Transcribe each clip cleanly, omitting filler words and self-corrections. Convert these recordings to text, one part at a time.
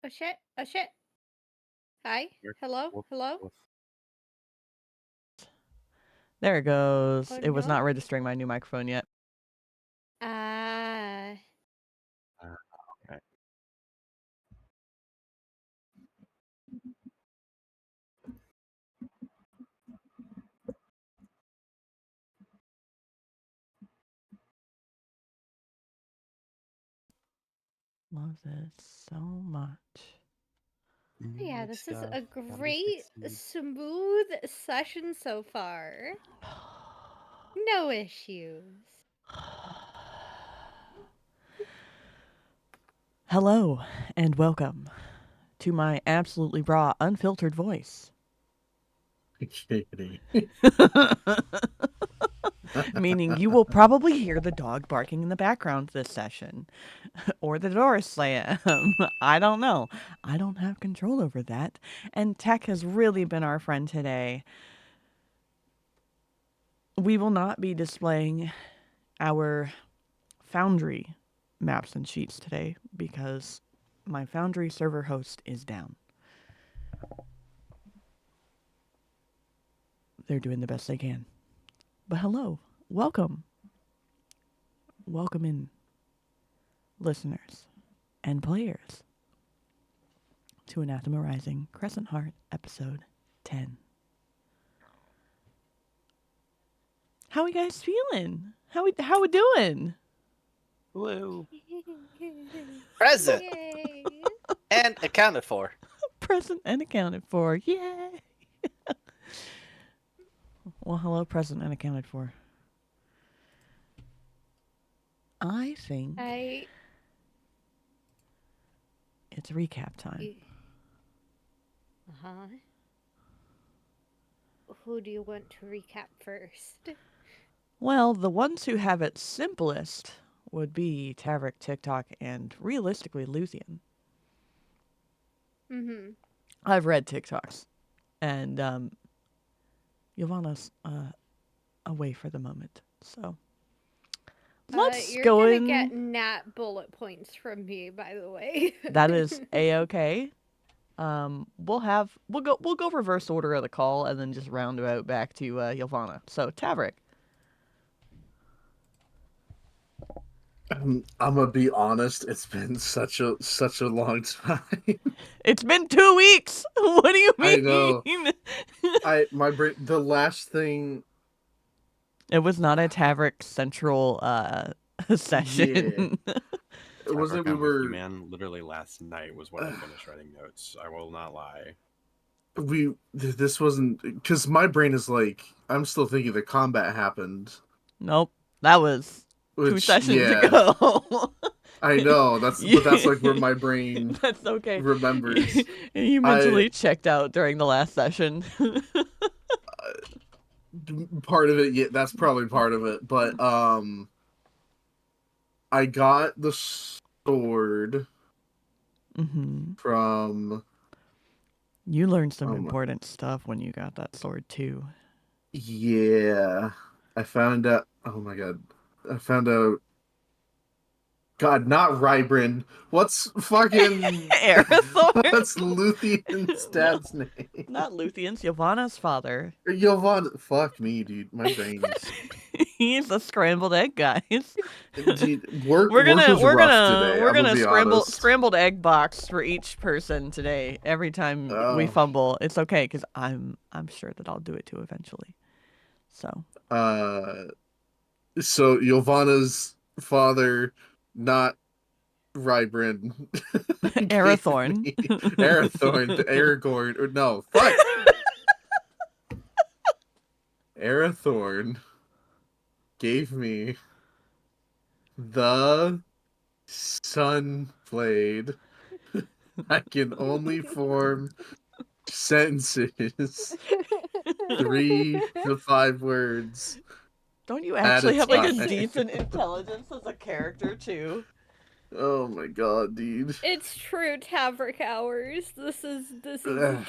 Oh shit, oh shit. Hi, hello, hello? There it goes. Oh It was not no. registering my new microphone yet. Ah. Okay. Love this so much. Yeah, this is a great, smooth session so far. No issues. Hello, and welcome to my absolutely raw, unfiltered voice. Meaning you will probably hear the dog barking in the background this session. Or the door slam. I don't know. I don't have control over that. And tech has really been our friend today. We will not be displaying our Foundry maps and sheets today because my Foundry server host is down. They're doing the best they can. But hello, welcome. Welcome in, listeners and players, to Anathema Rising, Crescent Heart, episode 10. How we guys feeling? How we doing? Hello. Present. Yay. And accounted for. Present and accounted for. Yay! Well, hello, present and accounted for. I think it's recap time. Uh-huh. Who do you want to recap first? Well, the ones who have it simplest would be Tavrick, TikTok, and realistically Luthien. Mm-hmm. I've read TikToks, and Ylvanna's away for the moment, so let's you're go gonna in. get nat bullet points from me, by the way. That is a-okay. We'll go reverse order of the call and then just round out back to Ylvanna. So Tavrick. I'm gonna be honest. It's been such a long time. It's been 2 weeks. What do you mean? I know. My brain. The last thing. It was not a Tavrick central session. Yeah. It wasn't. We were. Man, literally last night was when I finished writing notes. I will not lie. This wasn't because my brain is like I'm still thinking the combat happened. Nope, that was 2 sessions ago. I know but that's like where my brain. That's okay. Remembers. You mentally checked out during the last session. Part of it, yeah, that's probably part of it. But I got the sword from. You learned some important stuff when you got that sword too. Yeah, I found out. Oh my god, I found out. God, not Rybrin. What's fucking AeriFae? What's Luthien's dad's name? Not Luthien's, Ylvanna's father. Ylvanna. Fuck me, dude. My brain's. He's a scrambled egg, guys. Dude, we're gonna scramble scrambled egg box for each person today. Every time we fumble, it's okay because I'm sure that I'll do it too eventually. So. So Ylvanna's father, not Rybrin. Arathorn. Aragorn. Or no, fuck. Arathorn gave me the sun blade. I can only form sentences 3 to 5 words. Don't you actually have like a decent intelligence as a character too? Oh my god, dude. It's true, Tavrick hours. This is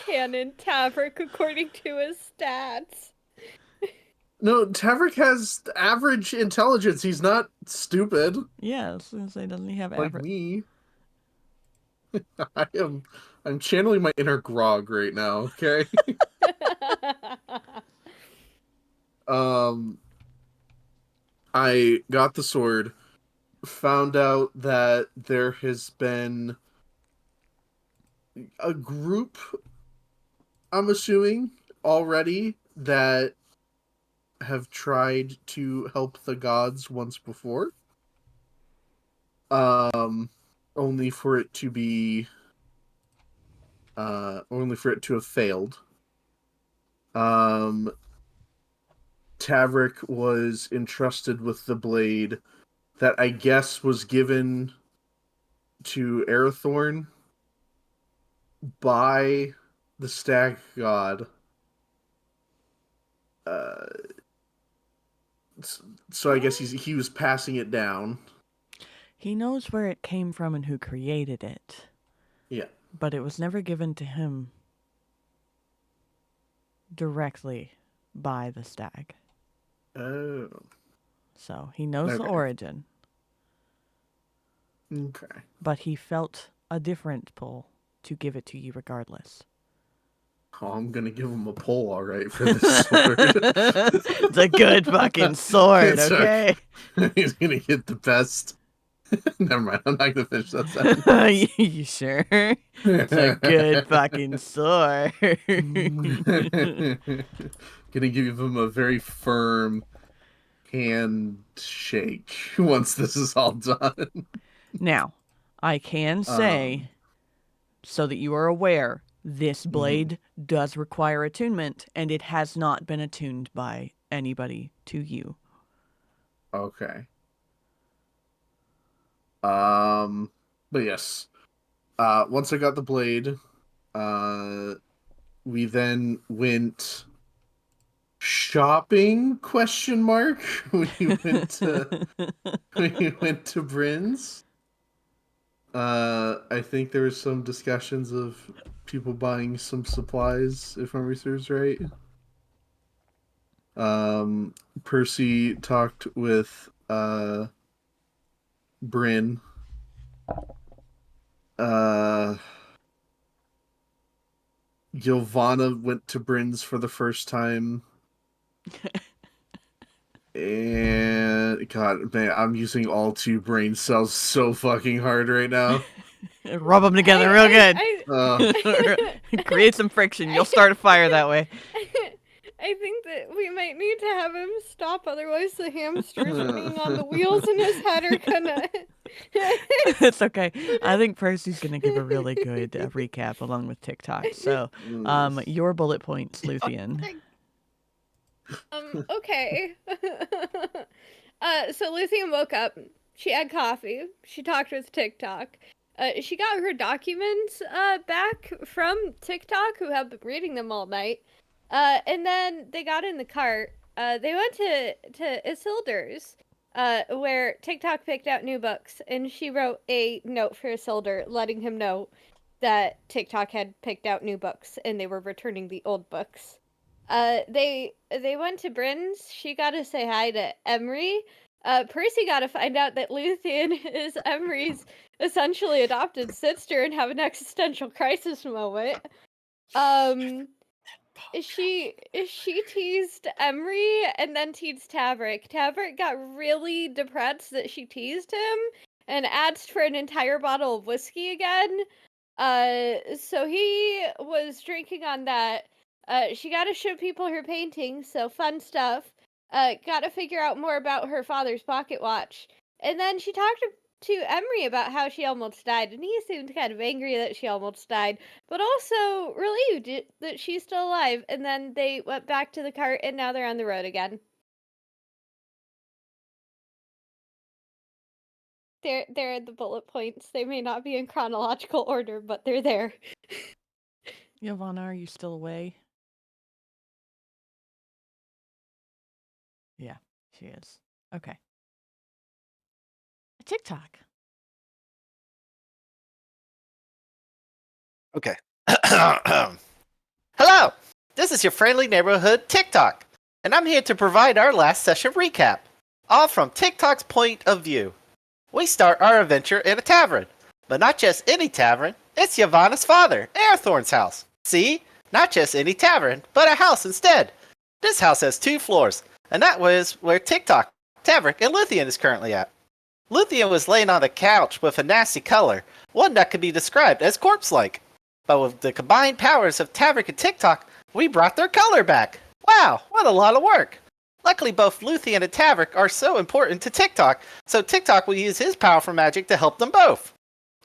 canon Tavrick according to his stats. No, Tavrick has average intelligence. He's not stupid. Yeah, I was gonna say, doesn't he have like average? Me. I'm channeling my inner Grog right now, okay? I got the sword, found out that there has been a group, I'm assuming, already that have tried to help the gods once before. Only for it to be only for it to have failed. Tavrick was entrusted with the blade that I guess was given to Arathorn by the stag god. So I guess he was passing it down. He knows where it came from and who created it. Yeah. But it was never given to him directly by the stag. Oh. So he knows the Okay. origin. Okay. But he felt a different pull to give it to you regardless. Oh, I'm gonna give him a pull, all right, for this sword. It's a good fucking sword, okay? He's gonna get the best. Never mind, I'm not gonna finish that sentence. You sure? It's a good fucking sword. Gonna give him a very firm handshake once this is all done. Now, I can say, so that you are aware, this blade does require attunement, and it has not been attuned by anybody to you. Okay. But yes. Once I got the blade, we then went shopping, question mark. We went to Bryn's. I think there was some discussions of people buying some supplies, if memory serves right. Percy talked with Bryn. Ylvanna went to Bryn's for the first time. And God, man, I'm using all 2 brain cells so fucking hard right now. Rub them together real good. Create some friction. You'll start a fire that way. I think that we might need to have him stop, otherwise the hamsters running on the wheels in his head are gonna... It's okay. I think Percy's gonna give a really good recap along with TikTok. So, your bullet points, Luthien. Okay. So Luthien woke up. She had coffee. She talked with TikTok. She got her documents back from TikTok, who have been reading them all night. And then they got in the cart. They went to Isildur's, where TikTok picked out new books, and she wrote a note for Isildur, letting him know that TikTok had picked out new books, and they were returning the old books. They went to Bryn's. She got to say hi to Emery. Percy got to find out that Luthien is Emery's essentially adopted sister and have an existential crisis moment. She teased Emery and then teased Tavrick. Tavrick got really depressed that she teased him and asked for an entire bottle of whiskey again. So he was drinking on that. She got to show people her paintings, so fun stuff. Got to figure out more about her father's pocket watch. And then she talked to Emery about how she almost died, and he seemed kind of angry that she almost died, but also relieved that she's still alive. And then they went back to the cart, and now they're on the road again. They're the bullet points. They may not be in chronological order, but they're there. Ylvanna, are you still away? Yeah, she is. Okay. TikTok. Okay. Hello! This is your friendly neighborhood TikTok, and I'm here to provide our last session recap, all from TikTok's point of view. We start our adventure in a tavern, but not just any tavern. It's Ylvanna's father, Airthorn's house. See? Not just any tavern, but a house instead. This house has 2 floors, and that was where TikTok, Tavrick, and Luthien is currently at. Luthien was laying on a couch with a nasty color, one that could be described as corpse-like. But with the combined powers of Tavrick and TikTok, we brought their color back. Wow, what a lot of work. Luckily, both Luthien and Tavrick are so important to TikTok, so TikTok will use his powerful magic to help them both.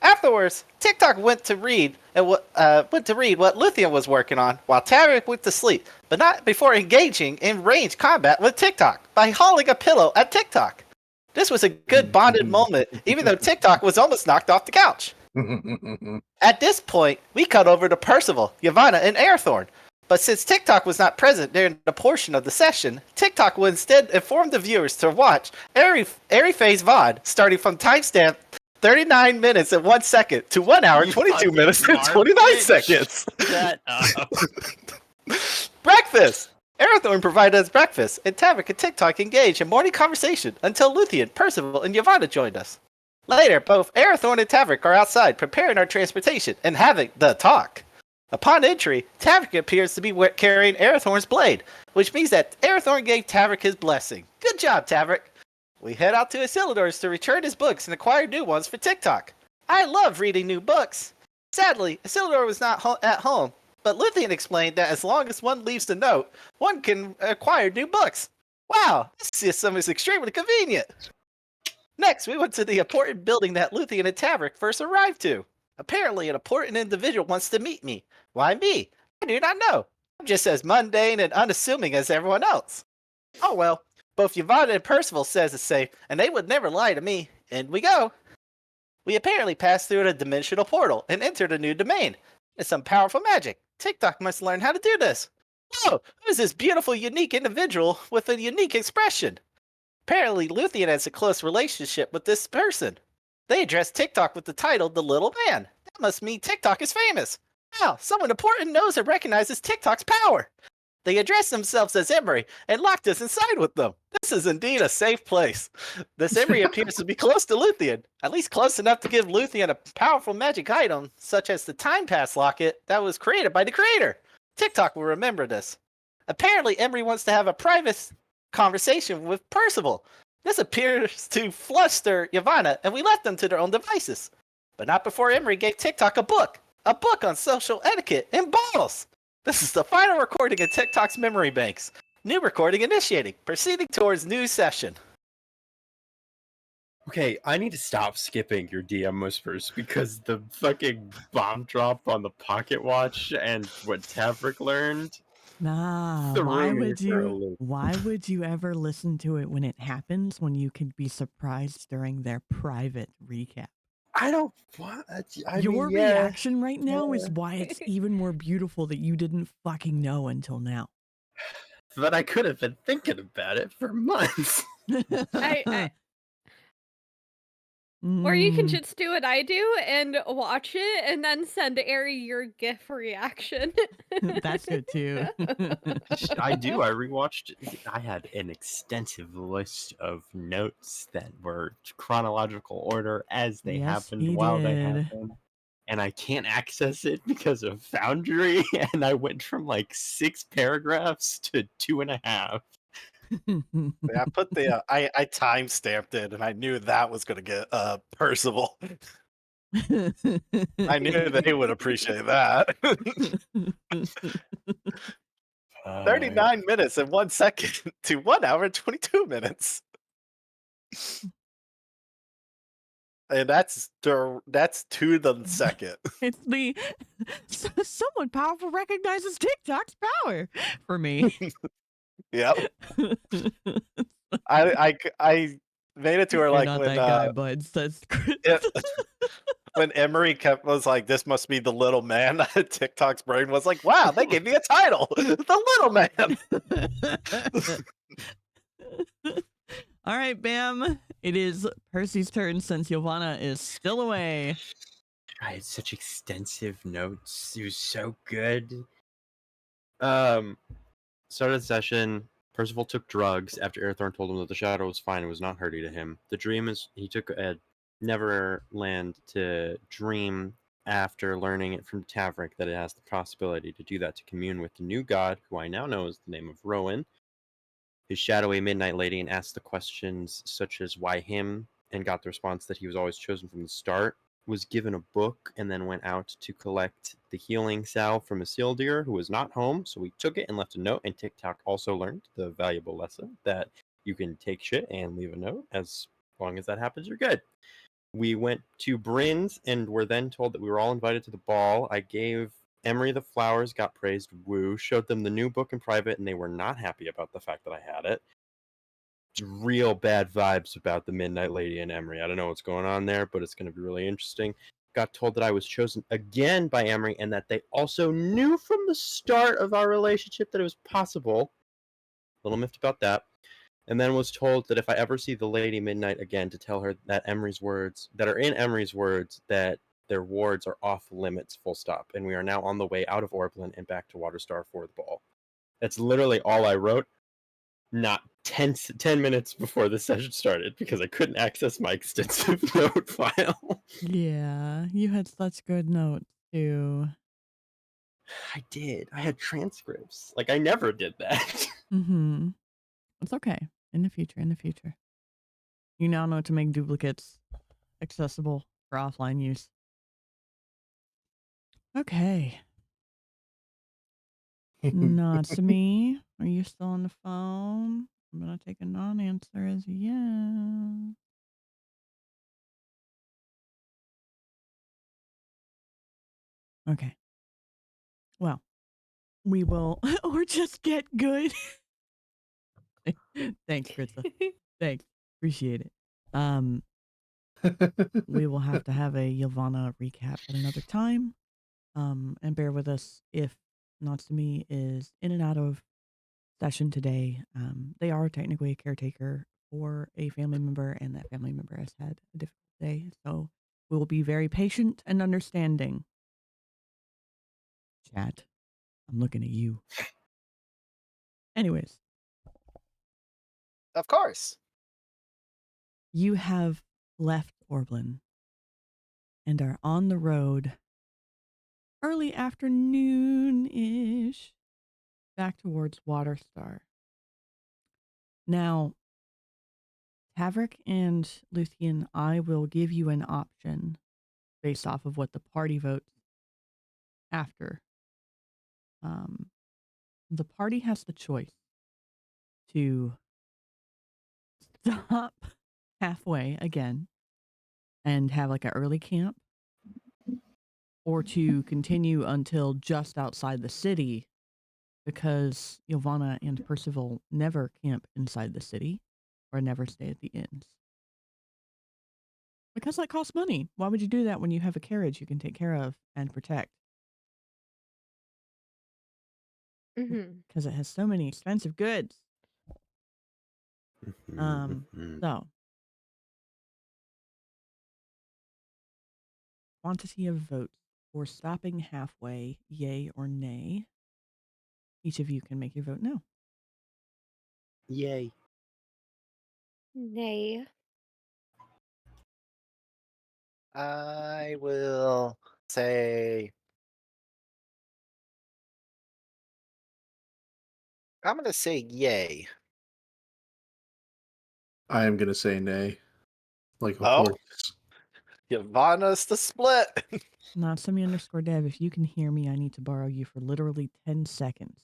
Afterwards, TikTok went to read what Luthien was working on, while Tavrick went to sleep, but not before engaging in ranged combat with TikTok by hauling a pillow at TikTok. This was a good bonded moment, even though TikTok was almost knocked off the couch. At this point, we cut over to Percival, Ylvanna, and Airthorn. But since TikTok was not present during the portion of the session, TikTok will instead inform the viewers to watch AeriFae's VOD starting from timestamp 39 minutes and 1 second to 1 hour, 22 minutes and 29 seconds. Shut up. Breakfast! Airthorn provided us breakfast, and Tavrick and TikTok engaged in morning conversation until Luthien, Percival, and Ylvanna joined us. Later, both Airthorn and Tavrick are outside preparing our transportation and having the talk. Upon entry, Tavrick appears to be carrying Airthorn's blade, which means that Airthorn gave Tavrick his blessing. Good job, Tavrick! We head out to Isildur's to return his books and acquire new ones for TikTok. I love reading new books. Sadly, Isildur was not at home, but Luthien explained that as long as one leaves the note, one can acquire new books. Wow, this system is extremely convenient. Next, we went to the important building that Luthien and Tavrick first arrived to. Apparently, an important individual wants to meet me. Why me? I do not know. I'm just as mundane and unassuming as everyone else. Oh well, both Ylvanna and Percival says it's safe, and they would never lie to me. In we go. We apparently passed through a dimensional portal and entered a new domain. It's some powerful magic. TikTok must learn how to do this. Whoa, who is this beautiful, unique individual with a unique expression? Apparently, Luthien has a close relationship with this person. They address TikTok with the title, The Little Man. That must mean TikTok is famous. Wow, someone important knows and recognizes TikTok's power. They address themselves as Emery and locked us inside with them. This is indeed a safe place. This Emery appears to be close to Luthien, at least close enough to give Luthien a powerful magic item, such as the Time Pass locket that was created by the creator. TikTok will remember this. Apparently, Emery wants to have a private conversation with Percival. This appears to fluster Ylvanna, and we left them to their own devices. But not before Emery gave TikTok a book on social etiquette and balls. This is the final recording in TikTok's memory banks. New recording initiating, proceeding towards new session. Okay, I need to stop skipping your DM whispers because the fucking bomb drop on the pocket watch and what Tavrick learned. Nah, why would you ever listen to it when it happens when you can be surprised during their private recap? I don't want Your reaction right now is why it's even more beautiful that you didn't fucking know until now. But I could have been thinking about it for months. Or you can just do what I do and watch it and then send Ari your GIF reaction. That's good too. I do. I rewatched. I had an extensive list of notes that were chronological order as they happened while they happened. And I can't access it because of Foundry. And I went from like 6 paragraphs to 2.5. Yeah, I put the I time stamped it, and I knew that was gonna get Percival. I knew they would appreciate that. 39 minutes and 1 second to 1 hour and 22 minutes. And that's to the second. It's the someone powerful recognizes TikTok's power for me. Yep. I made it to her like not when that guy, buds. That's when Emery was like, "This must be the little man." TikTok's brain was like, "Wow, they gave me a title, the little man." All right, Bam. It is Percy's turn since Ylvanna is still away. I had such extensive notes. It was so good. Started the session. Percival took drugs after Airthorn told him that the shadow was fine and was not hurting to him. The dream is he took a Neverland to dream after learning it from Tavrick that it has the possibility to do that to commune with the new god, who I now know is the name of Rowan, his shadowy midnight lady, and asked the questions such as why him, and got the response that he was always chosen from the start, was given a book and then went out to collect the healing salve from a seal deer who was not home, so he took it and left a note, and TikTok also learned the valuable lesson that you can take shit and leave a note. As long as that happens, you're good. We went to Bryn's and were then told that we were all invited to the ball. I gave Emery the flowers, got praised, woo, showed them the new book in private, and they were not happy about the fact that I had it. Real bad vibes about the Midnight Lady and Emery. I don't know what's going on there, but it's going to be really interesting. Got told that I was chosen again by Emery and that they also knew from the start of our relationship that it was possible. A little miffed about that. And then was told that if I ever see the Lady Midnight again, to tell her that Emery's words, that are in Emery's words, that their wards are off limits, full stop. And we are now on the way out of Orblin and back to Waterstar for the ball. That's literally all I wrote. Not 10 minutes before the session started because I couldn't access my extensive note file. Yeah, you had such good notes too. I did. I had transcripts. Like, I never did that. Mm-hmm. It's okay. In the future. You now know to make duplicates accessible for offline use. Okay. Natsumi, are you still on the phone? I'm gonna take a non-answer as a yes. Okay. Well, we will, or just get good. Thanks, Kritza. Thanks. Appreciate it. We will have to have a Ylvanna recap at another time. And bear with us if Natsumi is in and out of session today. They are technically a caretaker for a family member, and that family member has had a difficult day. So we will be very patient and understanding. Chat, I'm looking at you. Anyways, Of course. you have left Orblin and are on the road early afternoon-ish back towards Waterstar. Now, Tavrick and Luthien, I will give you an option based off of what the party votes after. The party has the choice to stop halfway again and have like an early camp, or to continue until just outside the city, because Ylvanna and Percival never camp inside the city or never stay at the inns. Because that costs money. Why would you do that when you have a carriage you can take care of and protect? Because it has so many expensive goods. So, quantity of votes for stopping halfway, yay or nay. Each of you can make your vote now. Yay. Nay. I will say I'm gonna say yay. I am gonna say nay. Like a Oh. horse. Ylvanna's the split. Natsumi_dev, if you can hear me, I need to borrow you for literally 10 seconds.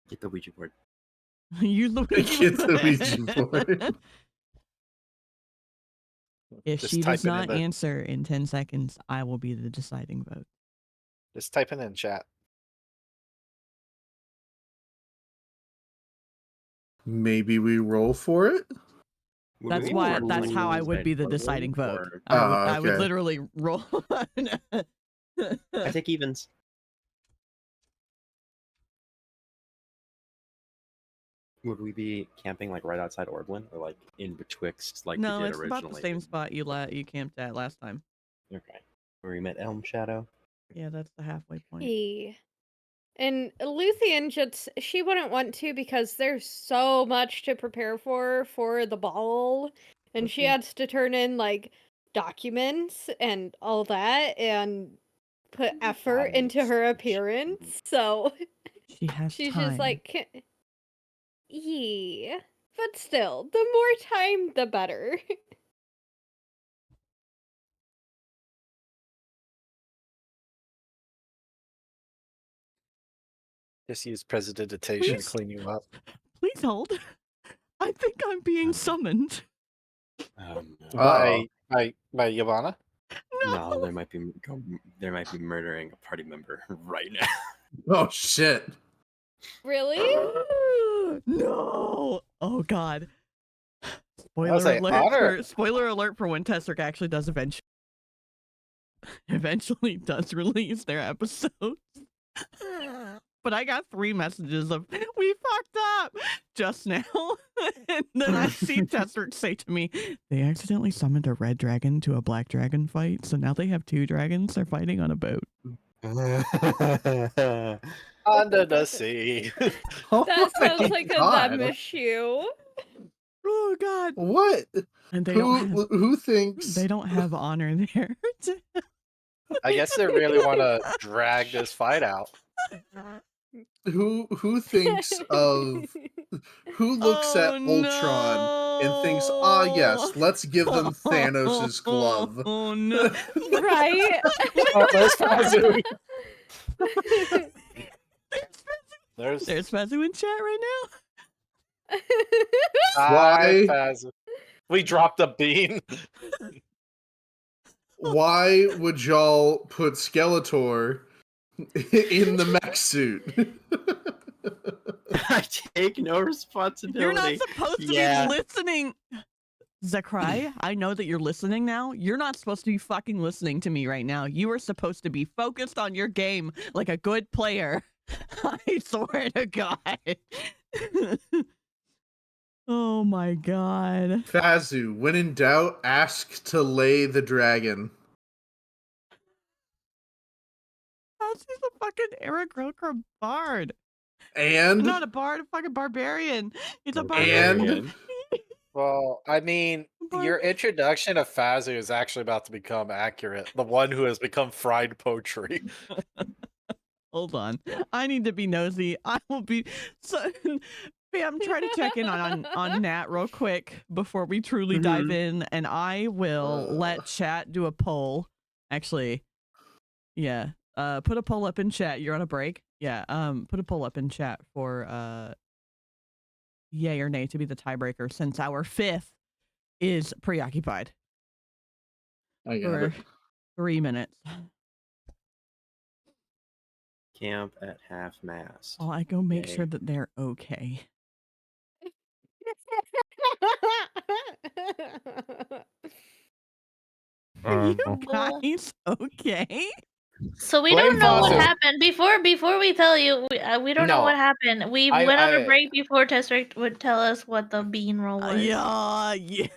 Get the Ouija board. You Luigi. Get the Ouija board. If Just she does type it in not the- answer in 10 seconds, I will be the deciding vote. Just type it in chat. Maybe we roll for it? That's why. That's how I would be the deciding vote. Or... I would okay. literally roll. I take evens. Would we be camping like right outside Orblin, or like in betwixt, like No, we did it's originally? about the same spot you camped at last time. Okay, where we met Elm Shadow. Yeah, that's the halfway point. Hey. And Luthien she wouldn't want to because there's so much to prepare for the ball. And she Okay. has to turn in like documents and all that and put effort into her appearance. So She has she's time. just like, yeah. But still, the more time, the better. Just use prestidigitation to Please. clean you up. Please hold. I think I'm being summoned. No. By Ylvanna? No, there might be murdering a party member right now. Oh shit! Really? No. Oh god. I was like, Spoiler alert for when Tavrick actually does eventually does release their episodes. But I got 3 messages of "we fucked up" just now, and then I see Tavrick say to me, "They accidentally summoned a red dragon to a black dragon fight, so now they have 2 dragons. They're fighting on a boat." Under the sea. Oh That my sounds like God. a them issue. Oh god. What? And they don't have, Who thinks? they don't have honor there. I guess they really want to drag this fight out. Who thinks of? Who looks at Ultron and thinks, "Ah, yes, let's give them Thanos' glove." Oh no. Right? Oh, there's Fazu. There's Fazu in chat right now. Why? Fazu. We dropped a bean. Why would y'all put Skeletor in the mech suit? I take no responsibility. You're not supposed to be listening. Zakrai, I know that you're listening now. You're not supposed to be fucking listening to me right now. You are supposed to be focused on your game like a good player. I swear to God. Oh my god. Fazu, when in doubt, ask to lay the dragon. Fazu's a fucking Eric Roker bard. And Not a bard, a fucking barbarian. He's a And- barbarian. Well, I mean, your introduction of Fazu is actually about to become accurate. The one who has become fried poetry. Hold on. I need to be nosy. I will be Bam, try to check in on Nat real quick before we truly dive in, and I will let chat do a poll. Actually, yeah. Put a poll up in chat. You're on a break? Yeah. Put a poll up in chat for yay or nay to be the tiebreaker since our 5th is preoccupied. I got For it. 3 minutes. Camp at half mast. While I go make Yay. sure that they're okay. Are you guys okay? So we Blame don't know what Fazu. happened before we tell you. We don't know No. what happened. We I- went on I- a break before Tavrick would tell us what the bean roll was. Yeah. He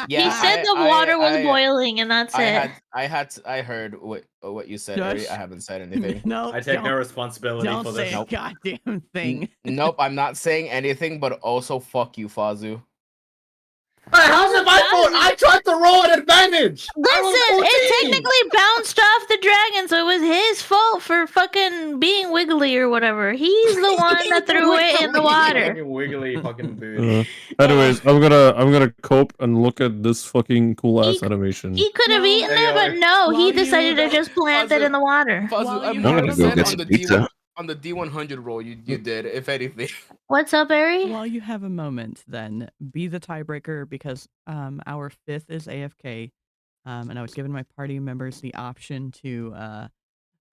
Yeah, said the water was boiling, and that's it. I heard what you said, Josh? Eri. I haven't said anything. No, I take no responsibility don't for say this. a goddamn thing. Nope, I'm not saying anything, but also fuck you, Fazu. How's it my fault? I tried to roll an advantage. Listen, it technically bounced off the dragon, so it was his fault for fucking being wiggly or whatever. He's the one that threw it in the water. Fucking wiggly fucking dude. Anyways, I'm gonna cope and look at this fucking cool ass animation. He could have eaten it, but no, he decided to just plant it in the water. Fazu, I'm gonna gonna go get on the pizza. On the D100 roll, you did, if anything. What's up, Eri? While you have a moment, then be the tiebreaker because our 5th is AFK, and I was giving my party members the option to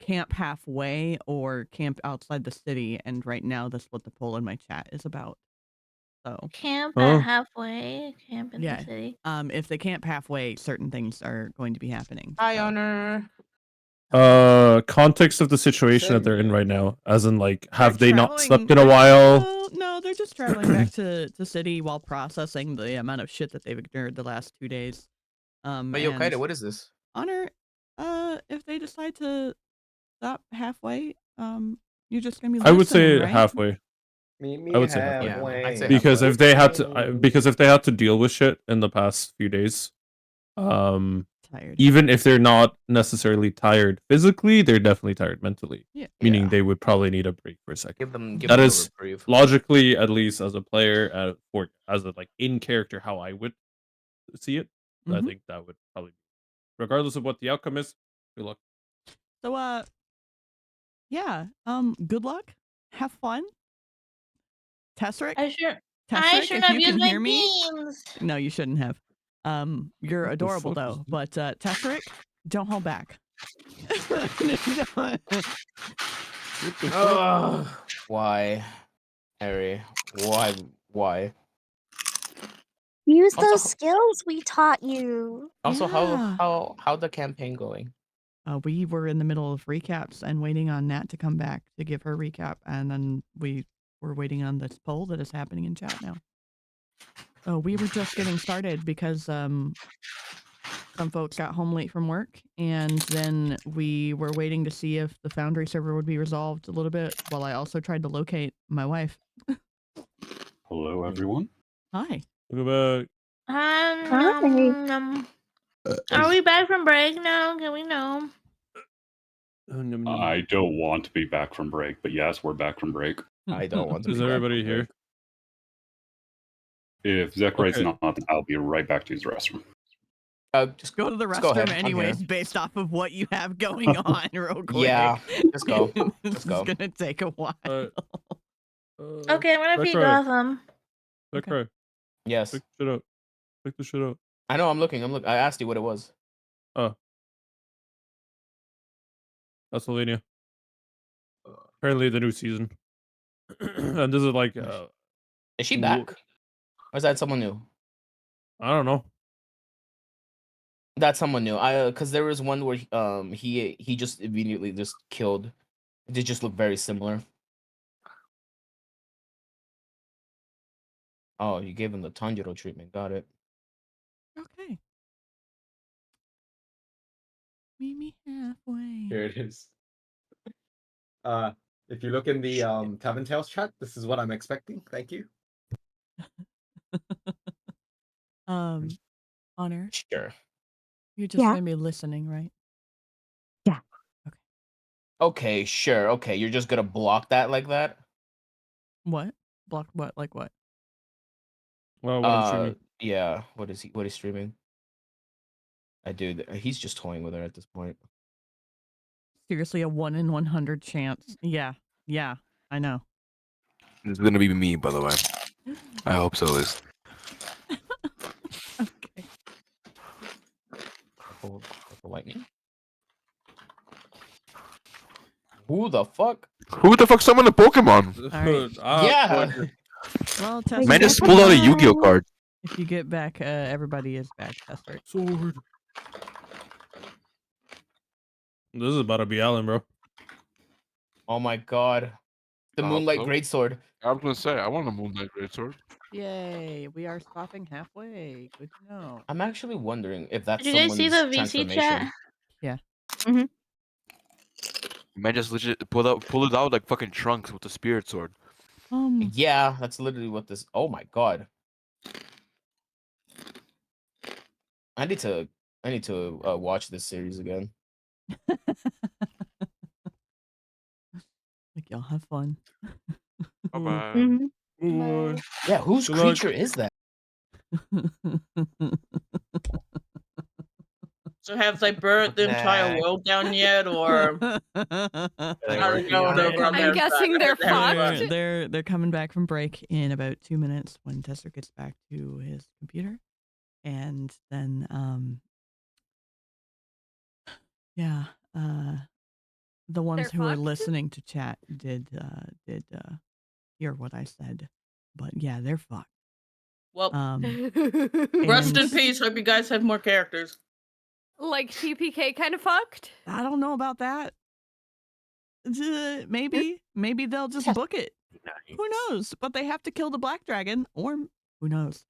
camp halfway or camp outside the city, and right now that's what the poll in my chat is about. So Camp at halfway, camp in yeah, the city. if they camp halfway, certain things are going to be happening. Hi, Honor. Context of the situation that they're in right now, as in like, have they not traveling- slept in a while? No, they're just traveling back to city while processing the amount of shit that they've ignored the last 2 days. But yo, and Kaida, what is this? Honor, if they decide to stop halfway, you're just gonna be. I would say listening, right? halfway. Meet me I would say halfway. I'd say Because halfway. if they had to, because if they had to deal with shit in the past few days, Tired. Even if they're not necessarily tired physically, they're definitely tired mentally. Yeah. Meaning they would probably need a break for a second. Give them That a is reprieve. logically, at least as a player, as a like in character, how I would see it. I think that would probably, regardless of what the outcome is, good luck. So yeah. Good luck. Have fun. Tessrick. I shouldn't Tessrick, if have you used can my hear me. beams. No, you shouldn't have. You're What the adorable fuck though. But Tessrick, don't hold back. Why, Harry? Why? Use Also, those skills we taught you. Also, Yeah. how the campaign going? We were in the middle of recaps and waiting on Nat to come back to give her recap, and then we were waiting on this poll that is happening in chat now. Oh, we were just getting started because some folks got home late from work, and then we were waiting to see if the Foundry server would be resolved a little bit, while I also tried to locate my wife. Hello, everyone. Hi. Look Are we back from break now? Can we know? I don't want to be back from break, but yes, we're back from break. I don't want to. Is everybody here? If Zekray's Okay. not, then I'll be right back to his restroom. Just go to the go ahead. restroom I'm anyways, here. based off of what you have going on real quick. Yeah, let's go. This is gonna take a while. Okay, I'm gonna peek off them. Zekray, Yes. pick shit up. Pick the shit up. I know. I'm looking. I asked you what it was. Oh. That's Slovenia. Apparently the new season. And this is like Is she back? Or is that someone new? I don't know. That's someone new. Because there was one where he just immediately just killed. They just look very similar. Oh, you gave him the Tanjiro treatment. Got it. Okay. Meet me halfway. Here it is. If you look in the Tavern Tales chat, this is what I'm expecting. Thank you. Honor. Sure. You're just gonna be listening, right? Okay, sure. Okay, you're just gonna block that like that? What? Block what? Like what? Well, what I'm streaming. Yeah. What is he streaming? He's just toying with her at this point. Seriously, a 1 in 100 chance. Yeah. Yeah. I know. It's gonna be me, by the way. I hope so, at least. Okay. Purple lightning. Who the fuck? Who the fuck summoned a Pokemon? Yeah. Well, Man just pulled out a Yu-Gi-Oh card. If you get back, everybody is back. That's right. Sword. This is about to be Allen, bro. Oh my god. The Moonlight Greatsword. I was gonna say, I want a Moonlight Greatsword. Yay, we are stopping halfway. Good to know. I'm actually wondering if that's Did you guys see the someone's VC transformation. chat? Yeah. Man just legit pulled it out like fucking Trunks with the Spirit Sword. Yeah, that's literally what this. Oh my god. I need to watch this series again. Like y'all have fun. Bye-bye. Yeah, whose Good luck. creature is that? So have they burnt the entire world down yet, or I'm guessing they're fucked. They're coming back from break in about 2 minutes when Tesser gets back to his computer, and then the ones They're who are fucked? listening to chat did hear what I said, but yeah, they're fucked. well, and- rest in peace. Hope you guys have more characters. Like TPK kind of fucked? I don't know about that. Maybe they'll just book it. Who knows? But they have to kill the black dragon, or who knows?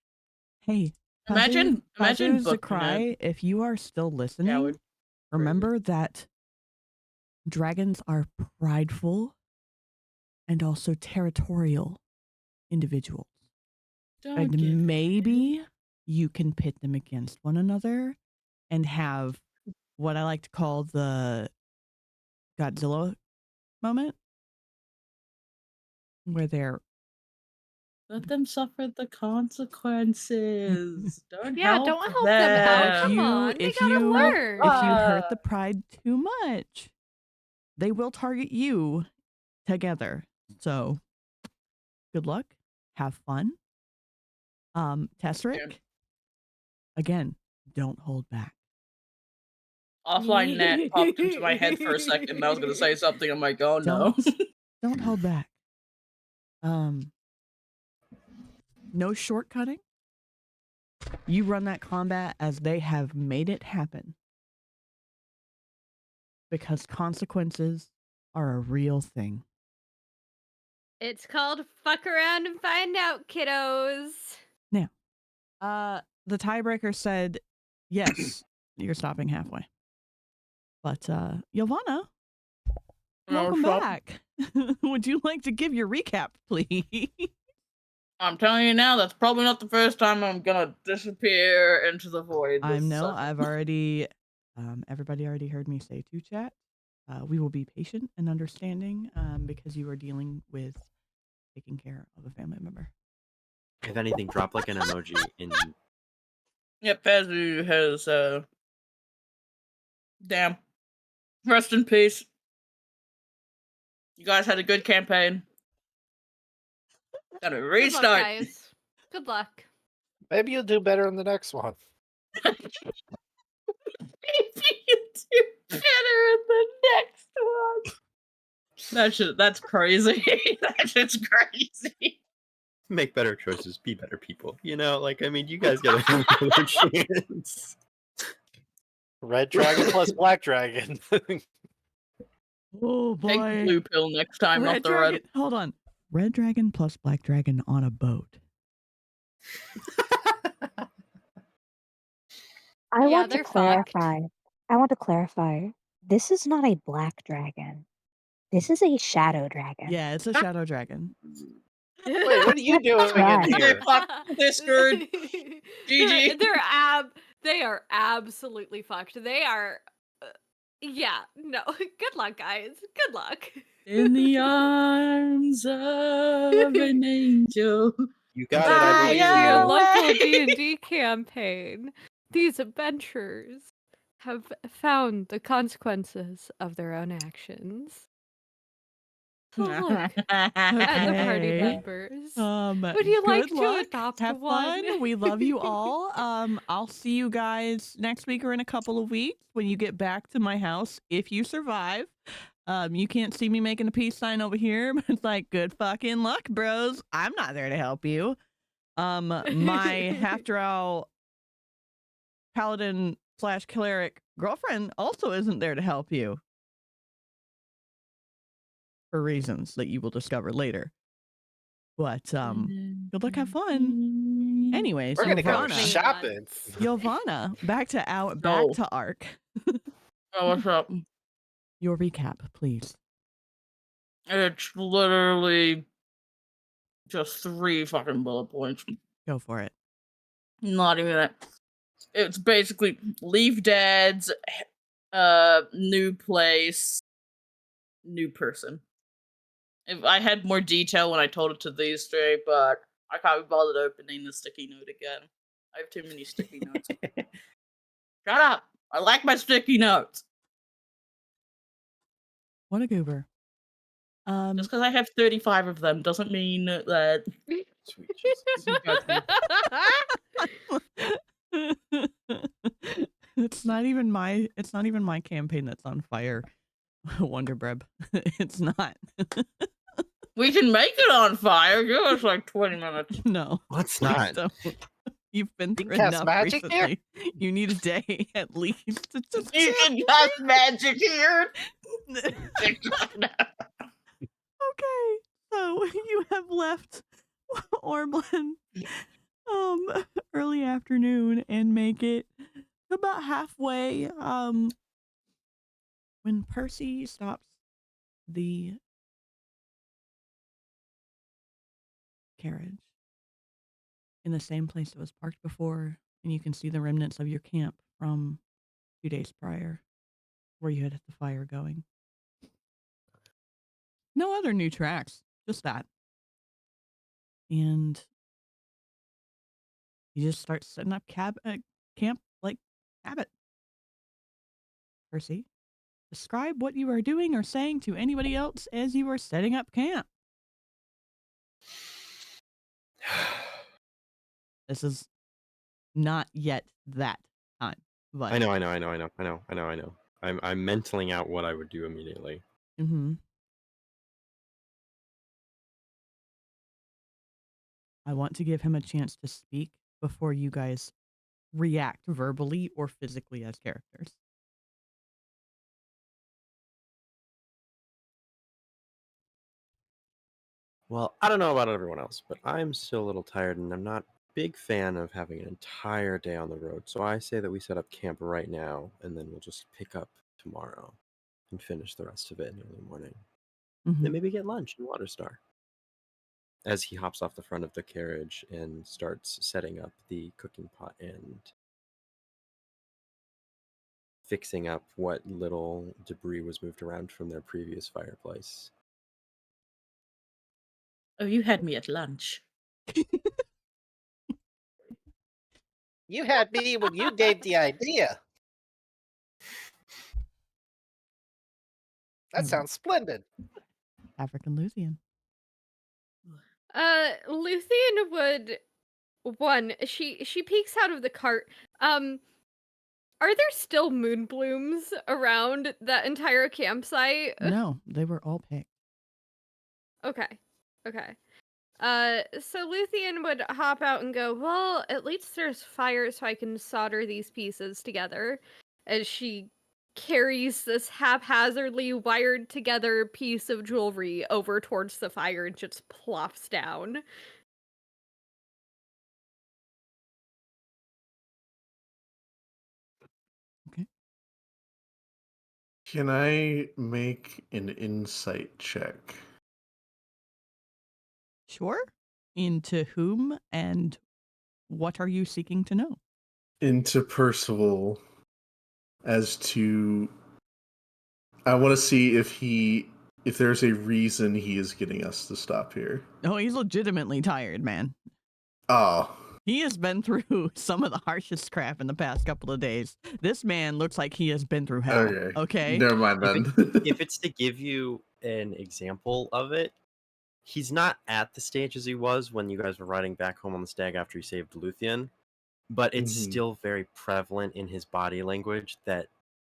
Hey, Imagine booking Zakrai, if you are still listening, remember that dragons are prideful and also territorial individuals. And maybe you can pit them against one another and have what I like to call the Godzilla moment, where they're Let them suffer the consequences. Don't Yeah, help don't help them out. Come on, they gotta learn. if you hurt the pride too much, they will target you together. So, good luck. Have fun. Tesserick, again, don't hold back. Offline net popped into my head for a second, and I was gonna say something. I'm like, oh no. Don't hold back. No shortcutting. You run that combat as they have made it happen. Because consequences are a real thing. It's called fuck around and find out, kiddos. Now, the tiebreaker said, yes, you're stopping halfway. But, Ylvanna, welcome back. Would you like to give your recap, please? I'm telling you now, that's probably not the first time I'm gonna disappear into the void. I know, I've already, everybody already heard me say to chat. We will be patient and understanding because you are dealing with taking care of a family member. If anything, drop like an emoji in. Yep, Pazu has, damn. Rest in peace. You guys had a good campaign. Gotta Good luck, restart. guys. Good luck. Maybe you'll do better in the next one. Maybe you do better in the next one. That's crazy. That shit's crazy. Make better choices, be better people. You know, like, I mean, you guys got a chance. Red dragon plus black dragon. Oh boy. Take the blue pill next time, not the dragon. red. Hold on. Red dragon plus black dragon on a boat. I want to clarify. I want to clarify. This is not a black dragon. This is a shadow dragon. Yeah, it's a shadow dragon. Wait, what are you doing Right. in here? This good. GG. They are absolutely fucked. They are. Yeah, no. Good luck, guys. Good luck. In the arms of an angel. You got it, I believe in Your you. local D&D campaign. These adventurers have found the consequences of their own actions. So look at the party Okay. members. Would you like Good to luck. adopt Have one? fun. We love you all. I'll see you guys next week or in a couple of weeks when you get back to my house. If you survive, you can't see me making a peace sign over here, but it's like, good fucking luck, bros. I'm not there to help you. My half-drow paladin / cleric girlfriend also isn't there to help you. For reasons that you will discover later. But good luck, have fun. Anyways, We're gonna go Ylvanna. shopping. Ylvanna, back to Ark. Oh, what's up? Your recap, please. It's literally just 3 fucking bullet points. Go for it. Not even that. It's basically leave dads, new place, new person. If I had more detail when I told it to these 3, but I can't be bothered opening the sticky note again. I have too many sticky notes. Shut up! I like my sticky notes. What a goober. Just because I have 35 of them doesn't mean that. Sweet Jesus. It's not even my campaign that's on fire. Wonderbreb. It's not. We can make it on fire. Give us like 20 minutes. No. Let's please not. don't. You've been You through cast enough magic here? recently. You need a day at least to just You can cast magic here. Okay, so you have left Orblin early afternoon and make it about halfway when Percy stops the carriage in the same place it was parked before, and you can see the remnants of your camp from 2 days prior, where you had the fire going. No other new tracks, just that. And you just start setting up camp like habit. Percy, describe what you are doing or saying to anybody else as you are setting up camp. This is not yet that time, but I know. I'm mentaling out what I would do immediately. Mm-hmm. I want to give him a chance to speak before you guys react verbally or physically as characters. Well, I don't know about everyone else, but I'm still a little tired, and I'm not a big fan of having an entire day on the road. So I say that we set up camp right now, and then we'll just pick up tomorrow and finish the rest of it in early morning. Then maybe get lunch in Waterstar. As he hops off the front of the carriage and starts setting up the cooking pot and fixing up what little debris was moved around from their previous fireplace. Oh, you had me at lunch. You had me when you gave the idea. That sounds splendid. African Luthien. Luthien would she peeks out of the cart. Are there still moon blooms around that entire campsite? No, they were all picked. Okay. So Luthien would hop out and go, well, at least there's fire so I can solder these pieces together. As she carries this haphazardly wired together piece of jewelry over towards the fire and just plops down. Can I make an insight check? Sure. Into whom and what are you seeking to know? Into Percival, as to I want to see if there's a reason he is getting us to stop here. Oh, he's legitimately tired, man. Oh. He has been through some of the harshest crap in the past couple of days. This man looks like he has been through hell. Okay. Never mind then. If it's to give you an example of it, he's not at the stage as he was when you guys were riding back home on the stag after he saved Luthien, but it's still very prevalent in his body language that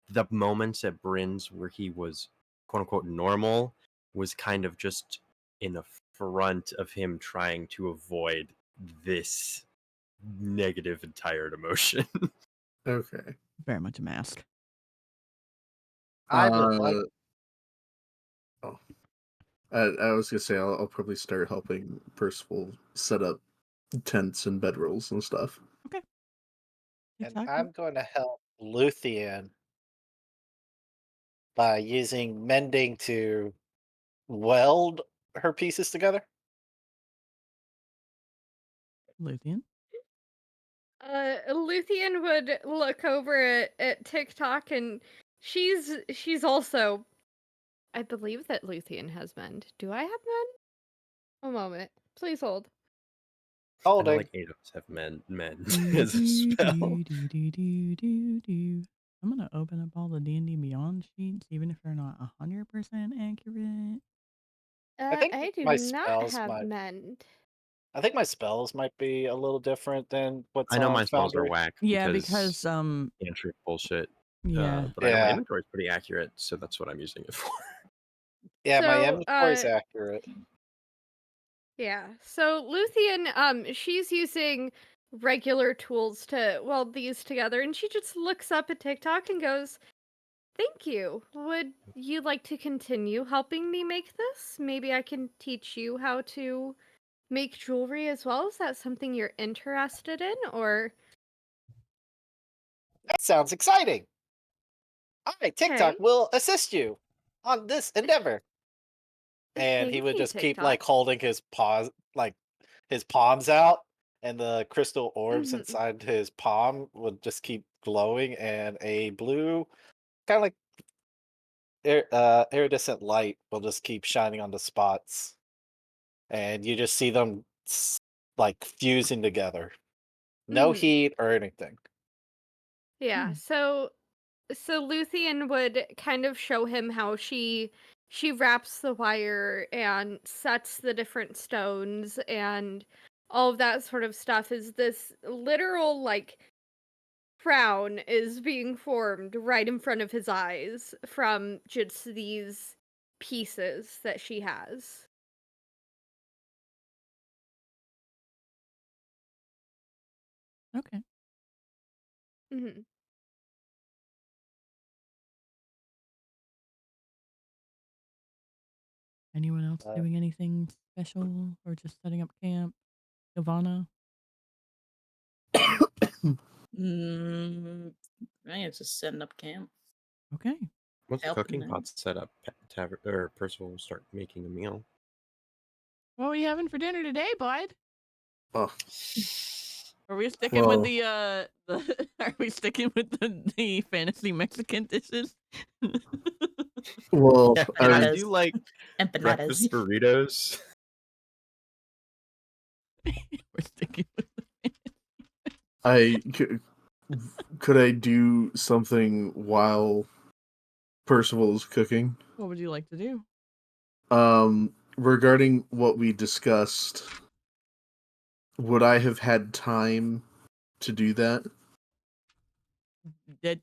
the moments at Bryn's where he was quote unquote normal was kind of just in the front of him trying to avoid this negative and tired emotion. Okay. Very much a mask. I would like. I was gonna say I'll probably start helping Percival set up tents and bedrolls and stuff. Okay. And I'm going to help Luthien by using mending to weld her pieces together. Luthien? Luthien would look over at TikTok, and she's also, I believe that Luthien has mend. Do I have mend? A moment. Please hold. Holding. Like Ados have mend as a spell. I'm gonna open up all the D&D Beyond sheets, even if they're not 100% accurate. I think I do my not spells have might. mend. I think my spells might be a little different than what's I know on my spells are Foundry. whack. Yeah, because cantrip bullshit. Yeah. But I know my inventory is pretty accurate, so that's what I'm using it for. Yeah, my So, inventory is accurate. Yeah. So Luthien, she's using regular tools to weld these together, and she just looks up at TikTok and goes, "Thank you. Would you like to continue helping me make this? Maybe I can teach you how to make jewelry as well. Is that something you're interested in, or?" That sounds exciting. I, TikTok, Okay. will assist you on this endeavor. And he Thank would you, just keep TikTok. like holding his paws, like his palms out, and the crystal orbs inside his palm would just keep glowing, and a blue, kind of like iridescent light will just keep shining on the spots, and you just see them like fusing together. No heat or anything. Yeah. So Luthien would kind of show him how she wraps the wire and sets the different stones and all of that sort of stuff. Is this literal like crown is being formed right in front of his eyes from just these pieces that she has. Okay. Mhm. Anyone else doing anything special or just setting up camp? Ylvanna? I think it's just setting up camp. Okay. Once the Helping cooking them. pot's set up, Tavrick or Percival will start making a meal. What are we having for dinner today, bud? Oh. Are we sticking with Well- the are we sticking with the fantasy Mexican dishes? Well, Yeah, I do like breakfast burritos. We're sticking with could I do something while Percival is cooking? What would you like to do? Regarding what we discussed, would I have had time to do that?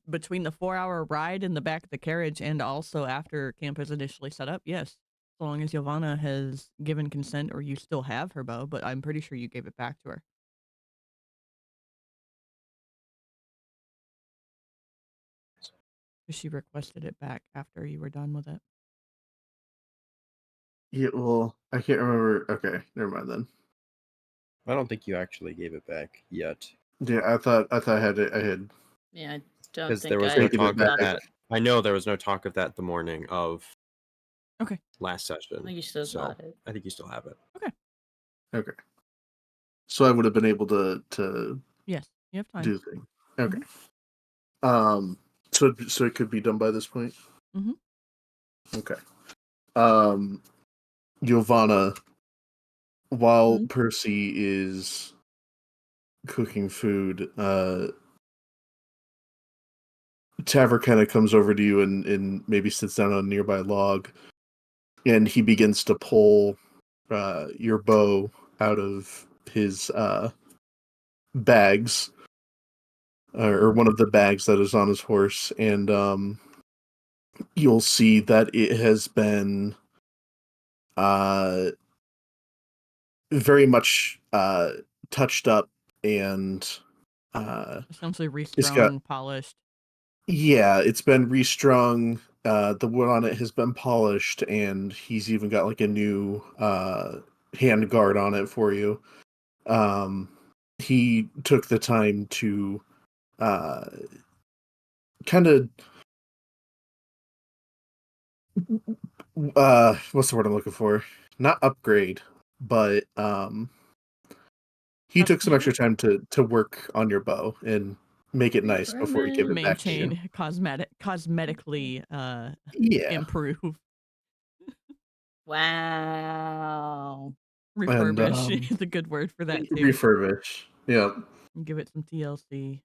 Between the 4-hour ride in the back of the carriage and also after camp is initially set up, yes. So long as Ylvanna has given consent or you still have her bow, but I'm pretty sure you gave it back to her. She requested it back after you were done with it. Yeah, well, I can't remember. Okay, never mind then. I don't think you actually gave it back yet. Yeah, I thought I had it. I had. Yeah, I don't Because think there was I no talk of got that. it. I know there was no talk of that the morning of Okay. last session. I think you still so got it. I think you still have it. Okay. So I would have been able to Yes, you have time. do the thing. Okay. So it could be done by this point. Mm-hmm. Okay. Ylvanna, while Percy is cooking food, Tavrick kind of comes over to you and maybe sits down on a nearby log, and he begins to pull your bow out of his bags, or one of the bags that is on his horse, and you'll see that it has been very much touched up and Essentially it's got, restrung, polished. yeah, it's been restrung. The wood on it has been polished, and he's even got like a new hand guard on it for you. He took the time to kind of what's the word I'm looking for? Not upgrade, but he took some extra time to work on your bow and make it nice before he gave it back to you. Maintain, cosmetically Yeah. improve. Wow. Refurbish is a good word for that too. Refurbish. Yeah. Give it some TLC.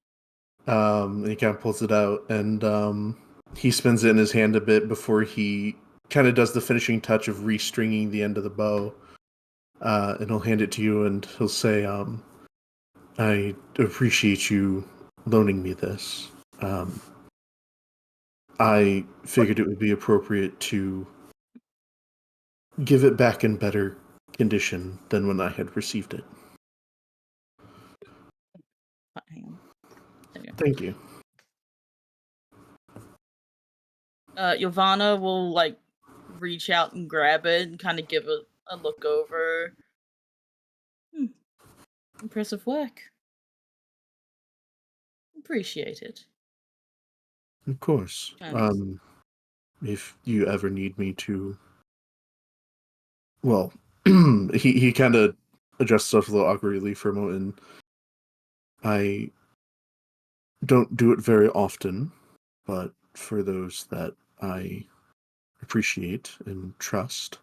He kind of pulls it out, and he spins it in his hand a bit before he kind of does the finishing touch of restringing the end of the bow. And he'll hand it to you, and he'll say, I appreciate you loaning me this. I figured it would be appropriate to give it back in better condition than when I had received it. Hang on. There you go. Thank you. Ylvanna will like reach out and grab it and kind of give it a look over. Impressive work. Appreciate it. Of course. Thanks. If you ever need me to, well, he kind of adjust stuff a little awkwardly for a moment. I don't do it very often, but for those that I appreciate and trust,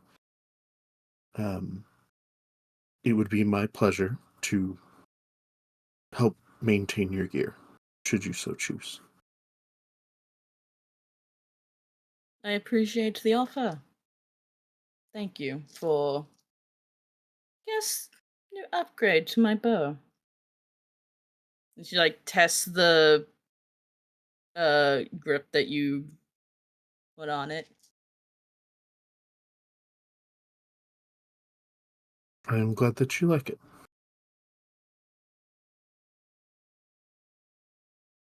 it would be my pleasure to help maintain your gear, should you so choose. I appreciate the offer. Thank you for, new upgrade to my bow. And she like tests the grip that you put on it. I am glad that you like it.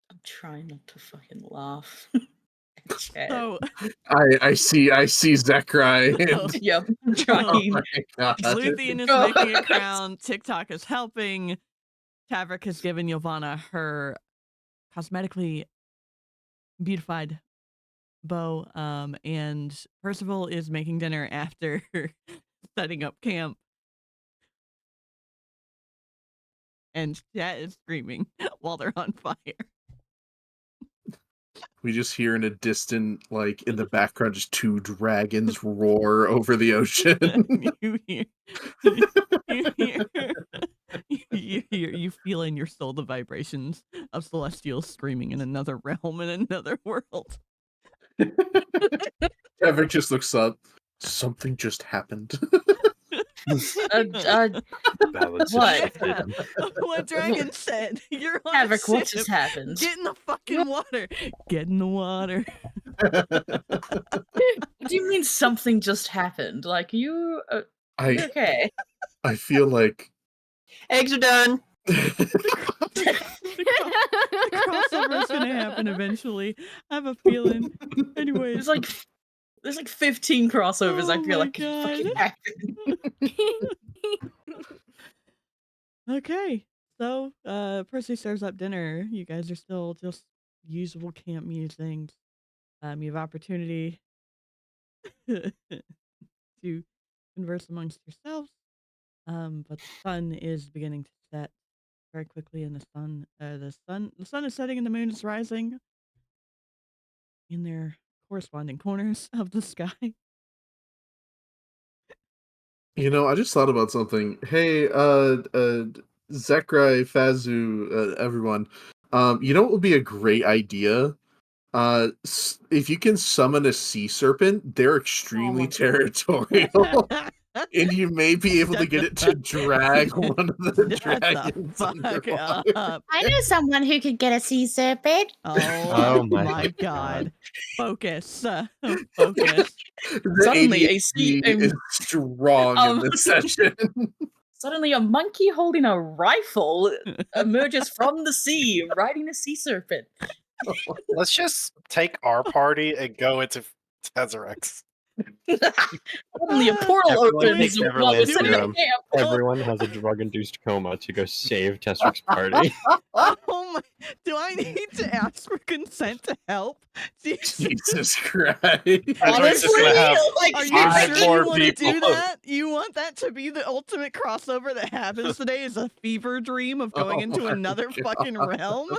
I'm trying not to fucking laugh. Chat. So I see Zachary. And... Yep, I'm Oh trying. my god. Luthien is making a crown. TikTok is helping. Tavrick has given Ylvanna her cosmetically beautified bow. And Percival is making dinner after setting up camp. And chat is screaming while they're on fire. We just hear in a distant, like in the background, just two dragons roar over the ocean. You feel in your soul the vibrations of celestials screaming in another realm, in another world. Tavrick just looks up. Something just happened. What Dragon said? You're on Tavrick, a what ship. just happened? Get in the fucking water. Get in the water. What do you mean something just happened? Like you you're okay? I feel like eggs are done. The crossover is gonna happen eventually. I have a feeling. Anyways, there's like 15 crossovers. I feel like could fucking happen. Okay, so Percy serves up dinner. You guys are still just usual camp musings. You have opportunity to converse amongst yourselves. But the sun is beginning to set very quickly, and the sun is setting and the moon is rising in their corresponding corners of the sky. You know, I just thought about something. Hey, Zekrai, Fazu, everyone. You know what would be a great idea? If you can summon a sea serpent, they're extremely territorial. And you may be able to get it to drag one of the dragons. I know someone who could get a sea serpent. Oh my god. Focus. Focus. Suddenly a sea is strong in this session. Suddenly a monkey holding a rifle emerges from the sea, riding a sea serpent. Let's just take our party and go into Tazarax. Suddenly a portal opens while we're sitting at camp. Everyone has a drug-induced coma to go save Tazarax's party. Oh my! Do I need to ask for consent to help? Jesus Christ! Honestly, are you sure you want to do that? You want that to be the ultimate crossover that happens today? Is a fever dream of going into another fucking realm?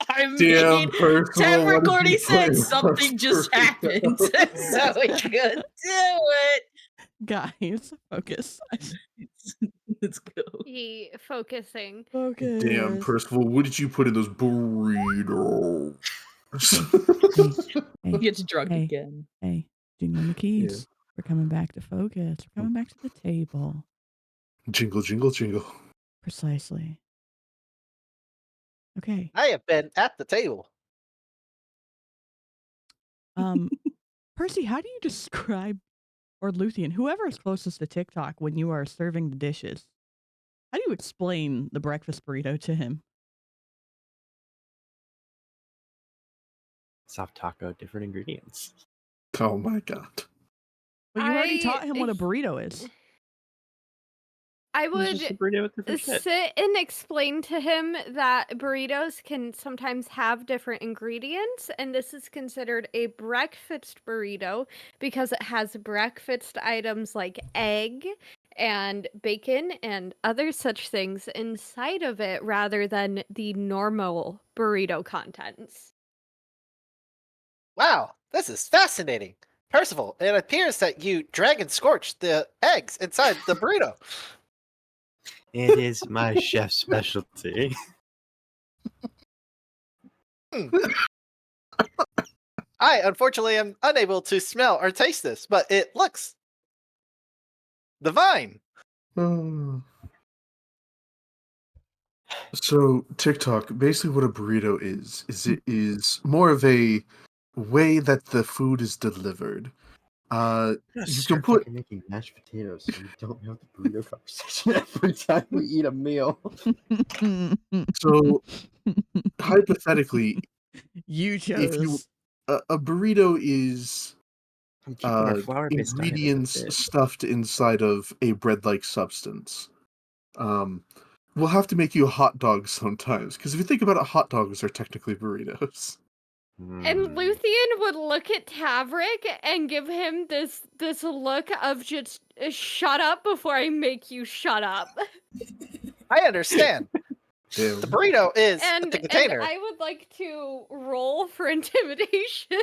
I Damn, mean, Percival, Tavrick what already did you said play something just happened, so we could do it. Guys, focus. Let's go. He focusing. Focus. Damn, Percival, what did you put in those burritos? Hey, Gets drunk again. Hey, jingle the keys. We're coming back to focus. We're coming back to the table. Jingle, jingle, jingle. Precisely. Okay. I have been at the table. Percy, how do you describe, or Luthien, whoever is closest to TikTok when you are serving the dishes, how do you explain the breakfast burrito to him? Soft taco, different ingredients. Oh my god. But you already taught him what a burrito is. I would just a burrito with different shit. sit and explain to him that burritos can sometimes have different ingredients, and this is considered a breakfast burrito because it has breakfast items like egg and bacon and other such things inside of it rather than the normal burrito contents. Wow, this is fascinating. Percival, it appears that you dragon scorched the eggs inside the burrito. It is my chef's specialty. I, unfortunately, am unable to smell or taste this, but it looks divine. So TikTok, basically what a burrito is it is more of a way that the food is delivered. You can Start put fucking making mashed potatoes so we don't have the burrito conversation every time we eat a meal. so hypothetically, you if you chose. a burrito is I'm keeping our flour-based diet ingredients a bit. stuffed inside of a bread-like substance. We'll have to make you a hot dog sometimes, because if you think about it, hot dogs are technically burritos. And Luthien would look at Tavrick and give him this look of just shut up before I make you shut up. I understand. The burrito is the container. And I would like to roll for intimidation.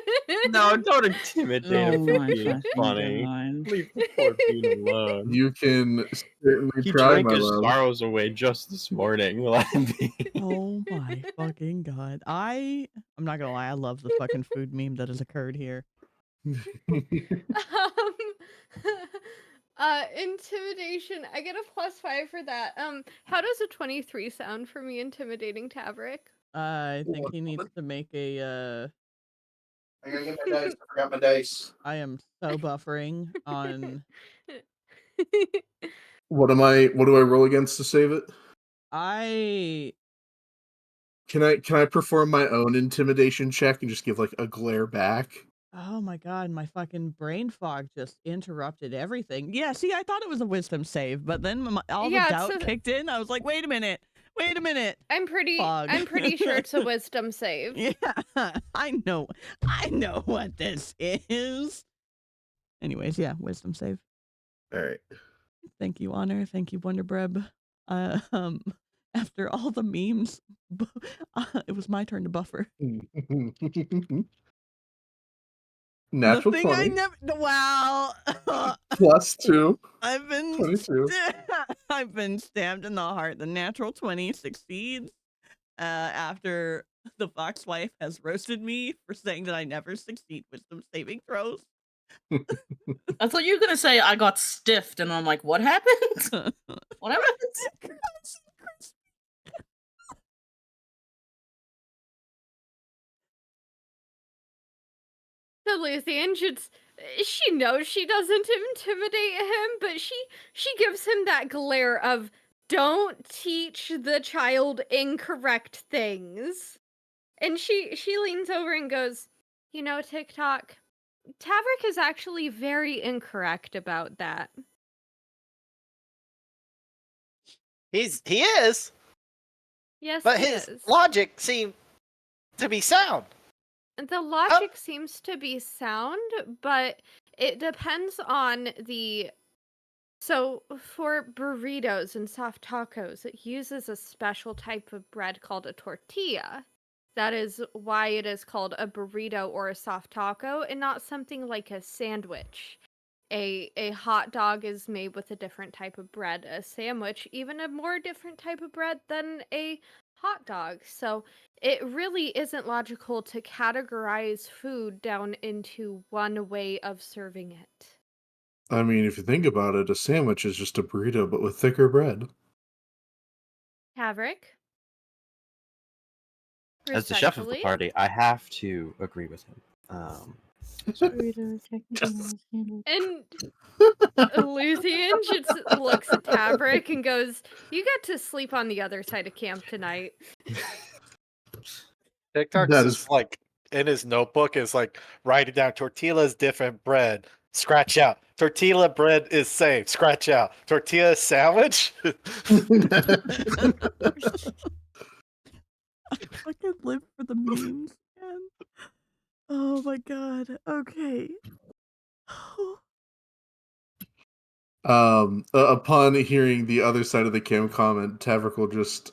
No, don't intimidate him. Oh my It's fucking funny. God. Leave the poor bean alone. You can certainly He try, drank my his love. sorrows away just this morning. Let him be. Oh my fucking God. I'm not gonna lie, I love the fucking food meme that has occurred here. Intimidation. I get a +5 for that. How does a 23 sound for me intimidating Tavrick? I think he needs to make a I gotta get my dice. I forgot my dice. I am so buffering on What do I roll against to save it? Can I perform my own intimidation check and just give like a glare back? Oh my God, my fucking brain fog just interrupted everything. Yeah, see, I thought it was a wisdom save, but then all the doubt kicked in. I was like, wait a minute. I'm pretty Fog. sure it's a wisdom save. Yeah, I know what this is. Anyways, yeah, wisdom save. All right. Thank you, Honor. Thank you, Wonderbreb. After all the memes, it was my turn to buffer. Natural the thing 20. I never. Wow. +2. I've been 22. I've been stabbed in the heart. The natural 20 succeeds. After the fox wife has roasted me for saying that I never succeed wisdom saving throws. I thought you were gonna say I got stiffed, and I'm like, what happened? What happened? So Luthien she knows she doesn't intimidate him, but she gives him that glare of don't teach the child incorrect things. And she leans over and goes, you know, TikTok, Tavrick is actually very incorrect about that. He is. Yes, but he his is. logic seemed to be sound. The logic seems to be sound, but it depends on the... So, for burritos and soft tacos, it uses a special type of bread called a tortilla. That is why it is called a burrito or a soft taco, and not something like a sandwich. A hot dog is made with a different type of bread. A sandwich, even a more different type of bread than a hot dog. So it really isn't logical to categorize food down into one way of serving it. I mean, if you think about it, a sandwich is just a burrito, but with thicker bread. Tavrick? As the chef of the party, I have to agree with him. And Luthien just looks at Tavrick and goes, you got to sleep on the other side of camp tonight. TikTok's That is like in his notebook is like writing down tortillas different bread. Scratch out. Tortilla bread is safe. Scratch out. Tortilla sandwich. I fucking live for the memes, man. Oh my God. Okay. Upon hearing the other side of the cam comment, Tavrick will just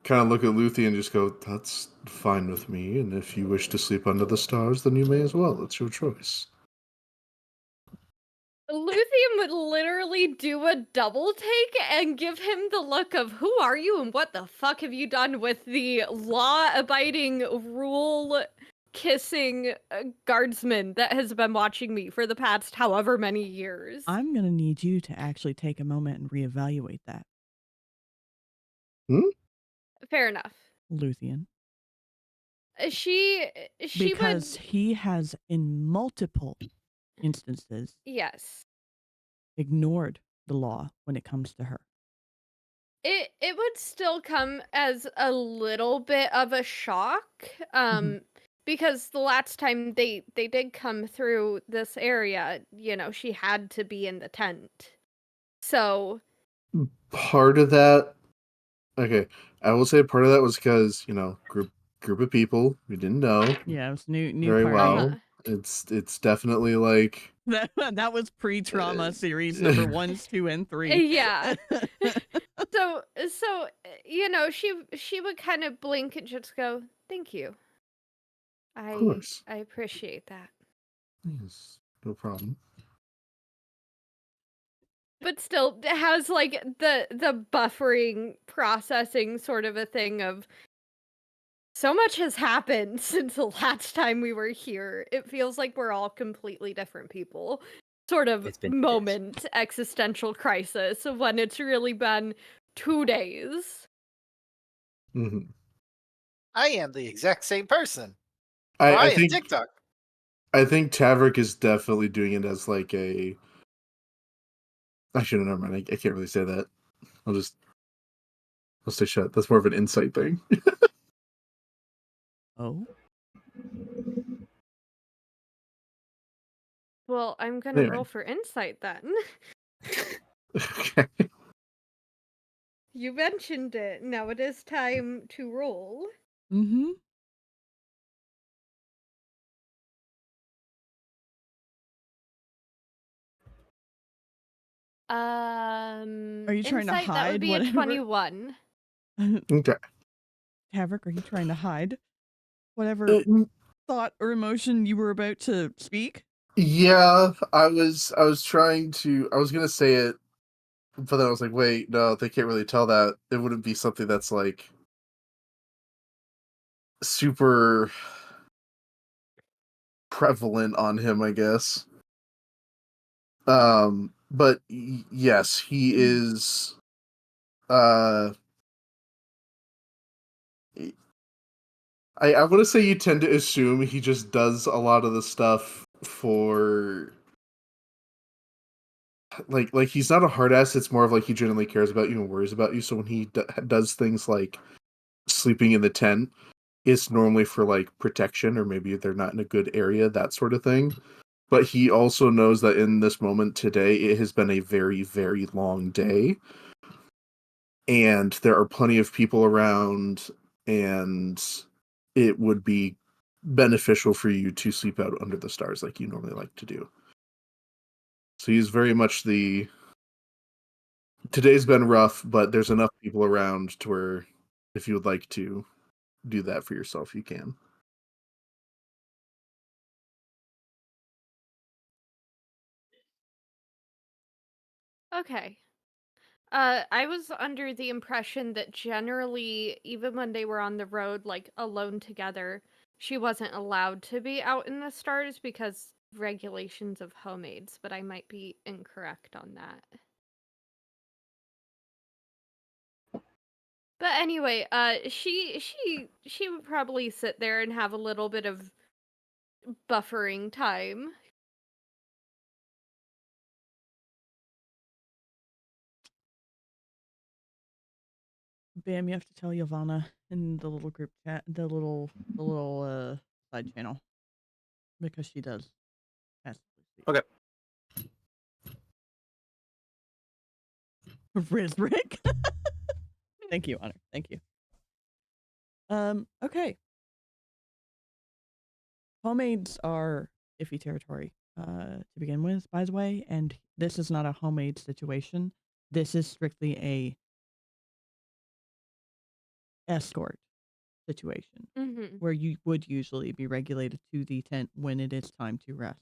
kind of look at Luthien and just go, "That's fine with me. And if you wish to sleep under the stars, then you may as well. It's your choice." Luthien would literally do a double take and give him the look of, who are you and what the fuck have you done with the law-abiding, rule-kissing guardsman that has been watching me for the past however many years? I'm going to need you to actually take a moment and reevaluate that. Fair enough. Luthien. She Because would... he has, in multiple instances, Yes. ignored the law when it comes to her. It would still come as a little bit of a shock, because the last time they did come through this area, you know, she had to be in the tent. So Part of that, okay, I will say part of that was because, you know, group of people we didn't know. Yeah, it was new very party. well. It's definitely like That was pre-trauma series number 1, 2, and 3. Yeah. So you know, she would kind of blink and just go, "Thank you. Of course. I appreciate that." Yes, no problem. But still, it has like the buffering processing sort of a thing of, so much has happened since the last time we were here. It feels like we're all completely different people. Sort of moment, existential crisis of when it's really been 2 days. Mm-hmm. I am the exact same person. I am think TikTok. I think Tavrick is definitely doing it as like a. Actually, never mind. I can't really say that. I'll stay shut. That's more of an insight thing. Oh. Well, I'm gonna Anyway. roll for insight then. Okay. You mentioned it. Now it is time to roll. Mm-hmm. Are you trying to insight, that would hide be a whatever? 21. Okay. Tavrick, are you trying to hide whatever thought or emotion you were about to speak? Yeah, I was trying to. I was gonna say it, but then I was like, wait, no, they can't really tell that. It wouldn't be something that's like super prevalent on him, I guess. But yes, he is. I want to say you tend to assume he just does a lot of the stuff for. Like he's not a hard ass. It's more of like he genuinely cares about you and worries about you. So when he does things like sleeping in the tent, it's normally for like protection, or maybe they're not in a good area, that sort of thing. But he also knows that in this moment today, it has been a very, very long day. And there are plenty of people around, and it would be beneficial for you to sleep out under the stars like you normally like to do. So he's very much today's been rough, but there's enough people around to where if you would like to do that for yourself, you can. Okay. I was under the impression that generally, even when they were on the road, like, alone together, she wasn't allowed to be out in the stars because regulations of homemades, but I might be incorrect on that. But anyway, she would probably sit there and have a little bit of buffering time. Bam, you have to tell Ylvanna in the little group chat, the little side channel, because she does. Okay. Rizrick. Thank you, Honor. Thank you. Okay. Homemades are iffy territory. to begin with, by the way, and this is not a homemade situation. This is strictly a escort situation where you would usually be regulated to the tent when it is time to rest.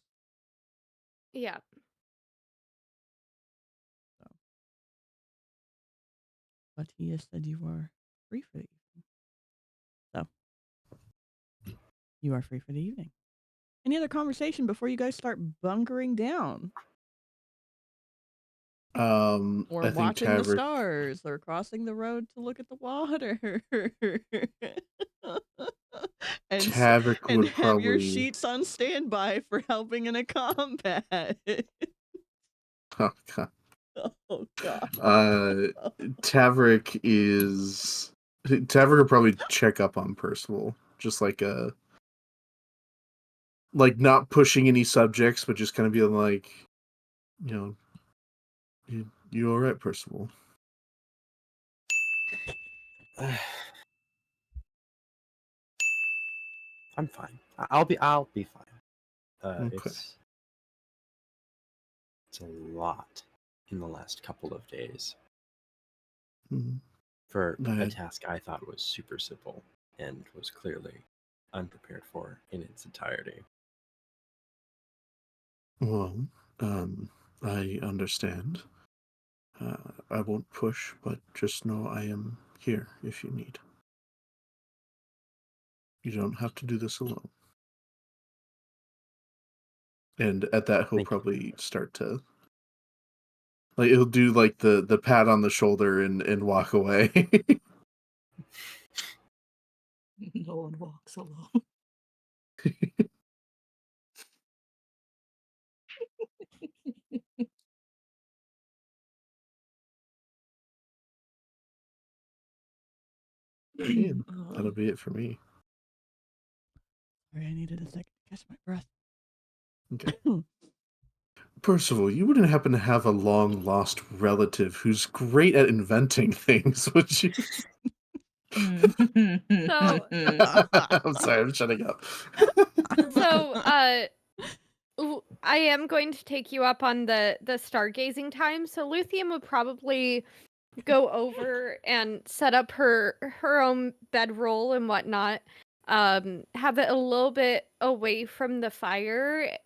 Yeah. But he has said you are free for the evening. So, you are free for the evening. Any other conversation before you guys start bunkering down? Or I think watching the Tavrick. stars, or crossing the road to look at the water. and Tavrick and would have your probably. sheets on standby for helping in a combat. Oh god. Oh god. Tavrick is. Tavrick would probably check up on Percival, just like not pushing any subjects, but just kind of being like, you all right, Percival? I'm fine. I'll be fine. Okay. It's a lot in the last couple of days for a task I thought was super simple and was clearly unprepared for in its entirety. Well, I understand. I won't push, but just know I am here if you need. You don't have to do this alone. And at that, he'll probably start to, he'll do the pat on the shoulder and walk away. No one walks alone. And that'll be it for me. Sorry, I needed a second to catch my breath. Okay. Percival, you wouldn't happen to have a long-lost relative who's great at inventing things, would you? So I'm sorry, I'm shutting up. I am going to take you up on the stargazing time. So Luthien would probably go over and set up her own bedroll and whatnot. Have it a little bit away from the fire,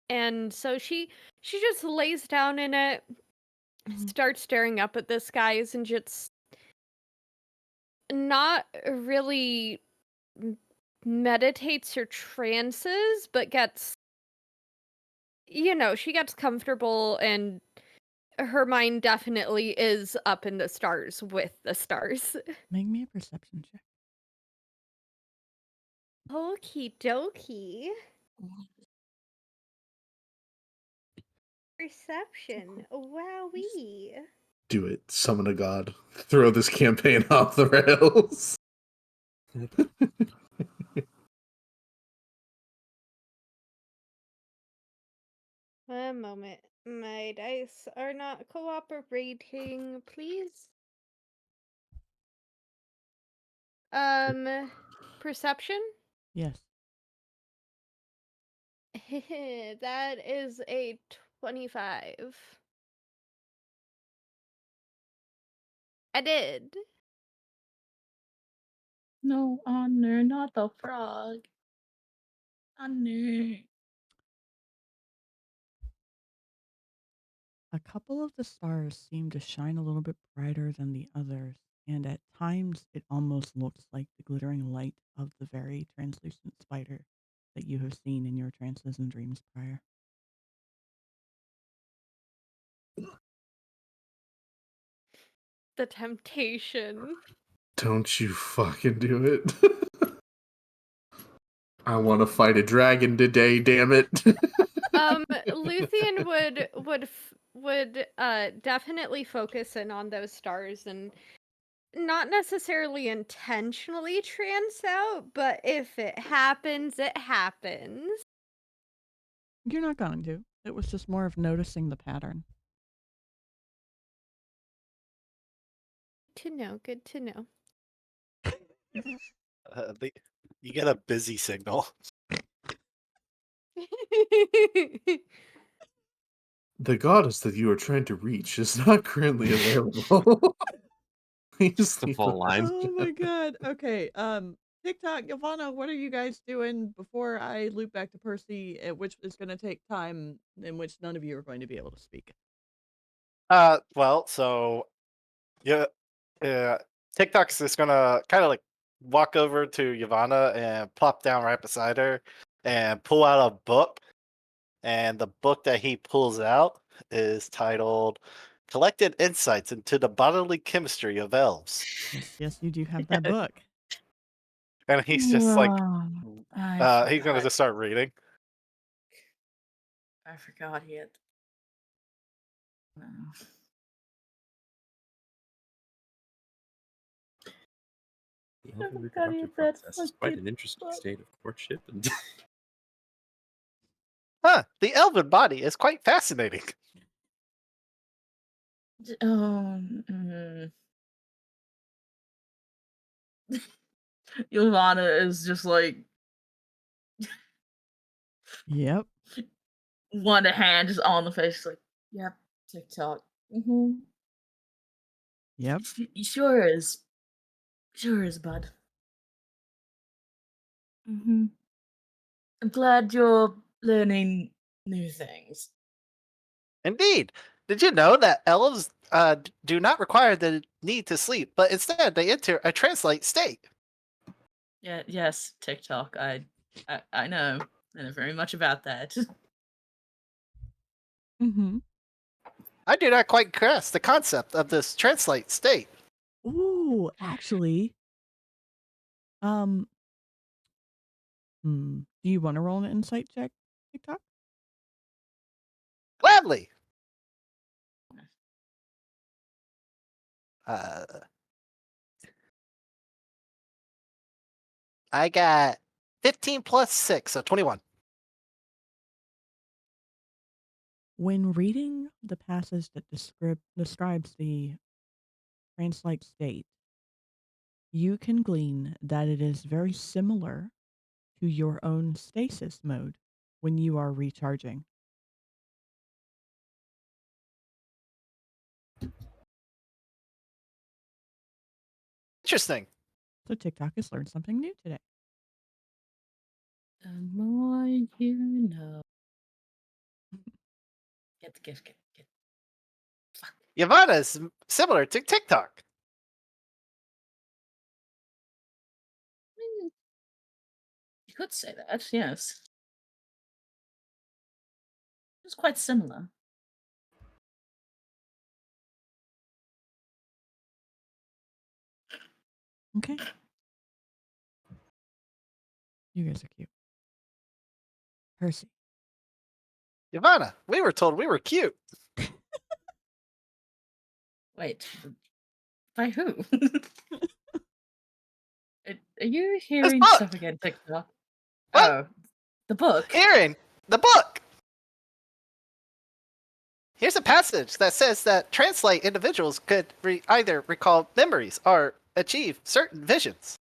and so she just lays down in it, starts staring up at the skies, and just not really meditates or trances, but gets, she gets comfortable, and her mind definitely is up in the stars with the stars. Make me a perception check. Okie dokie. Perception. Wowee. Do it. Summon a god. Throw this campaign off the rails. One moment. My dice are not cooperating, please. Perception? Yes. That is a 25. I did. No honor, not the frog. Honor. A couple of the stars seem to shine a little bit brighter than the others, and at times it almost looks like the glittering light of the very translucent spider that you have seen in your trances and dreams prior. The temptation. Don't you fucking do it. I want to fight a dragon today, damn it. Luthien would definitely focus in on those stars and not necessarily intentionally trance out, but if it happens, it happens. You're not going to. It was just more of noticing the pattern. To know, good to know. You get a busy signal. The goddess that you are trying to reach is not currently available. Please The leave full a line. Oh my god. Okay. TikTok, Ylvanna, what are you guys doing before I loop back to Percy, which is going to take time in which none of you are going to be able to speak? Well, so yeah, TikTok's just gonna kind of like walk over to Ylvanna and plop down right beside her and pull out a book. And the book that he pulls out is titled "Collected Insights into the Bodily Chemistry of Elves." Yes, you do have that book. And he's just like, he's gonna forgot. just start reading. I forgot he had. No. The elven reproductive process is quite an interesting state of courtship and Huh, the elven body is quite fascinating. Ylvanna is just like Yep. one hand just on the face, like, yep, TikTok. Yep. Sure is. Sure is, bud. I'm glad you're learning new things. Indeed. Did you know that elves do not require the need to sleep, but instead they enter a translate state? Yeah, yes, TikTok. I know. I know very much about that. I do not quite grasp the concept of this translate state. Ooh, actually. Do you want to roll an insight check, TikTok? Gladly. I got 15 plus 6, so 21. When reading the passage that describes the translate state, you can glean that it is very similar to your own stasis mode when you are recharging. Interesting. So TikTok has learned something new today. The more you know. Get the gift. Get. Ylvanna is similar to TikTok. You could say that, yes. It's quite similar. Okay. You guys are cute. Percy. Ylvanna, we were told we were cute. Wait, by who? Are you hearing book. stuff again, TikTok? Oh, the book. Aaron, the book. Here's a passage that says that translate individuals could either recall memories or achieve certain visions.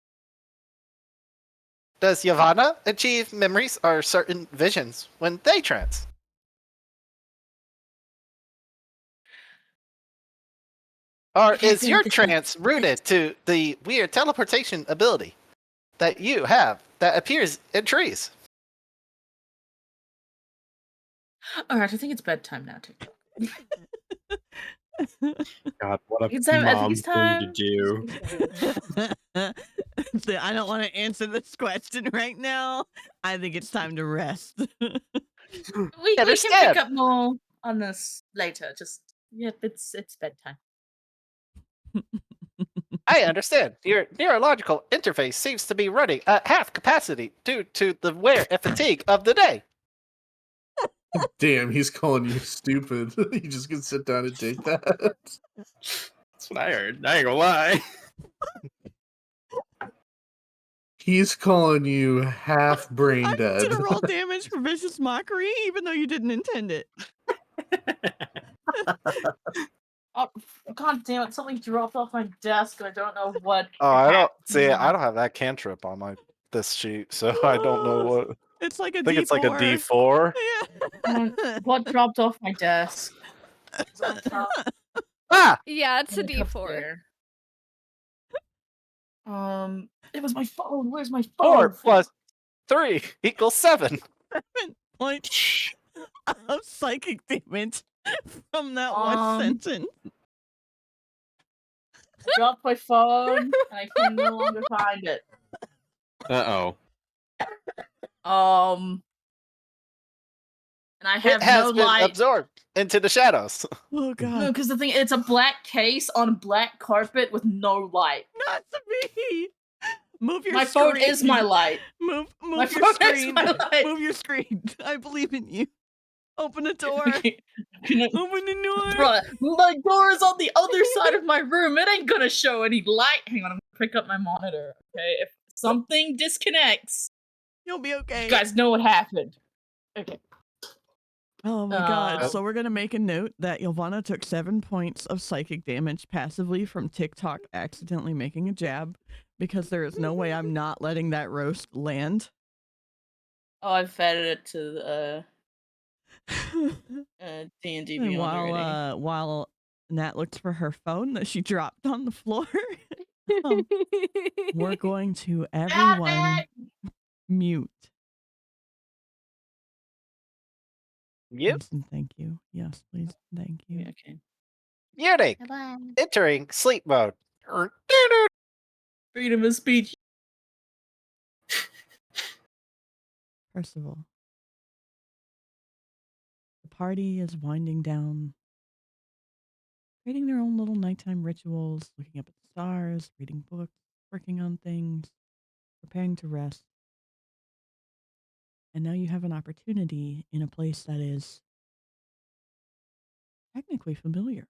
Does Ylvanna achieve memories or certain visions when they trance? Or is your trance rooted to the weird teleportation ability that you have that appears in trees? Alright, I think it's bedtime now, TikTok. God, what a It's time- I think mom it's thing to time. do. I don't want to answer this question right now. I think it's time to rest. We can pick up more on this later. Just it's bedtime. I understand. Your neurological interface seems to be running at half capacity due to the wear and fatigue of the day. Damn, he's calling you stupid. You just can sit down and take that. That's what I heard. I ain't gonna lie. He's calling you half brain dead. Did a roll damage for vicious mockery, even though you didn't intend it. Oh, God damn it! Something dropped off my desk. I don't know what. Oh, I don't have that cantrip on this sheet, so I don't know what. It's like a I think D4. it's like a D4. What dropped off my desk? Ah! Yeah, it's a In the cup D4. there. It was my phone. Where's my phone? 4 plus 3 equals 7. 7 points of psychic damage from that one sentence. Dropped my phone, and I can no longer find it. Uh-oh. And I It have has no been light. absorbed into the shadows. Oh god. No, because the thing, it's a black case on black carpet with no light. Not to me. Move your My screen. phone is my light. Move My your phone is screen. my light. Move your screen. I believe in you. Open the door. Can I... Open the door. Bruh, my door is on the other side of my room. It ain't gonna show any light. Hang on, I'm gonna pick up my monitor. Okay, if something disconnects, you'll be okay. You guys know what happened. Okay. Oh my god. So we're going to make a note that Ylvanna took 7 points of psychic damage passively from TikTok accidentally making a jab, because there is no way I'm not letting that roast land. Oh, I've fed it to D&D And Beyond already. while Nat looks for her phone that she dropped on the floor, we're going to everyone mute. Yep. Please and thank you. Yes, please and thank you. Yeah, okay. Muting. Entering sleep mode. Freedom of speech. Percival. The party is winding down, creating their own little nighttime rituals, looking up at the stars, reading books, working on things, preparing to rest. And now you have an opportunity in a place that is technically familiar.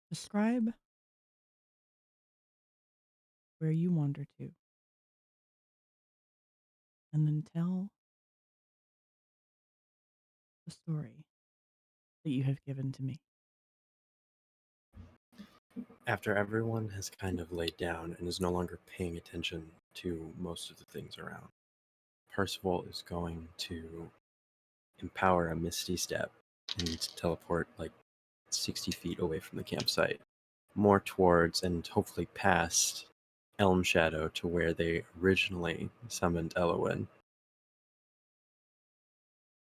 Describe where you wander to, and then tell the story that you have given to me. After everyone has kind of laid down and is no longer paying attention to most of the things around, Percival is going to empower a Misty Step and teleport like 60 feet away from the campsite, more towards and hopefully past Elm Shadow to where they originally summoned Elowin.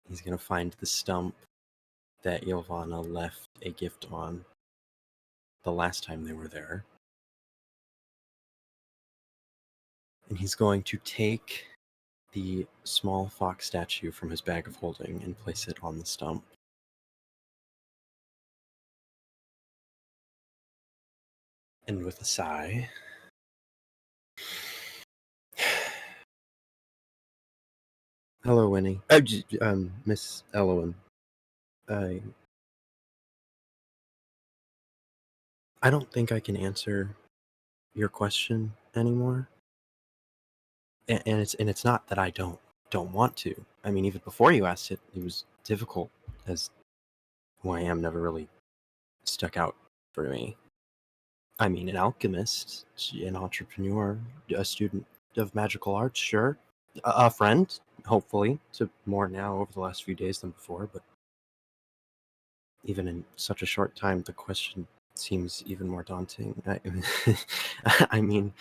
He's going to find the stump that Ylvanna left a gift on the last time they were there. And he's going to take the small fox statue from his bag of holding and place it on the stump. And with a sigh, hello, Winnie. Miss Elowin. I don't think I can answer your question anymore. And it's not that I don't want to. I mean, even before you asked it, it was difficult, as who I am never really stuck out for me. I mean, an alchemist, an entrepreneur, a student of magical arts, sure. A friend, hopefully, to more now over the last few days than before, but even in such a short time, the question seems even more daunting. I mean,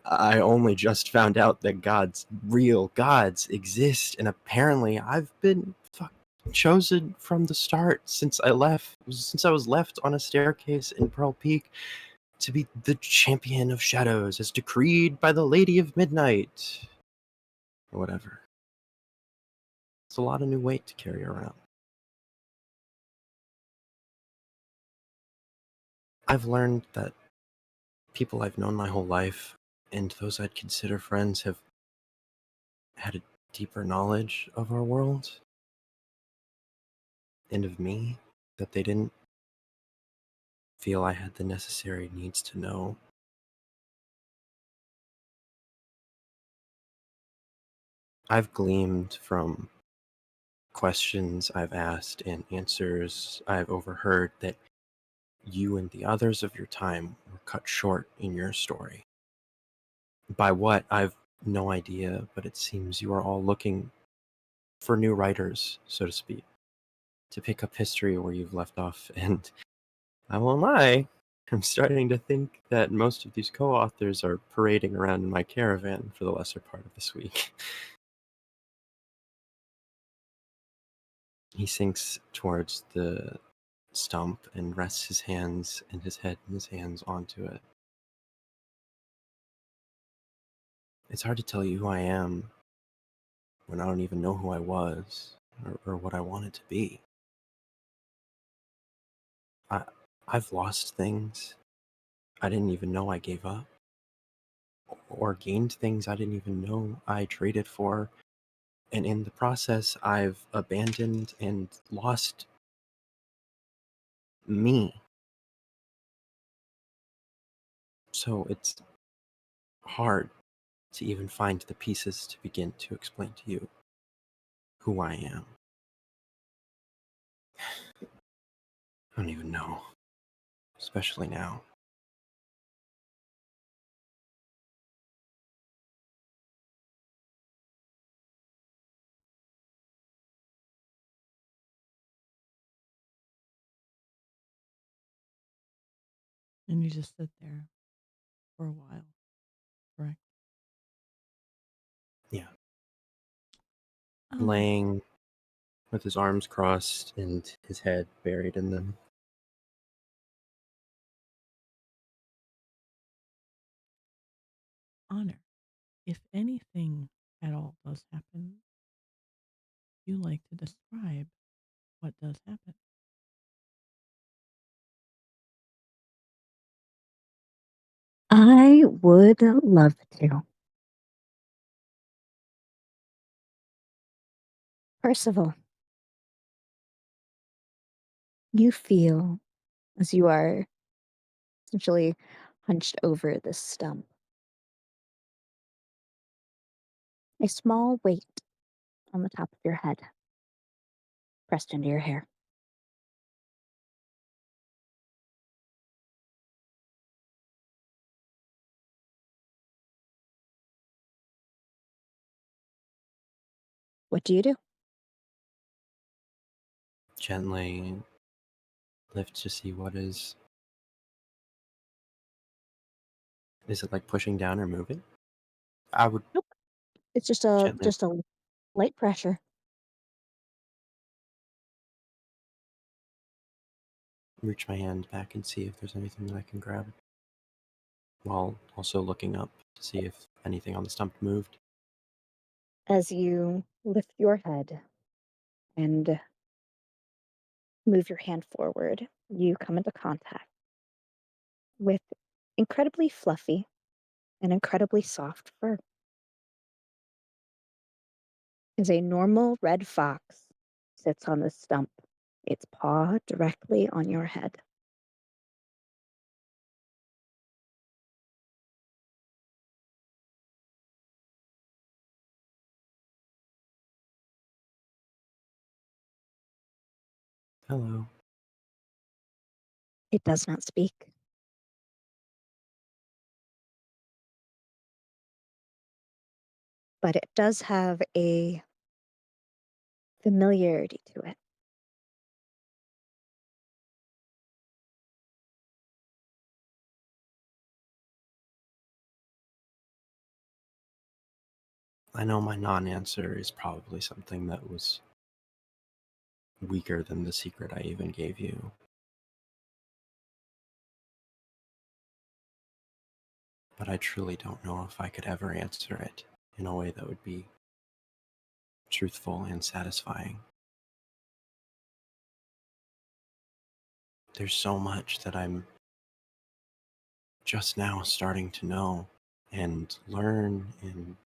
I only just found out that real gods exist, and apparently I've been chosen from the start since I was left on a staircase in Pearl Peak to be the champion of shadows as decreed by the Lady of Midnight. Or whatever. It's a lot of new weight to carry around. I've learned that people I've known my whole life and those I'd consider friends have had a deeper knowledge of our world and of me that they didn't feel I had the necessary needs to know. I've gleaned from questions I've asked and answers I've overheard that you and the others of your time were cut short in your story. By what, I've no idea, but it seems you are all looking for new writers, so to speak, to pick up history where you've left off, and I won't lie, I'm starting to think that most of these co-authors are parading around in my caravan for the lesser part of this week. He sinks towards the stump and rests his hands and his head and his hands onto it. It's hard to tell you who I am when I don't even know who I was or what I wanted to be. I've lost things I didn't even know I gave up, or gained things I didn't even know I traded for, and in the process I've abandoned and lost me. So it's hard to even find the pieces to begin to explain to you who I am. I don't even know, especially now. And you just sit there for a while, correct? Yeah. Oh. Laying with his arms crossed and his head buried in them. Honor, if anything at all does happen, you like to describe what does happen. I would love to. Percival, you feel as you are essentially hunched over this stump a small weight on the top of your head, pressed into your hair. What do you do? Gently lift to see what is. Is it like pushing down or moving? I would Nope. It's just gently a light pressure. reach my hand back and see if there's anything that I can grab, while also looking up to see if anything on the stump moved. As you lift your head and move your hand forward, you come into contact with incredibly fluffy and incredibly soft fur. As a normal red fox sits on the stump, its paw directly on your head. Hello. It does not speak. But it does have a familiarity to it. I know my non-answer is probably something that was weaker than the secret I even gave you. But I truly don't know if I could ever answer it in a way that would be truthful and satisfying. There's so much that I'm just now starting to know and learn, and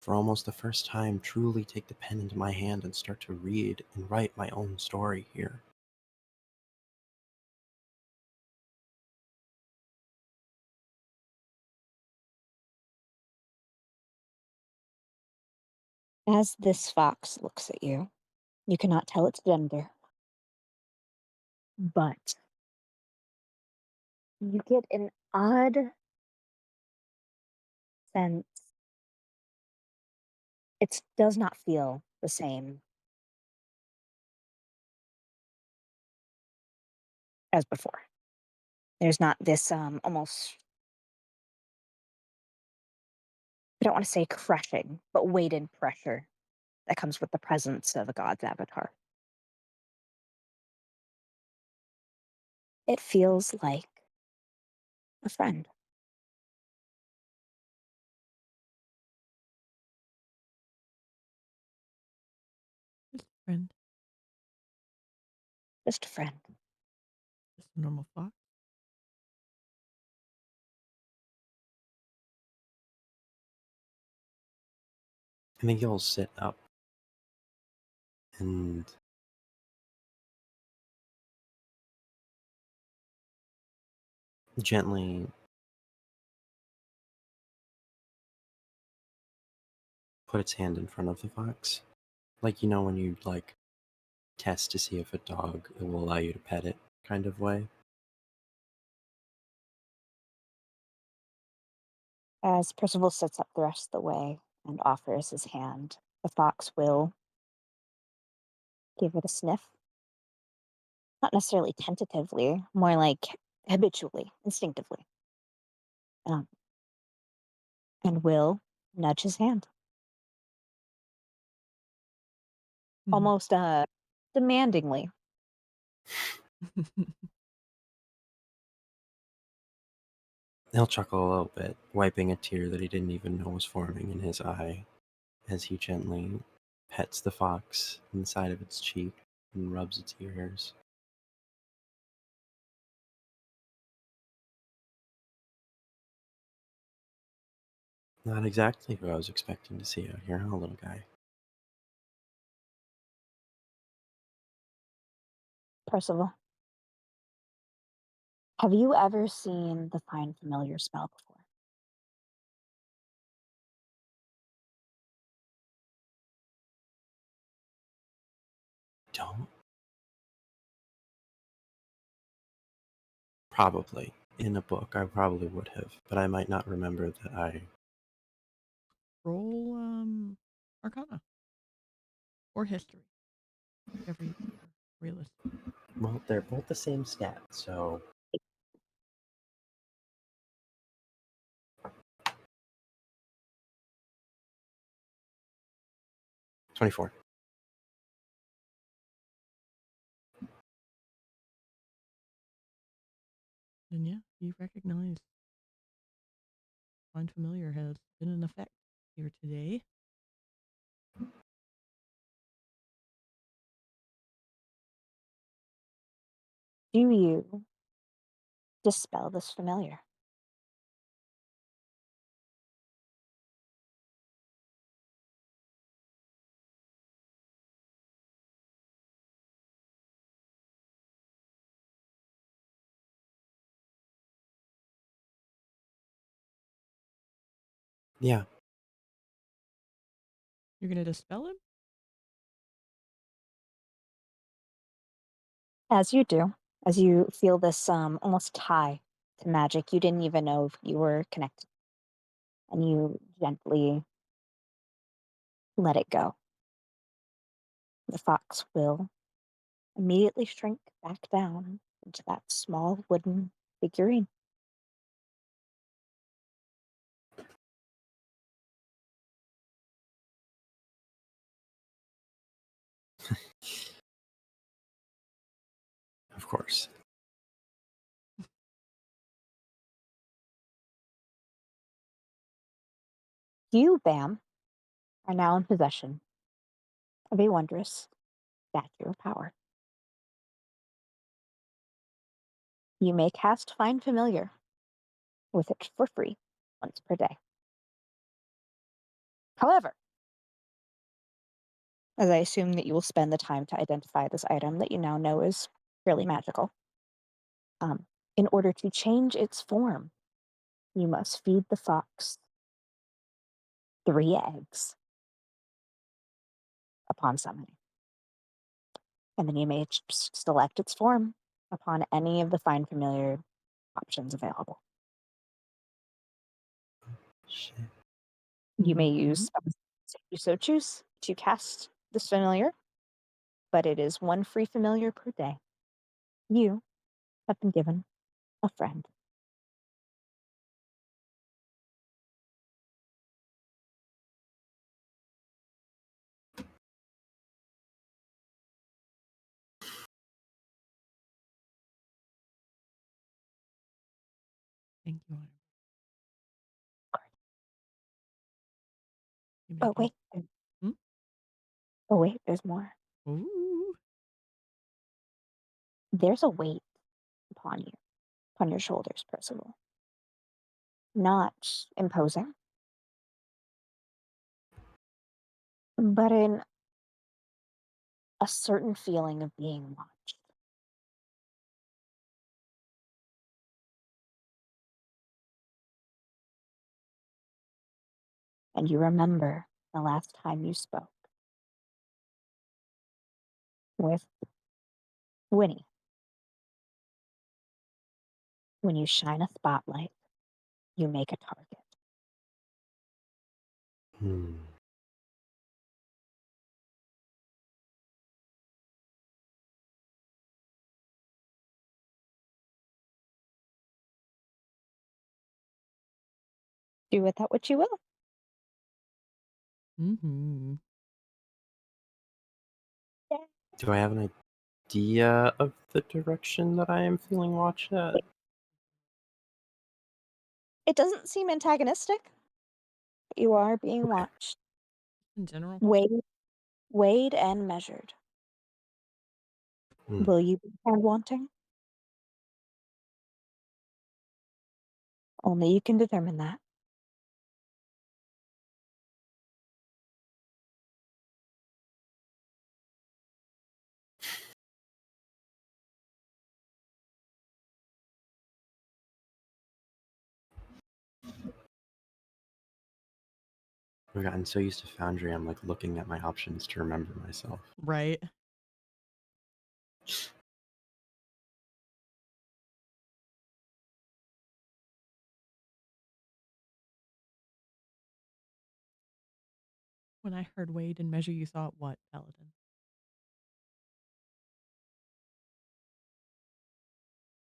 for almost the first time truly take the pen into my hand and start to read and write my own story here. As this fox looks at you, you cannot tell its gender. But You get an odd sense. It does not feel the same as before. There's not this almost, I don't want to say crushing, but weighted pressure that comes with the presence of a god's avatar. It feels like a friend. Friend. Just a friend. Just a normal fox. I think he'll sit up and gently put its hand in front of the fox. Like, you know, when you, like, test to see if a dog it will allow you to pet it kind of way. As Percival sits up the rest of the way and offers his hand, the fox will give it a sniff. Not necessarily tentatively, more like habitually, instinctively. And will nudge his hand. Almost demandingly. He'll chuckle a little bit, wiping a tear that he didn't even know was forming in his eye as he gently pets the fox in the side of its cheek and rubs its ears. Not exactly who I was expecting to see out here, huh, little guy? Percival, have you ever seen the Find Familiar spell before? Don't. Probably. In a book, I probably would have, but I might not remember that I... Roll Arcana. Or history. Whichever you prefer. Realistic. Well, they're both the same stat, so... $24. And yeah, you recognize Find Familiar has been in effect here today. Do you dispel this familiar? Yeah. You're going to dispel him? As you do, as you feel this almost tie to magic, you didn't even know if you were connected. And you gently let it go. The fox will immediately shrink back down into that small wooden figurine. Of course. You, Bam, are now in possession of a wondrous statue of power. You may cast Find Familiar with it for free once per day. However, as I assume that you will spend the time to identify this item that you now know is fairly magical, in order to change its form, you must feed the fox 3 eggs upon summoning. And then you may select its form upon any of the Find Familiar options available. Shit. You may use spells if you so choose to cast this familiar, but it is 1 free familiar per day. You have been given a friend. Thank you. Oh wait. Hmm? Oh wait, there's more. Ooh. There's a weight upon you, upon your shoulders, Percival. Not imposing, but in a certain feeling of being watched. And you remember the last time you spoke with Winnie. When you shine a spotlight, you make a target. Do with that what you will. Mm-hmm. Do I have an idea of the direction that I am feeling watched at? It doesn't seem antagonistic. But you are being watched. In general. Weighed and measured. Will you be found wanting? Only you can determine that. I've gotten so used to Foundry, I'm like looking at my options to remember myself. Right. When I heard weighed and measure, you thought what, Paladin?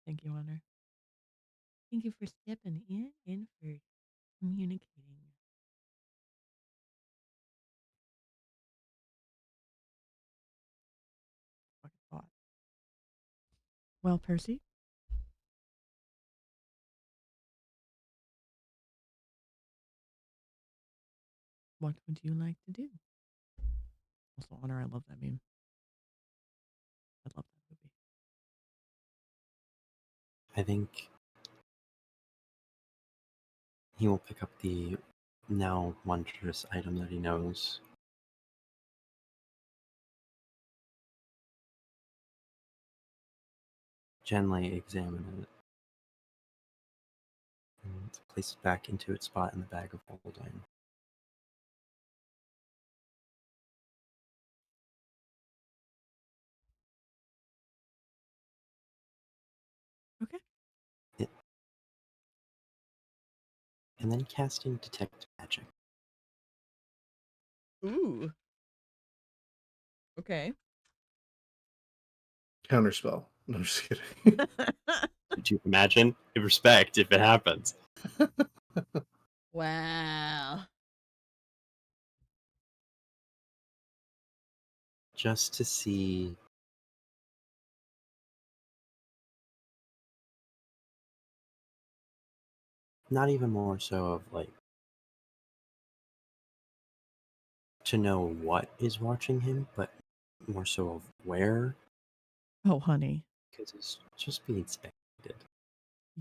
Thank you, Honor. Thank you for stepping in and for communicating. Fucking thought. Well, Percy? What would you like to do? Also, Honor, I love that meme. I love that movie. I think he will pick up the now wondrous item that he knows. Gently examine it. And place it back into its spot in the bag of holding. Okay. And then casting Detect Magic. Ooh. Okay. Counterspell. No, I'm just kidding. Could you imagine? Respect if it happens. Wow. Just to see not even more so of like to know what is watching him, but more so of where. Oh, honey. Because it's just being expected.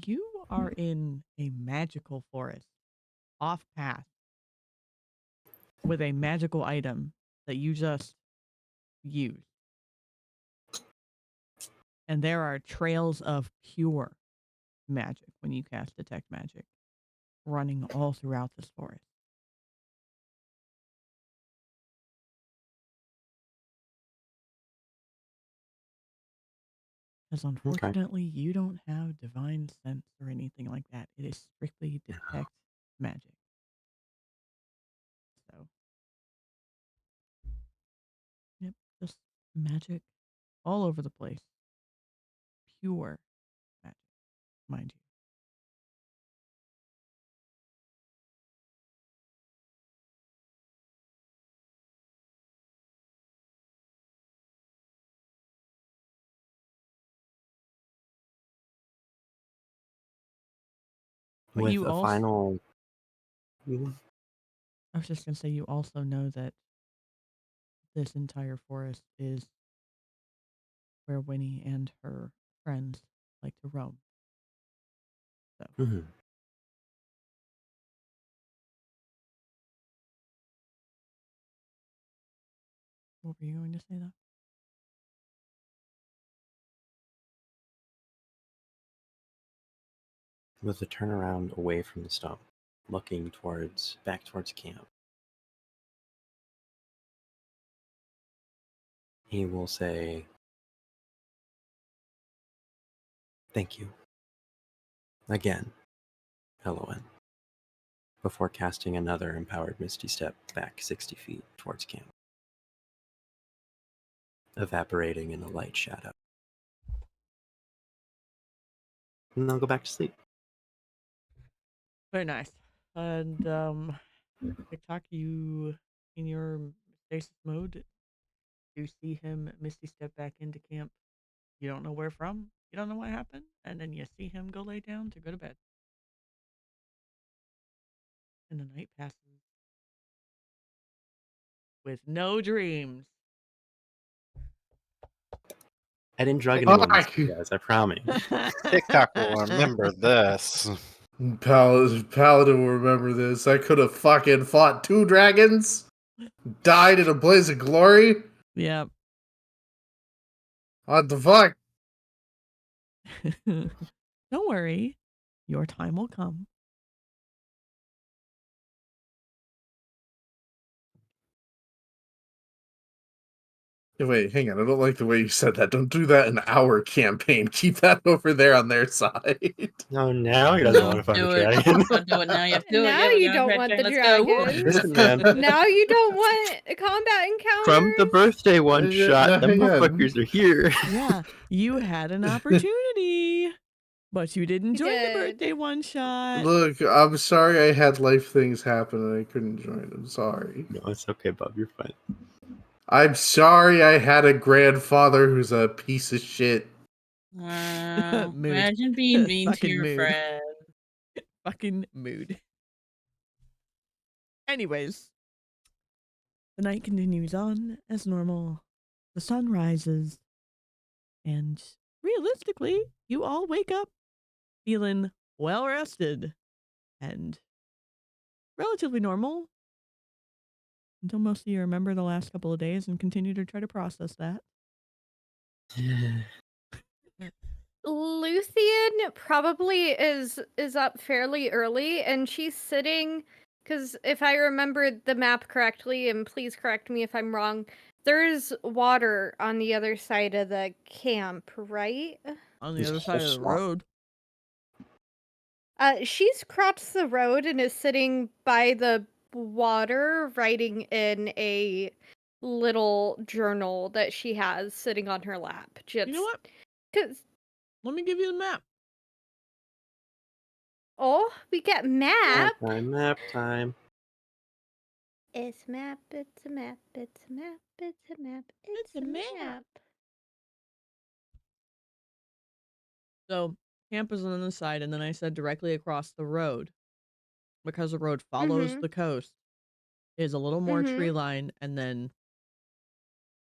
You are in a magical forest, off path, with a magical item that you just use. And there are trails of pure magic when you cast Detect Magic running all throughout this forest. Because unfortunately, you don't have divine sense or anything like that. It is strictly detect magic. So, yep, just magic all over the place. Pure magic, mind you. But With you a also, final. I was just gonna say, you also know that this entire forest is where Winnie and her friends like to roam. So. Mm-hmm. What were you going to say, though? With a turnaround away from the stump, looking back towards camp, he will say, "Thank you again, Elowen," before casting another empowered Misty Step back 60 feet towards camp, evaporating in the light shadow. And they'll go back to sleep. Very nice. And TikTok, you in your stasis mode, you see him Misty step back into camp. You don't know where from. You don't know what happened, and then you see him go lay down to go to bed. And the night passes with no dreams. I didn't drug anyone, guys. I promise. TikTok will remember this. Paladin will remember this. I could have fucking fought 2 dragons, died in a blaze of glory. Yep. What the fuck? Don't worry. Your time will come. Wait, hang on. I don't like the way you said that. Don't do that in our campaign. Keep that over there on their side. No, now he doesn't want to fight a dragon. Do it now. You have to do it. Now Yeah, you we're don't gonna want try the Let's go. Woo. dragons. Listen, man. Now you don't want a combat encounter. From the birthday one shot, the hang on. motherfuckers are here. Yeah, you had an opportunity, but you didn't join the did. birthday one shot. Look, I'm sorry I had life things happen and I couldn't join. I'm sorry. No, it's okay, Bob. You're fine. I'm sorry I had a grandfather who's a piece of shit. Wow. Mood. Imagine being mean to Fucking your mood. friend. Fucking mood. Anyways, the night continues on as normal. The sun rises, and realistically, you all wake up feeling well rested and relatively normal until most of you remember the last couple of days and continue to try to process that. Luthien probably is up fairly early, and she's sitting, because if I remember the map correctly, and please correct me if I'm wrong, there's water on the other side of the camp, right? On the other side of the road. She's crossed the road and is sitting by the water, writing in a little journal that she has sitting on her lap. Just, You know what? 'cause Let me give you the map. oh, we get map. Map time. It's a map, it's a map, it's a map, it's a map, it's a map. So, camp is on the side, and then I said directly across the road, because the road follows Mhm. the coast, is a little more tree Mhm. line, and then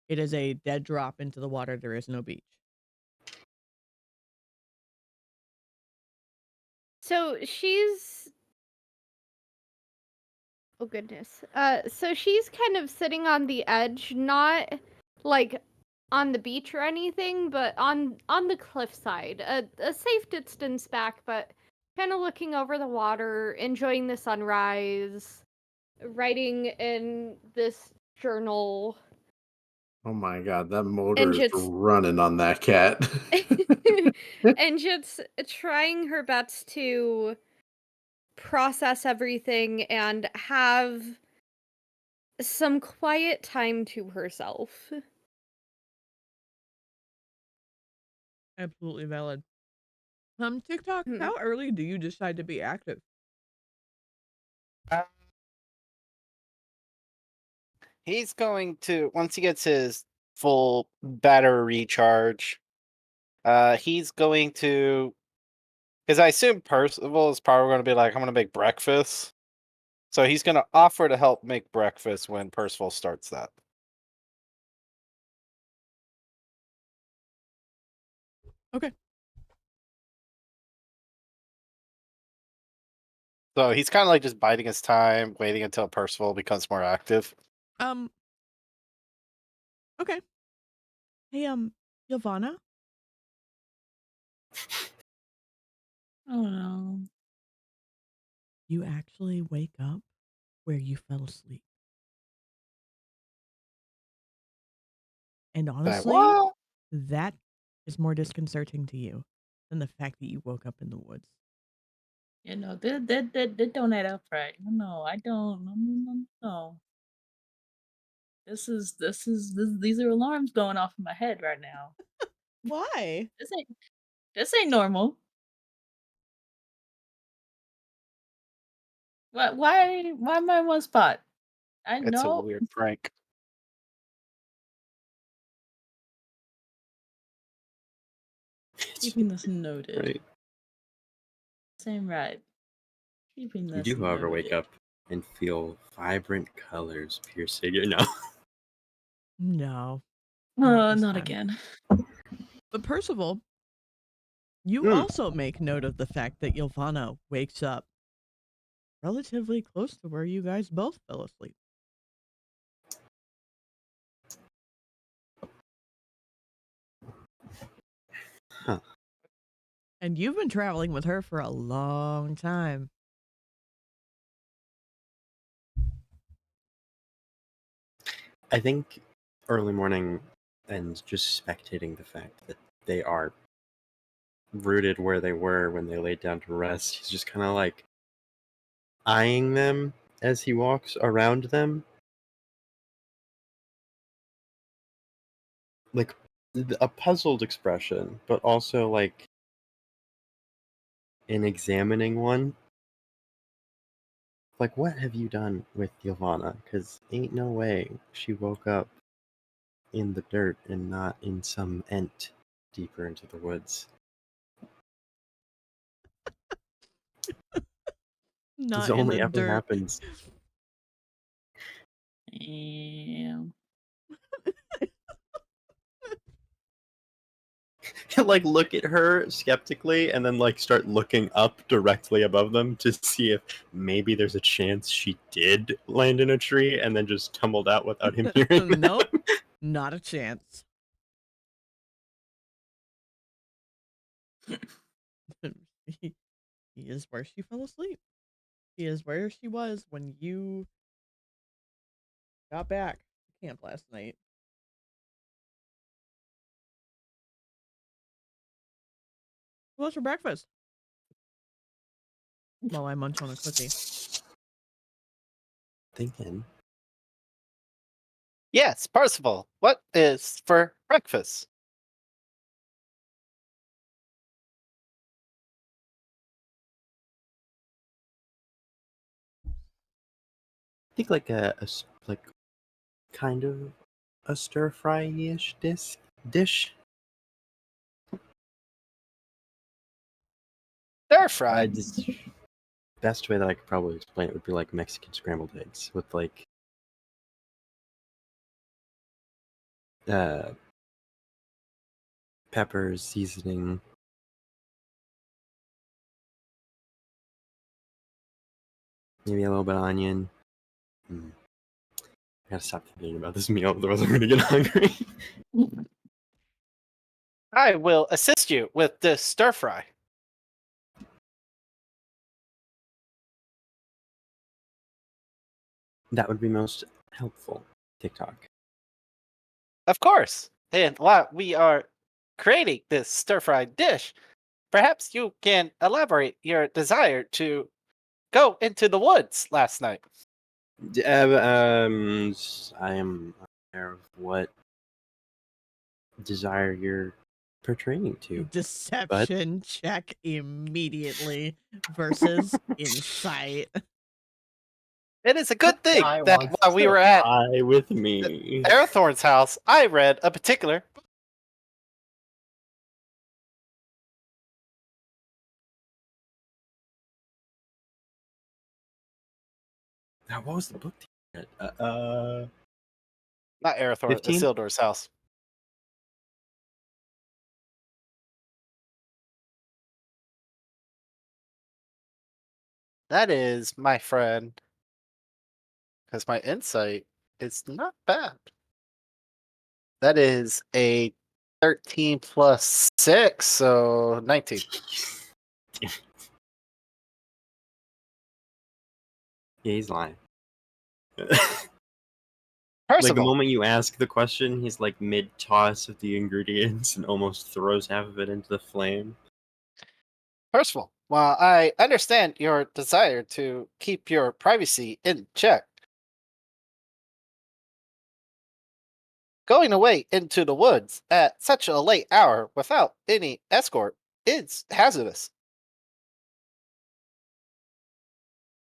it is a dead drop into the water. There is no beach. So she's, oh goodness. So she's kind of sitting on the edge, not like on the beach or anything, but on the cliffside, a safe distance back, but kind of looking over the water, enjoying the sunrise, writing in this journal, Oh my god, that motor And is just running on that cat. and just trying her best to process everything and have some quiet time to herself. Absolutely valid. TikTok, Hmm. how early do you decide to be active? He's going to, once he gets his full battery recharge, he's going to, because I assume Percival is probably going to be like, I'm going to make breakfast. So he's going to offer to help make breakfast when Percival starts that. Okay. So he's kind of like just biding his time, waiting until Percival becomes more active. Okay. Hey, Ylvanna? Oh no. You actually wake up where you fell asleep. And honestly, what? that is more disconcerting to you than the fact that you woke up in the woods. You know, that don't add up right. No, I don't. No. These are alarms going off in my head right now. Why? This ain't normal. Why am I in one spot? I It's a know. weird prank. Keeping this noted. Right. Same right. Keeping You this do, however, wake noted. up and feel vibrant colors piercing your nose. No. Not again. But Percival, you also make note of the fact that Ylvanna wakes up relatively close to where you guys both fell asleep. Huh. And you've been traveling with her for a long time. I think early morning and just spectating the fact that they are rooted where they were when they laid down to rest. He's just kind of like eyeing them as he walks around them. Like a puzzled expression, but also like an examining one. Like, what have you done with Ylvanna? Because ain't no way she woke up in the dirt and not in some ent deeper into the woods. Not This in only the ever dirt. happens. Yeah. Like, look at her skeptically and then like start looking up directly above them to see if maybe there's a chance she did land in a tree and then just tumbled out without him hearing them. Nope. Not a chance. he is where she fell asleep. He is where she was when you got back to camp last night. What's for breakfast? While I munch on a cookie. Thinking. Yes, Percival, what is for breakfast? I think like like kind of a stir fry-ish dish. Stir fry. Best way that I could probably explain it would be like Mexican scrambled eggs with like peppers, seasoning. Maybe a little bit of onion. I gotta stop thinking about this meal, otherwise I'm gonna get hungry. I will assist you with this stir fry. That would be most helpful. TikTok. Of course. And while we are creating this stir-fried dish, perhaps you can elaborate your desire to go into the woods last night. I am aware of what desire you're portraying to. Deception check immediately versus insight. It is a good thing Guy that wants while we to were at die with me. Arathorn's house, I read a particular. Now, what was the book? Not Arathorn, 15? Isildur's house. That is, my friend, because my insight is not bad. That is a 13 plus 6, so 19. Yeah, he's lying. Like the Percival. moment you ask the question, he's like mid-toss of the ingredients and almost throws half of it into the flame. Percival, while I understand your desire to keep your privacy in check, going away into the woods at such a late hour without any escort is hazardous.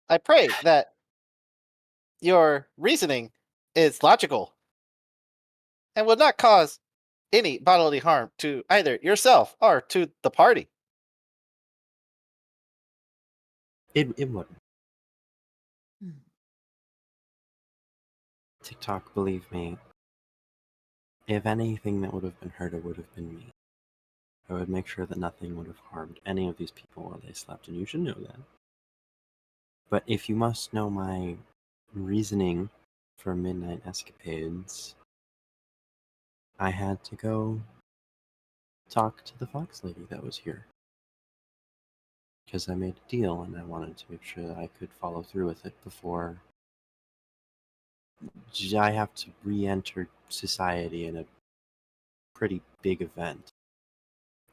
I pray that your reasoning is logical and will not cause any bodily harm to either yourself or to the party. It wouldn't. TikTok, believe me, if anything that would have been hurt, it would have been me. I would make sure that nothing would have harmed any of these people while they slept, and you should know that. But if you must know my reasoning for midnight escapades, I had to go talk to the fox lady that was here. Because I made a deal and I wanted to make sure that I could follow through with it before I have to re-enter society in a pretty big event.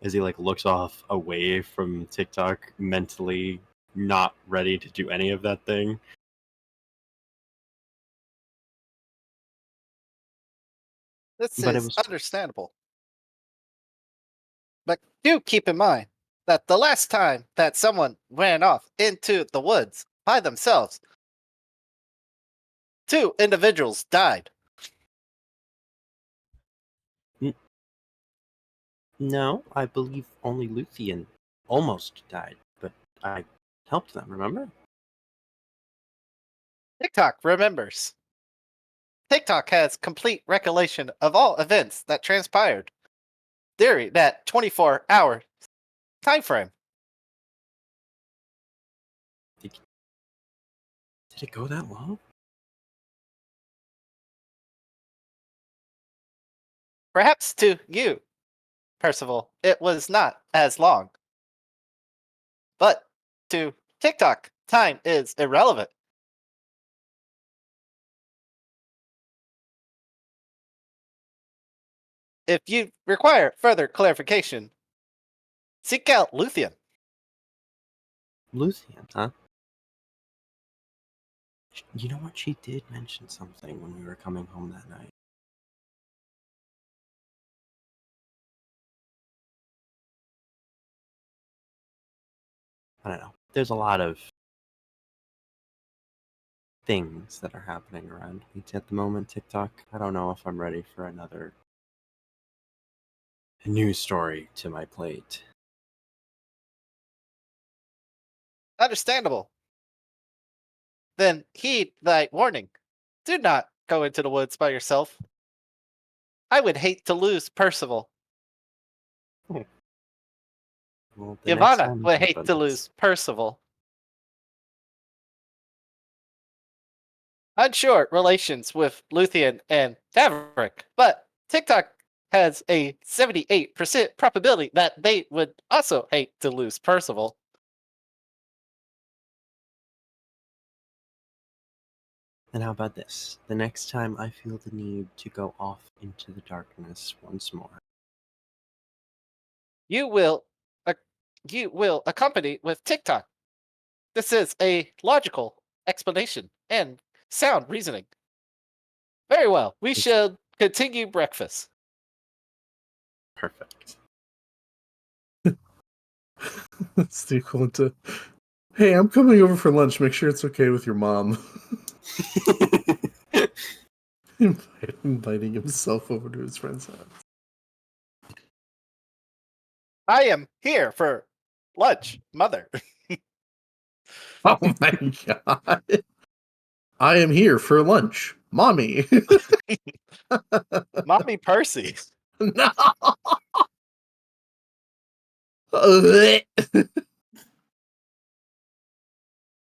As he like looks off away from TikTok, mentally not ready to do any of that thing. This But it is was understandable. But do keep in mind that the last time that someone ran off into the woods by themselves, 2 individuals died. No, I believe only Luthien almost died, but I helped them, remember? TikTok remembers. TikTok has complete recollection of all events that transpired during that 24-hour time frame. Did it go that long? Perhaps to you, Percival, it was not as long. But to TikTok, time is irrelevant. If you require further clarification, seek out Luthien. Luthien, huh? You know what? She did mention something when we were coming home that night. I don't know. There's a lot of things that are happening around me at the moment, TikTok. I don't know if I'm ready for another news story to my plate. Understandable. Then heed thy warning. Do not go into the woods by yourself. I would hate to lose Percival. Well, the next Ylvanna time would it hate to happens- lose Percival. Unsure relations with Luthien and Tavrick, but TikTok has a 78% probability that they would also hate to lose Percival. And how about this? The next time I feel the need to go off into the darkness once more, You will accompany with TikTok. This is a logical explanation and sound reasoning. Very well. We should continue breakfast. Perfect. Let's do cool to. Hey, I'm coming over for lunch. Make sure it's okay with your mom. Inviting himself over to his friend's house. I am here for lunch, mother. Oh my god. I am here for lunch, mommy. Mommy Percy. No.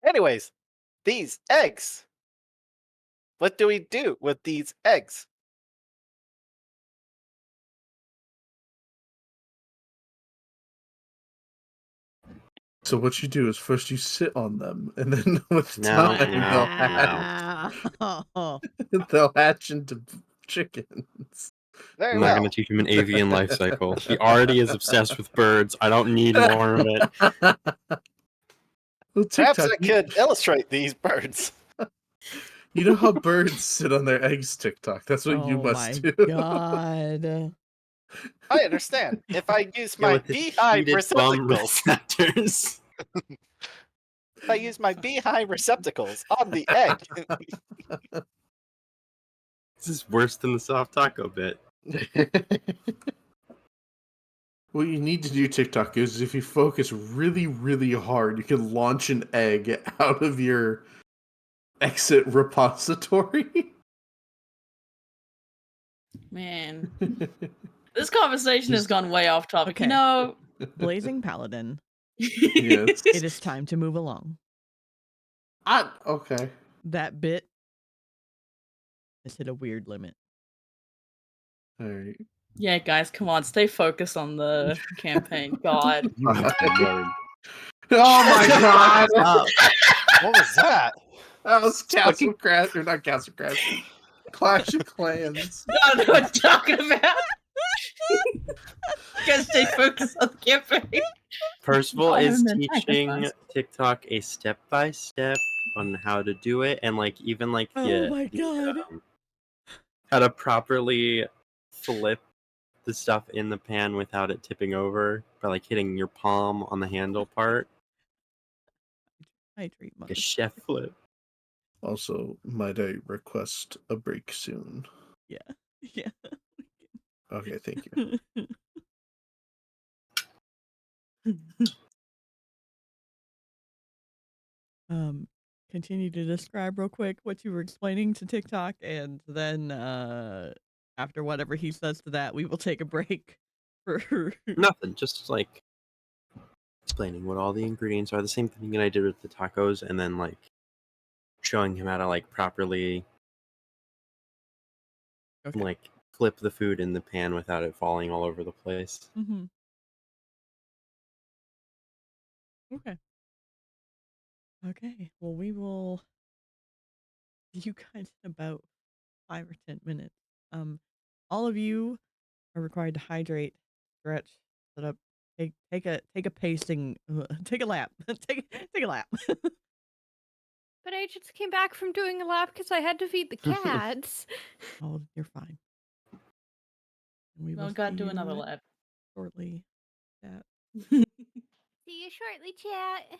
Anyways, these eggs. What do we do with these eggs? So what you do is first you sit on them, and then with No, time no, they'll hatch into chickens. Very I'm not well. going to teach him an avian life cycle. He already is obsessed with birds. I don't need more of it. Well, Perhaps TikTok, I could illustrate these birds. you know how birds sit on their eggs, TikTok. That's what you must do. God. I understand. If I use Yeah, my with his beehive heated bum receptacles. receptors. If I use my beehive receptacles on the egg. This is worse than the soft taco bit. What you need to do, TikTok, is if you focus really, really hard, you can launch an egg out of your exit repository. Man. This conversation has gone way off topic. Okay. You know, BlazingPaladin. Yes. It is time to move along. Okay. That bit has hit a weird limit. All right. yeah, guys, come on, stay focused on the campaign. God. You have to learn. Oh my god! What was that? That was Castle Crash, or not Castle Crash. Clash of Clans. I don't know what you're talking about. You gotta stay focused on the campaign. Percival Oh, I is haven't been back, that's teaching nice. TikTok a step-by-step on how to do it, and like even like Oh my god. how to properly flip the stuff in the pan without it tipping over by like hitting your palm on the handle part. Hydrate Like a chef flip. Also, might I request a break soon? Yeah. Yeah. Okay, thank you. Continue to describe real quick what you were explaining to TikTok, and then after whatever he says to that, we will take a break for Nothing, just like explaining what all the ingredients are. The same thing that I did with the tacos, and then like showing him how to like properly like flip the food in the pan without it falling all over the place. Mm-hmm. Okay. Okay. Well, we will see you guys in about 5 or 10 minutes. All of you are required to hydrate, stretch, sit up, take a pacing, take a lap, take a lap. But I just came back from doing a lap because I had to feed the cats. Oh, you're fine. We Oh, will God, see do you another lap. shortly. Chat. See you shortly, chat.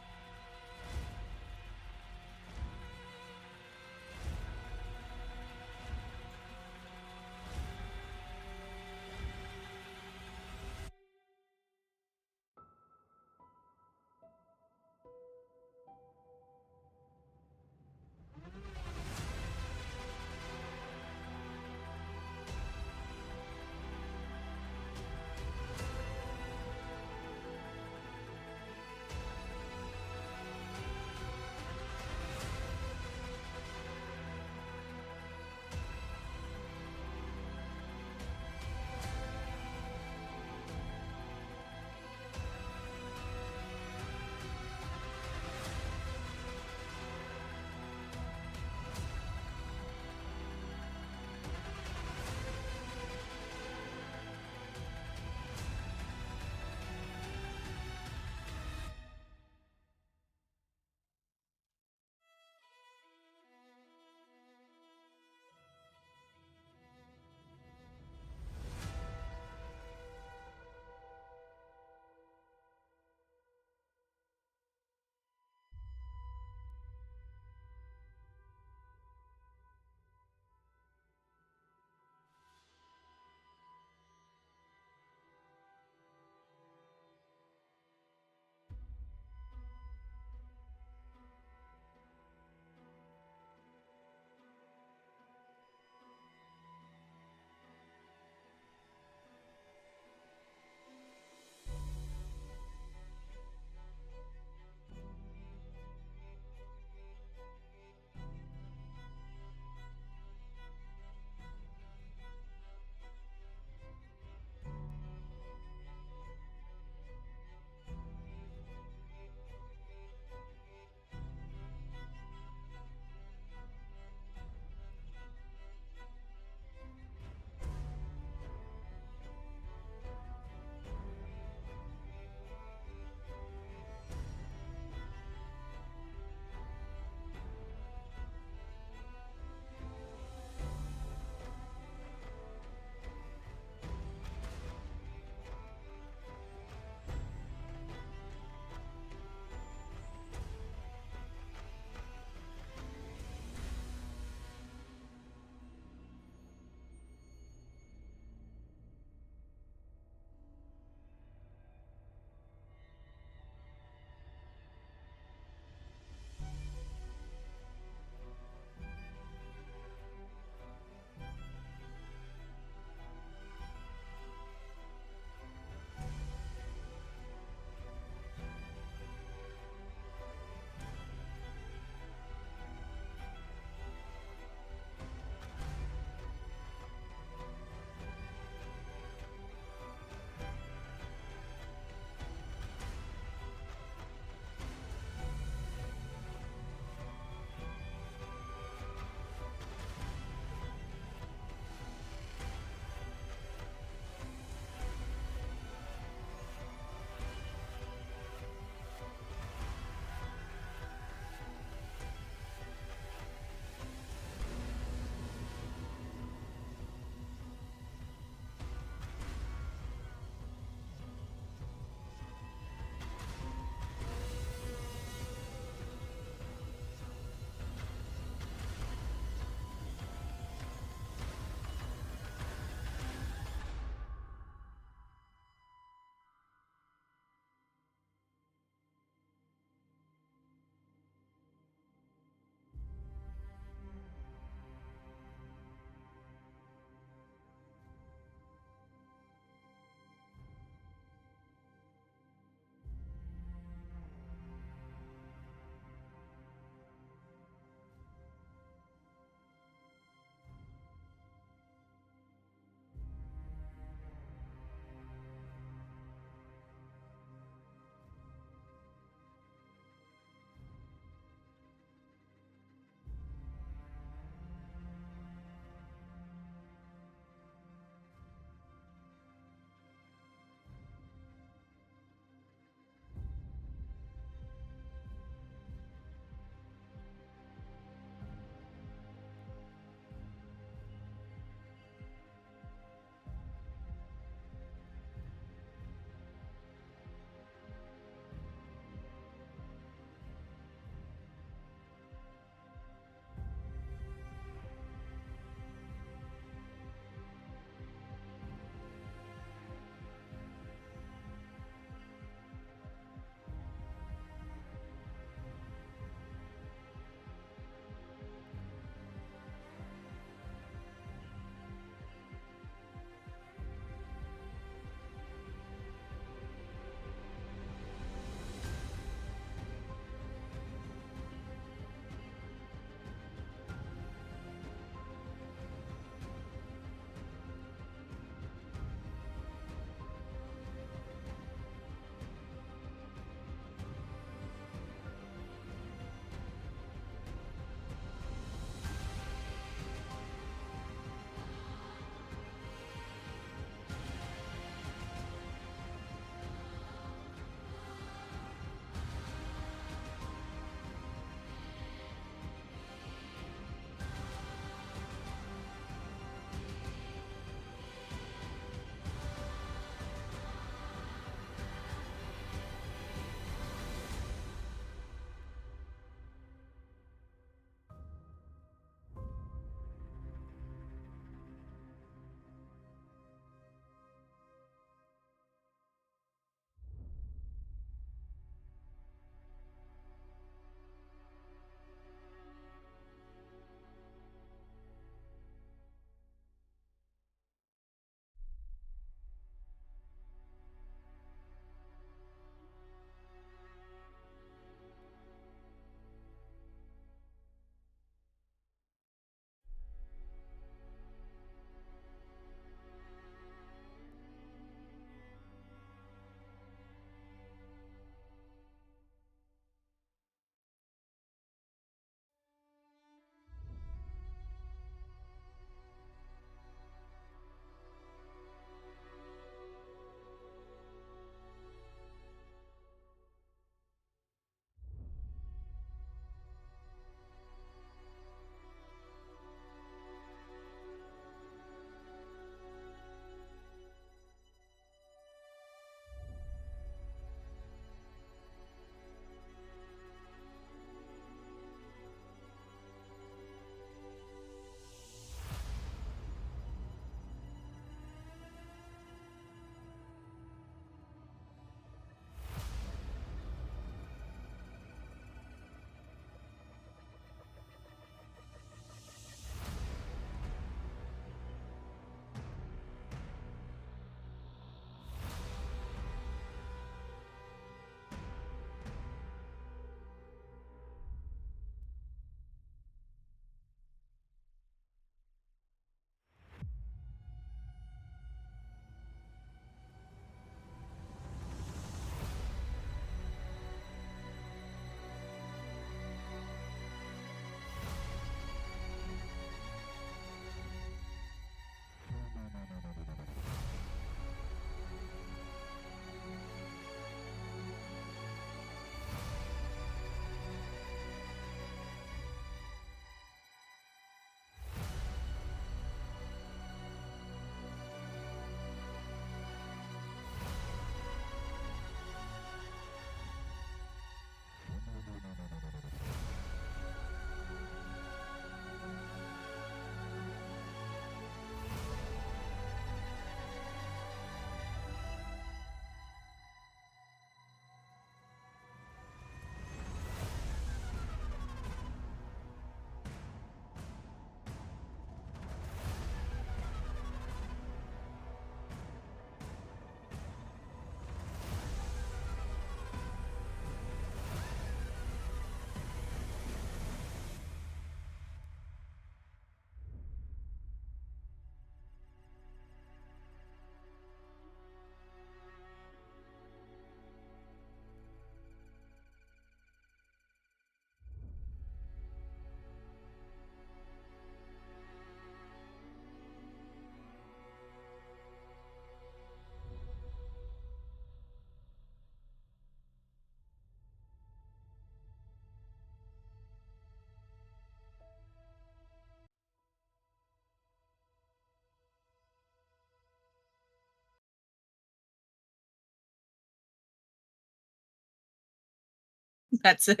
That's it.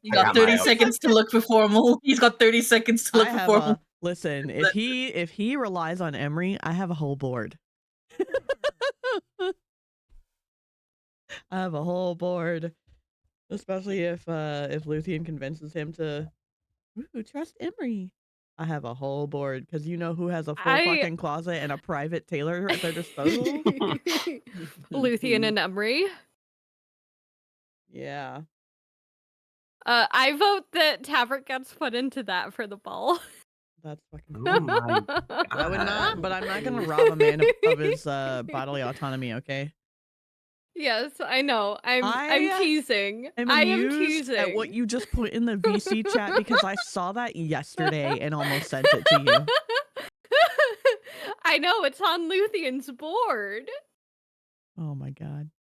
You I got got 30 my seconds to look for formal. He's got 30 seconds to look for formal. Listen, if he relies on Emery, I have a whole board. I have a whole board. Especially if Luthien convinces him to trust Emery. I have a whole board because you know who has a full fucking closet and a private tailor at their disposal? Luthien and Emery. Yeah. I vote that Tavrick gets put into that for the ball. That's fucking Oh my I would not, but I'm not gonna rob a man of his bodily autonomy, okay? Yes, I know. I'm teasing. I'm I am amused teasing. at what you just put in the VC chat because I saw that yesterday and almost sent it to you. I know, it's on Luthien's board. Oh my god.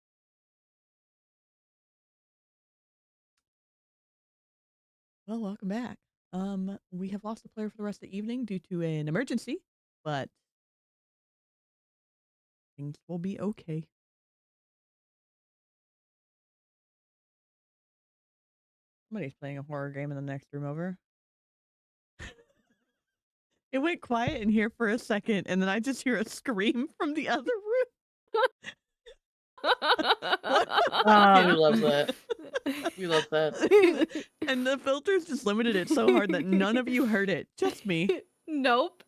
Well, welcome back. We have lost a player for the rest of the evening due to an emergency, but things will be okay. Somebody's playing a horror game in the next room over. It went quiet in here for a second, and then I just hear a scream from the other room. We love that. We love that. And the filters just limited it so hard that none of you heard it. Just me. Nope.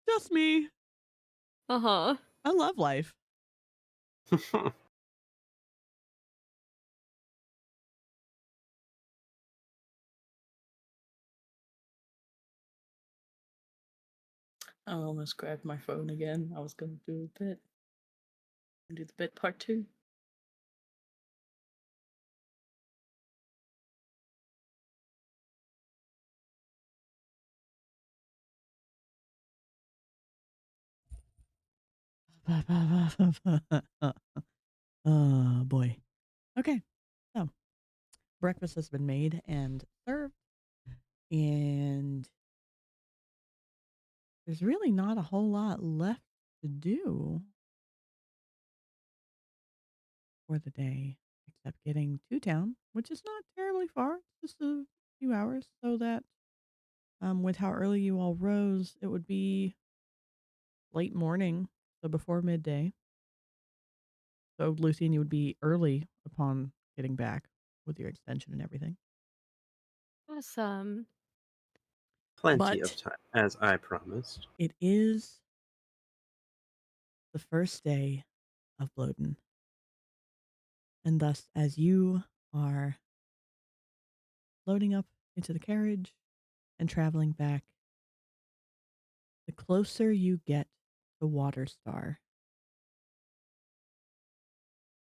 Just me. Uh-huh. I love life. I almost grabbed my phone again. I was gonna do a bit. Do the bit part 2. Oh boy. Okay. So breakfast has been made and served. And there's really not a whole lot left to do for the day, except getting to town, which is not terribly far, just a few hours, so that with how early you all rose, it would be late morning, so before midday. So Luthien, you would be early upon getting back with your extension and everything. Awesome. Plenty of time, as I promised. It is the first day of Bloden. And thus, as you are loading up into the carriage and traveling back, the closer you get to Waterstar,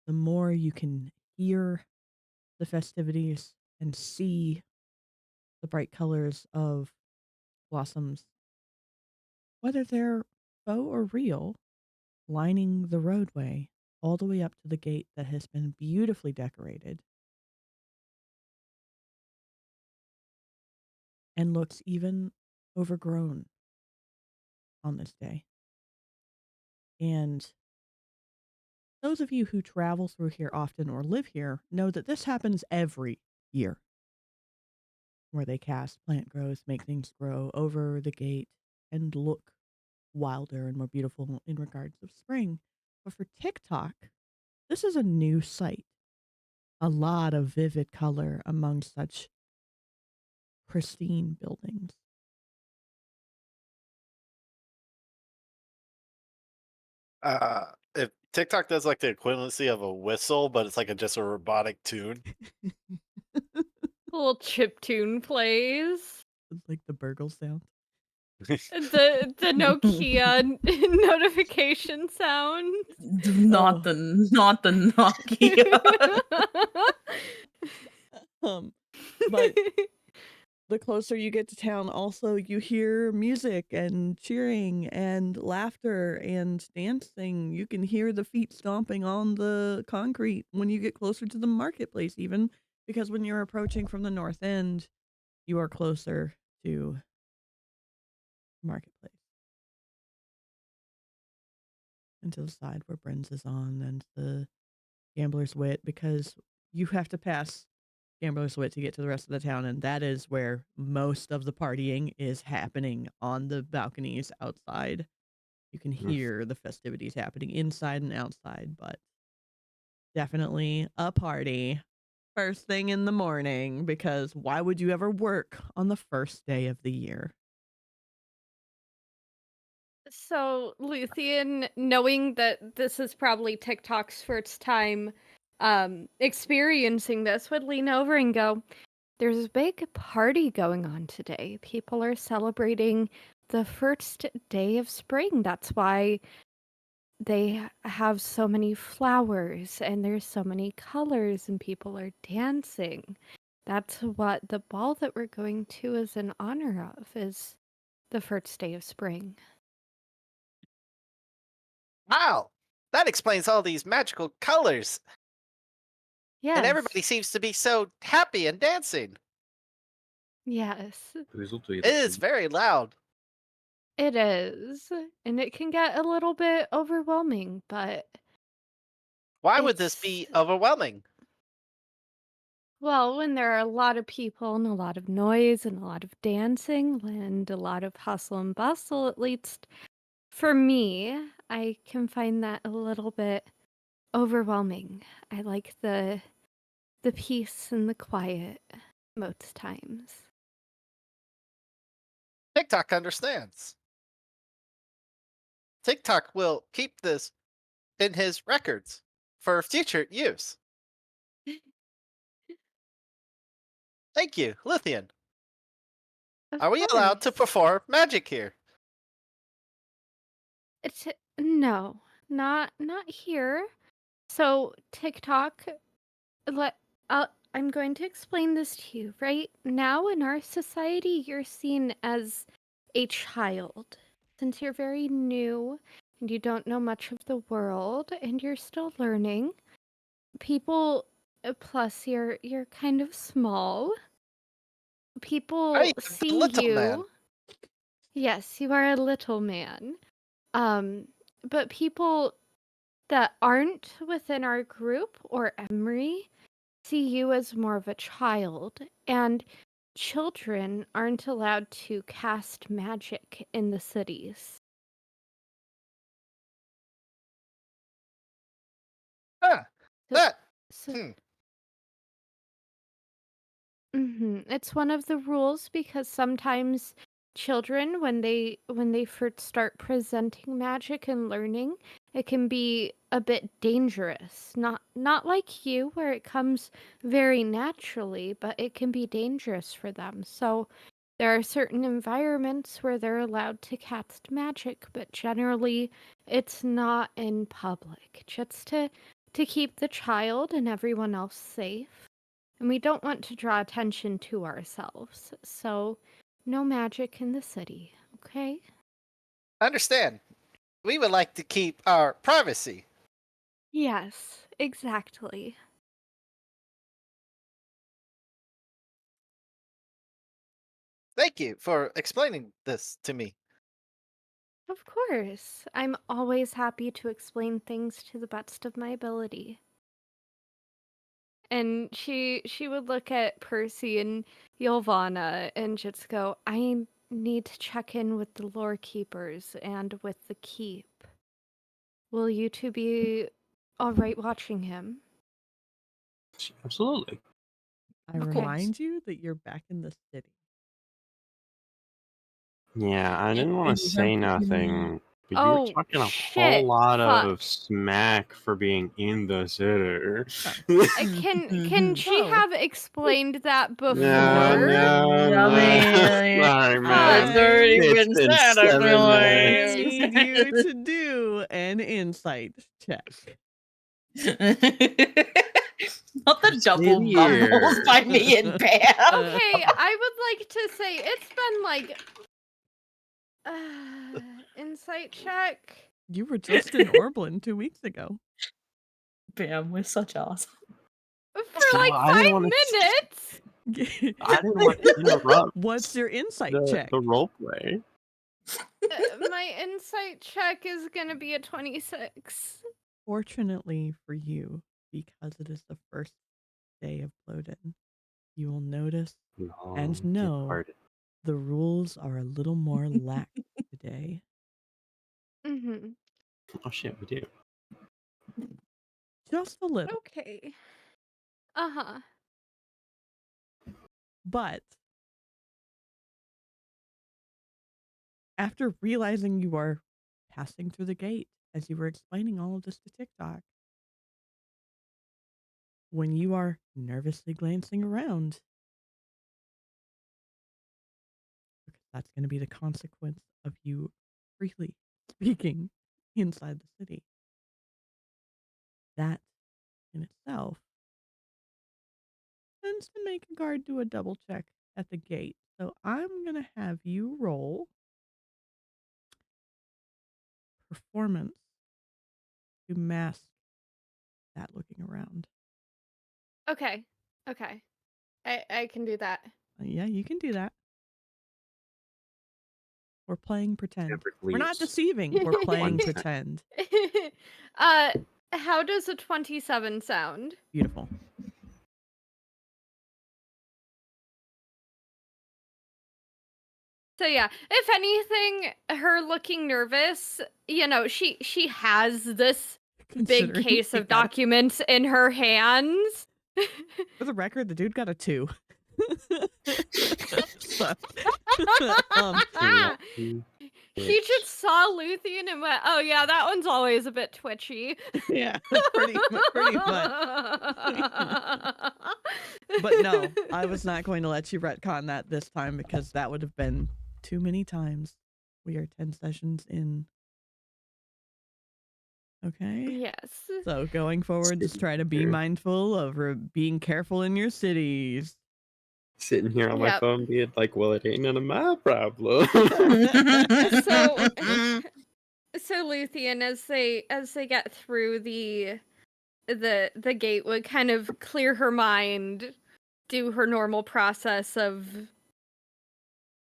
the more you can hear the festivities and see the bright colors of blossoms, whether they're faux or real, lining the roadway all the way up to the gate that has been beautifully decorated and looks even overgrown on this day. And those of you who travel through here often or live here know that this happens every year, where they cast plant growth, make things grow over the gate, and look wilder and more beautiful in regards of spring. But for TikTok, this is a new sight. A lot of vivid color among such pristine buildings. If TikTok does like the equivalency of a whistle, but it's like just a robotic tune. A little chip tune plays. It's like the burgle sound. The Nokia notification sound. Not the Nokia. But the closer you get to town, also you hear music and cheering and laughter and dancing. You can hear the feet stomping on the concrete when you get closer to the marketplace, even because when you're approaching from the north end, you are closer to marketplace. And to the side where Bryn's is on, and the Gambler's Wit, because you have to pass Gambler's Wit to get to the rest of the town, and that is where most of the partying is happening, on the balconies outside. You can hear the festivities happening inside and outside, but definitely a party first thing in the morning, because why would you ever work on the first day of the year? So, Luthien, knowing that this is probably TikTok's first time experiencing this, would lean over and go, there's a big party going on today. People are celebrating the first day of spring. That's why they have so many flowers and there's so many colors and people are dancing. That's what the ball that we're going to is in honor of, is the first day of spring. Wow, that explains all these magical colors. Yes. And everybody seems to be so happy and dancing. Yes. It is very loud. It is. And it can get a little bit overwhelming, but Why would this be overwhelming? well, when there are a lot of people and a lot of noise and a lot of dancing and a lot of hustle and bustle, at least for me, I can find that a little bit overwhelming. I like the peace and the quiet most times. TikTok understands. TikTok will keep this in his records for future use. Thank you, Luthien. Of Are we allowed to course. perform magic here? It's no, not here. So TikTok, I'm going to explain this to you. Right now in our society, you're seen as a child, since you're very new and you don't know much of the world and you're still learning. People, plus you're kind of small. People see little you. man. Yes, you are a little man. But people that aren't within our group or Emery see you as more of a child, and children aren't allowed to cast magic in the cities. Huh. That. It's one of the rules because sometimes children, when they first start presenting magic and learning, it can be a bit dangerous. Not like you, where it comes very naturally, but it can be dangerous for them. So there are certain environments where they're allowed to cast magic, but generally it's not in public, just to keep the child and everyone else safe. And we don't want to draw attention to ourselves, so no magic in the city, okay? Understand. We would like to keep our privacy. Yes, exactly. Thank you for explaining this to me. Of course. I'm always happy to explain things to the best of my ability. And she would look at Percy and Ylvanna and just go, I need to check in with the lore keepers and with the keep. Will you two be all right watching him? Absolutely. I remind you that you're back in the city. Yeah, I didn't want to say nothing, but you were talking a whole shit, lot fuck. of smack for being in the city. Can she have explained that before? No. Sorry, man. It's already It's been been said, I 7 feel I minutes. need you to do an insight check. Not the double bubbles by me and Bam. Okay, I would like to say it's been like insight check. You were just in Orblin 2 weeks ago. Bam, we're such awesome. For like I didn't 5 wanna minutes. I didn't want to interrupt What's your insight check? the role play. My insight check is gonna be a 26. Fortunately for you, because it is the first day of Bloden, you will notice and Long know departed. the rules are a little more lax today. Mm-hmm. Oh shit, we do. Just a little. Okay. Uh-huh. But after realizing you are passing through the gate, as you were explaining all of this to TikTok, when you are nervously glancing around, because that's going to be the consequence of you freely speaking inside the city. That in itself tends to make a guard do a double check at the gate. So I'm going to have you roll performance to mask that looking around. Okay. Okay. I can do that. Yeah, you can do that. We're playing pretend. Tavrick We're not leaves. deceiving. We're playing 1 second. pretend. How does a 27 sound? Beautiful. So yeah, if anything, her looking nervous, you know, she has this big Considering case he of got documents in her hands. For the record, the dude got a 2. So, He just saw Luthien and went, "Oh yeah, that one's always a bit twitchy." Yeah, pretty much. But no, I was not going to let you retcon that this time because that would have been too many times. We are 10 sessions in. Okay. Yes. So going forward, just try to be mindful of being careful in your cities. Sitting here on my Yep. phone being like, well, it ain't none of my problem. So Luthien, as they get through the gate, would kind of clear her mind, do her normal process of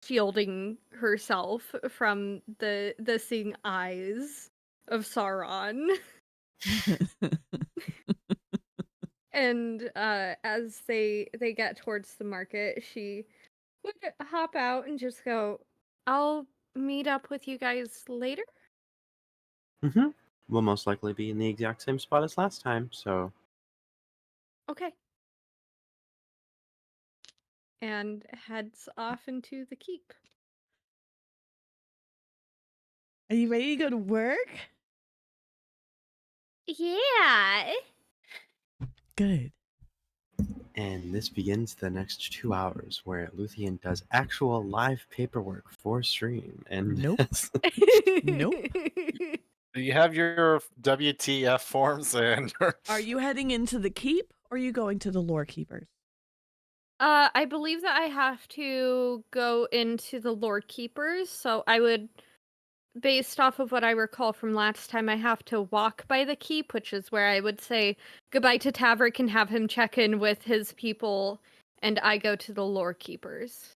shielding herself from the seeing eyes of Sauron. And as they get towards the market, she would hop out and just go, "I'll meet up with you guys later." We'll most likely be in the exact same spot as last time, so. Okay. And heads off into the keep. Are you ready to go to work? Yeah. Good. And this begins the next 2 hours where Luthien does actual live paperwork for stream. And nope. Nope. Do you have your WTF forms and Are you heading into the keep or are you going to the lore keepers? I believe that I have to go into the Lord Keepers, so I would, based off of what I recall from last time, I have to walk by the keep, which is where I would say goodbye to Tavrick and have him check in with his people, and I go to the Lore Keepers.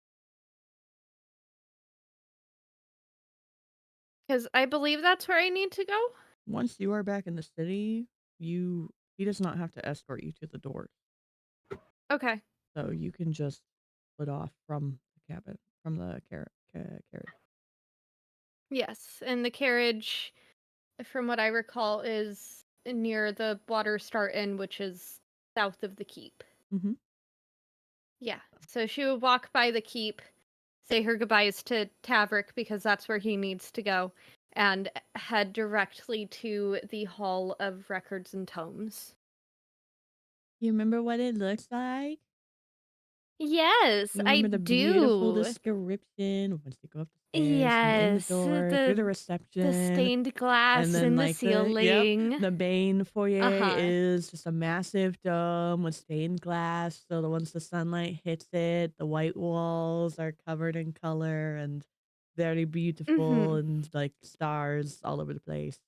Because I believe that's where I need to go? Once you are back in the city, he does not have to escort you to the doors. Okay. So you can just split off from the cabin, from the carriage. Yes, and the carriage, from what I recall, is near the Water Star Inn, which is south of the keep. Mm-hmm. Yeah, so she would walk by the keep, say her goodbyes to Tavrick because that's where he needs to go, and head directly to the Hall of Records and Tomes. You remember what it looks like? Yes, You I remember the beautiful do. description once you go up the stairs, Yes, from in the door, through the reception, the stained glass and then in the like ceiling. the main foyer Uh-huh. is just a massive dome with stained glass. So that once the sunlight hits it, the white walls are covered in color and very beautiful, and like stars all over the place.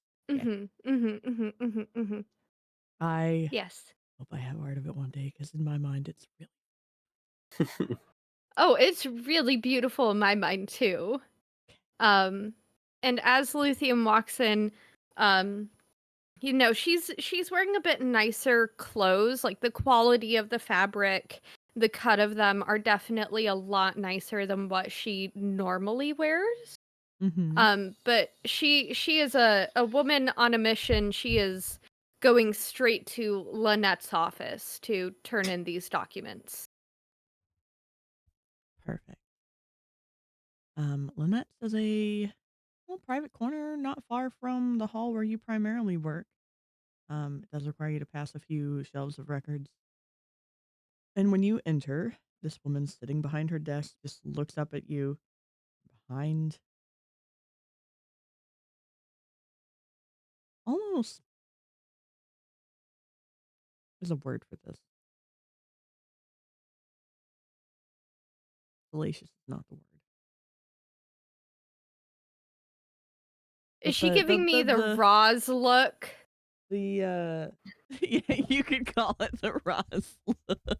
I Yes. hope I have art of it one day because in my mind it's really. Oh, it's really beautiful in my mind too. And as Luthien walks in, you know, she's wearing a bit nicer clothes. Like the quality of the fabric, the cut of them are definitely a lot nicer than what she normally wears. But she is a woman on a mission. She is going straight to Lynette's office to turn in these documents. Perfect. Lynette's is a little private corner not far from the hall where you primarily work. It does require you to pass a few shelves of records. And when you enter, this woman sitting behind her desk just looks up at you behind almost. There's a word for this. Salacious is not the word. Is she giving me the Roz look? Yeah, you could call it the Roz look.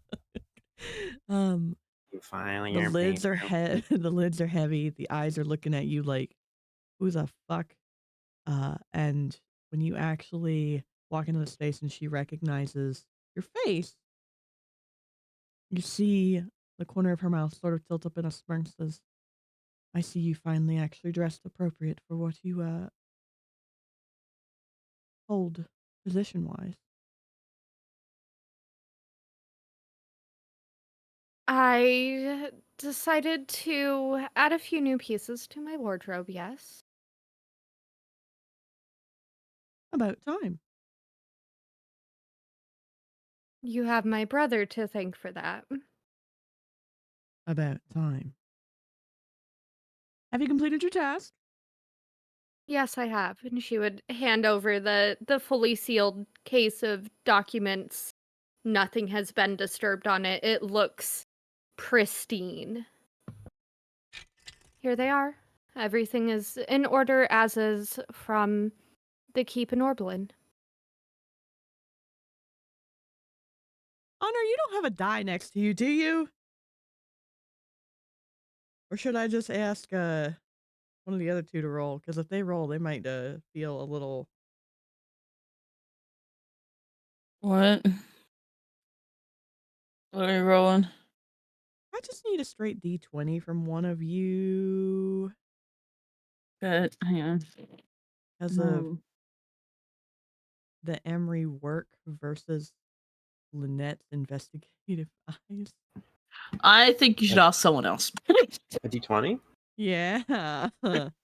Filing The your lids are paper. the lids are heavy. The eyes are looking at you like, who the fuck? And when you actually walk into the space and she recognizes your face, you see the corner of her mouth sort of tilt up in a smirk and says, I see you finally actually dressed appropriate for what you hold position-wise. I decided to add a few new pieces to my wardrobe, yes. About time. You have my brother to thank for that. About time. Have you completed your task? Yes, I have. And she would hand over the fully sealed case of documents. Nothing has been disturbed on it. It looks pristine. Here they are. Everything is in order as is from the keep in Orblin. Honor, you don't have a die next to you, do you? Or should I just ask one of the other two to roll? Because if they roll, they might feel a little... What? What are you rolling? I just need a straight D20 from one of you. Good. Hang on. As of the Emery work versus Lynette's investigative eyes. I think you should ask someone else. A D20? Yeah. I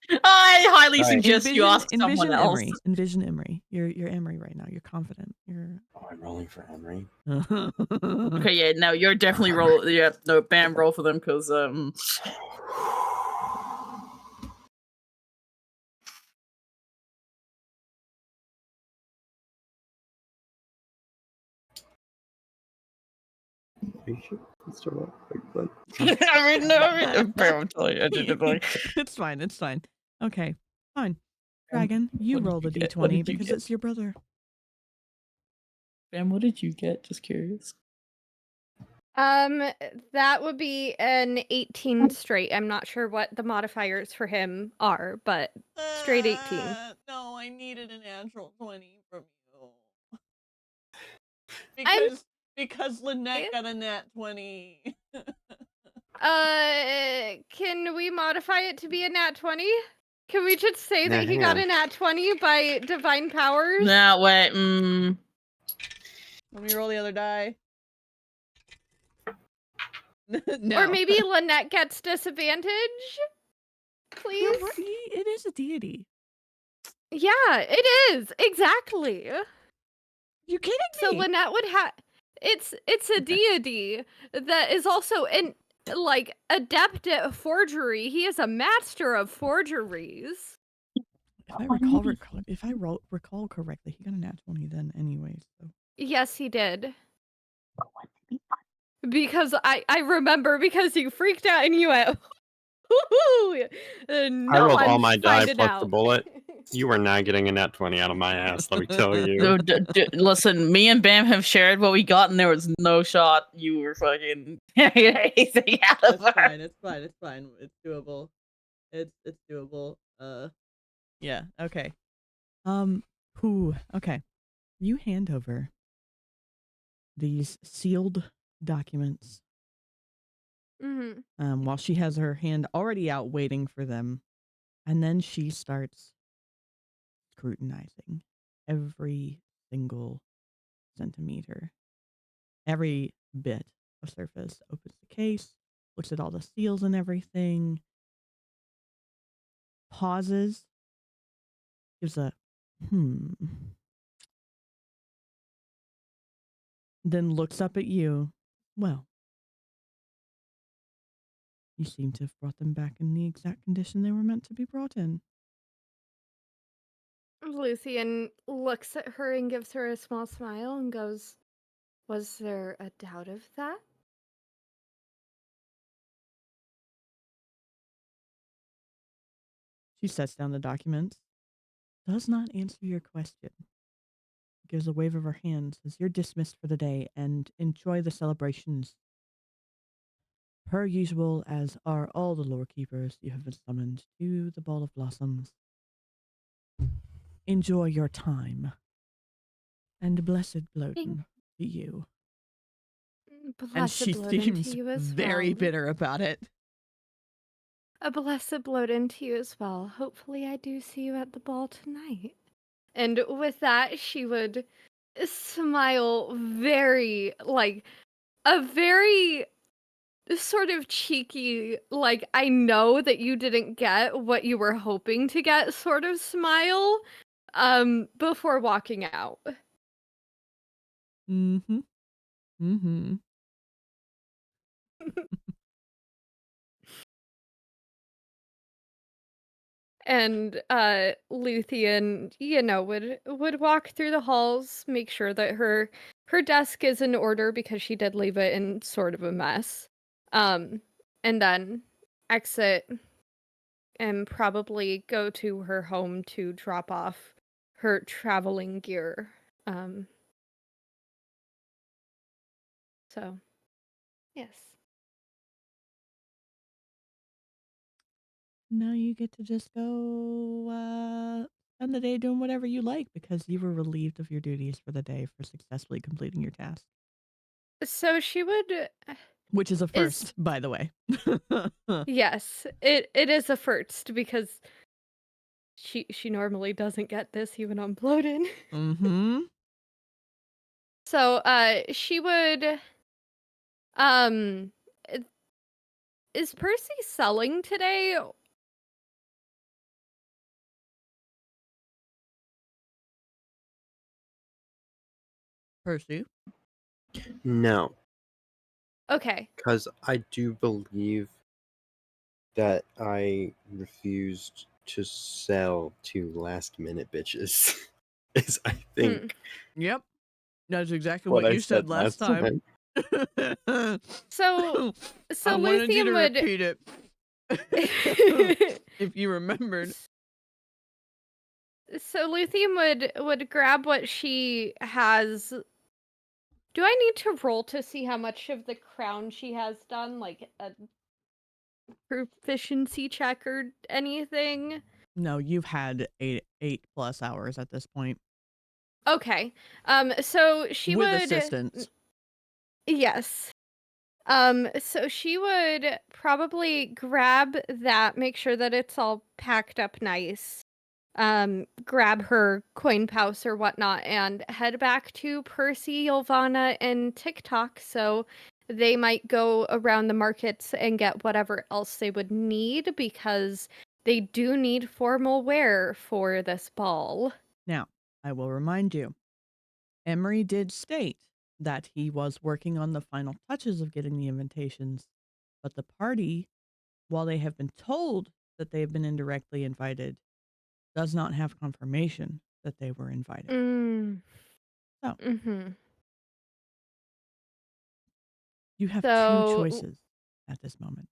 highly suggest you ask someone envision else. Emery. Envision Emery. You're Emery right now. You're confident. You're. Oh, I'm rolling for Emery. Okay, yeah, no, you're definitely roll. Yeah, no, Bam, roll for them because I mean, no, Bam, I'm telling you, I did it like. It's fine. It's fine. Okay, fine. Dragon, you roll the D20 because it's your brother. Bam, what did you get? Just curious. That would be an 18 straight. I'm not sure what the modifiers for him are, but straight 18. No, I needed a natural 20 from you. Because Lynette got a nat 20. Can we modify it to be a nat 20? Can we just say Nah, that he hang got on. a nat 20 by divine powers? Nah, wait, Let me roll the other die. Or maybe Lynette gets disadvantage? Please? It is a deity. Yeah, it is. Exactly. You kidding me? So Lynette would have... It's a deity that is also an adept at forgery. He is a master of forgeries. If I recall correctly, he got a nat 20 then anyway. So. Yes, he did. Because I remember because you freaked out and you went, woohoo! I rolled all my die plus the bullet. You are not getting a nat 20 out of my ass, let me tell you. Listen, me and Bam have shared what we got, and there was no shot you were fucking anything out of It's fine. It's fine. It's fine. It's doable. It's doable. Yeah. Okay. Okay. You hand over these sealed documents while she has her hand already out waiting for them. And then she starts scrutinizing every single centimeter, every bit of surface, opens the case, looks at all the seals and everything, pauses, gives a then looks up at you. Well, you seem to have brought them back in the exact condition they were meant to be brought in. Luthien looks at her and gives her a small smile and goes, "Was there a doubt of that?" She sets down the documents, does not answer your question. Gives a wave of her hand, says, "You're dismissed for the day and enjoy the celebrations. Per usual, as are all the lore keepers, you have been summoned to the Ball of Blossoms. Enjoy your time. And blessed Bloden to you." And she Blessed Bloden seems to you as very well. bitter about it. A blessed Bloden to you as well. Hopefully I do see you at the ball tonight. And with that, she would smile very, like, a very sort of cheeky, like, I know that you didn't get what you were hoping to get sort of smile, before walking out. Mm-hmm. Mm-hmm. And Luthien, would walk through the halls, make sure that her desk is in order because she did leave it in sort of a mess. And then exit and probably go to her home to drop off her traveling gear. So, yes. Now you get to just go spend the day doing whatever you like because you were relieved of your duties for the day for successfully completing your task. So she would... Which is a first, by the way. Yes, it is a first because she normally doesn't get this even on Bloated. Mm-hmm. So, she would, is Percy selling today? Percy? No, Okay. because I do believe that I refused to sell to last minute bitches. Is I think. Yep. That's exactly What what I you said said last last time. So I wanted you Luthien to would repeat it. If you remembered. So Luthien would grab what she has. Do I need to roll to see how much of the crown she has done? Like a proficiency check or anything? No, you've had 8+ hours at this point. Okay. So she With would... assistance. Yes. So she would probably grab that, make sure that it's all packed up nice. Grab her coin pouch or whatnot and head back to Percy, Ylvanna, and TikTok so they might go around the markets and get whatever else they would need because they do need formal wear for this ball. Now, I will remind you, Emery did state that he was working on the final touches of getting the invitations, but the party, while they have been told that they have been indirectly invited, does not have confirmation that they were invited. So, you have two choices at this moment.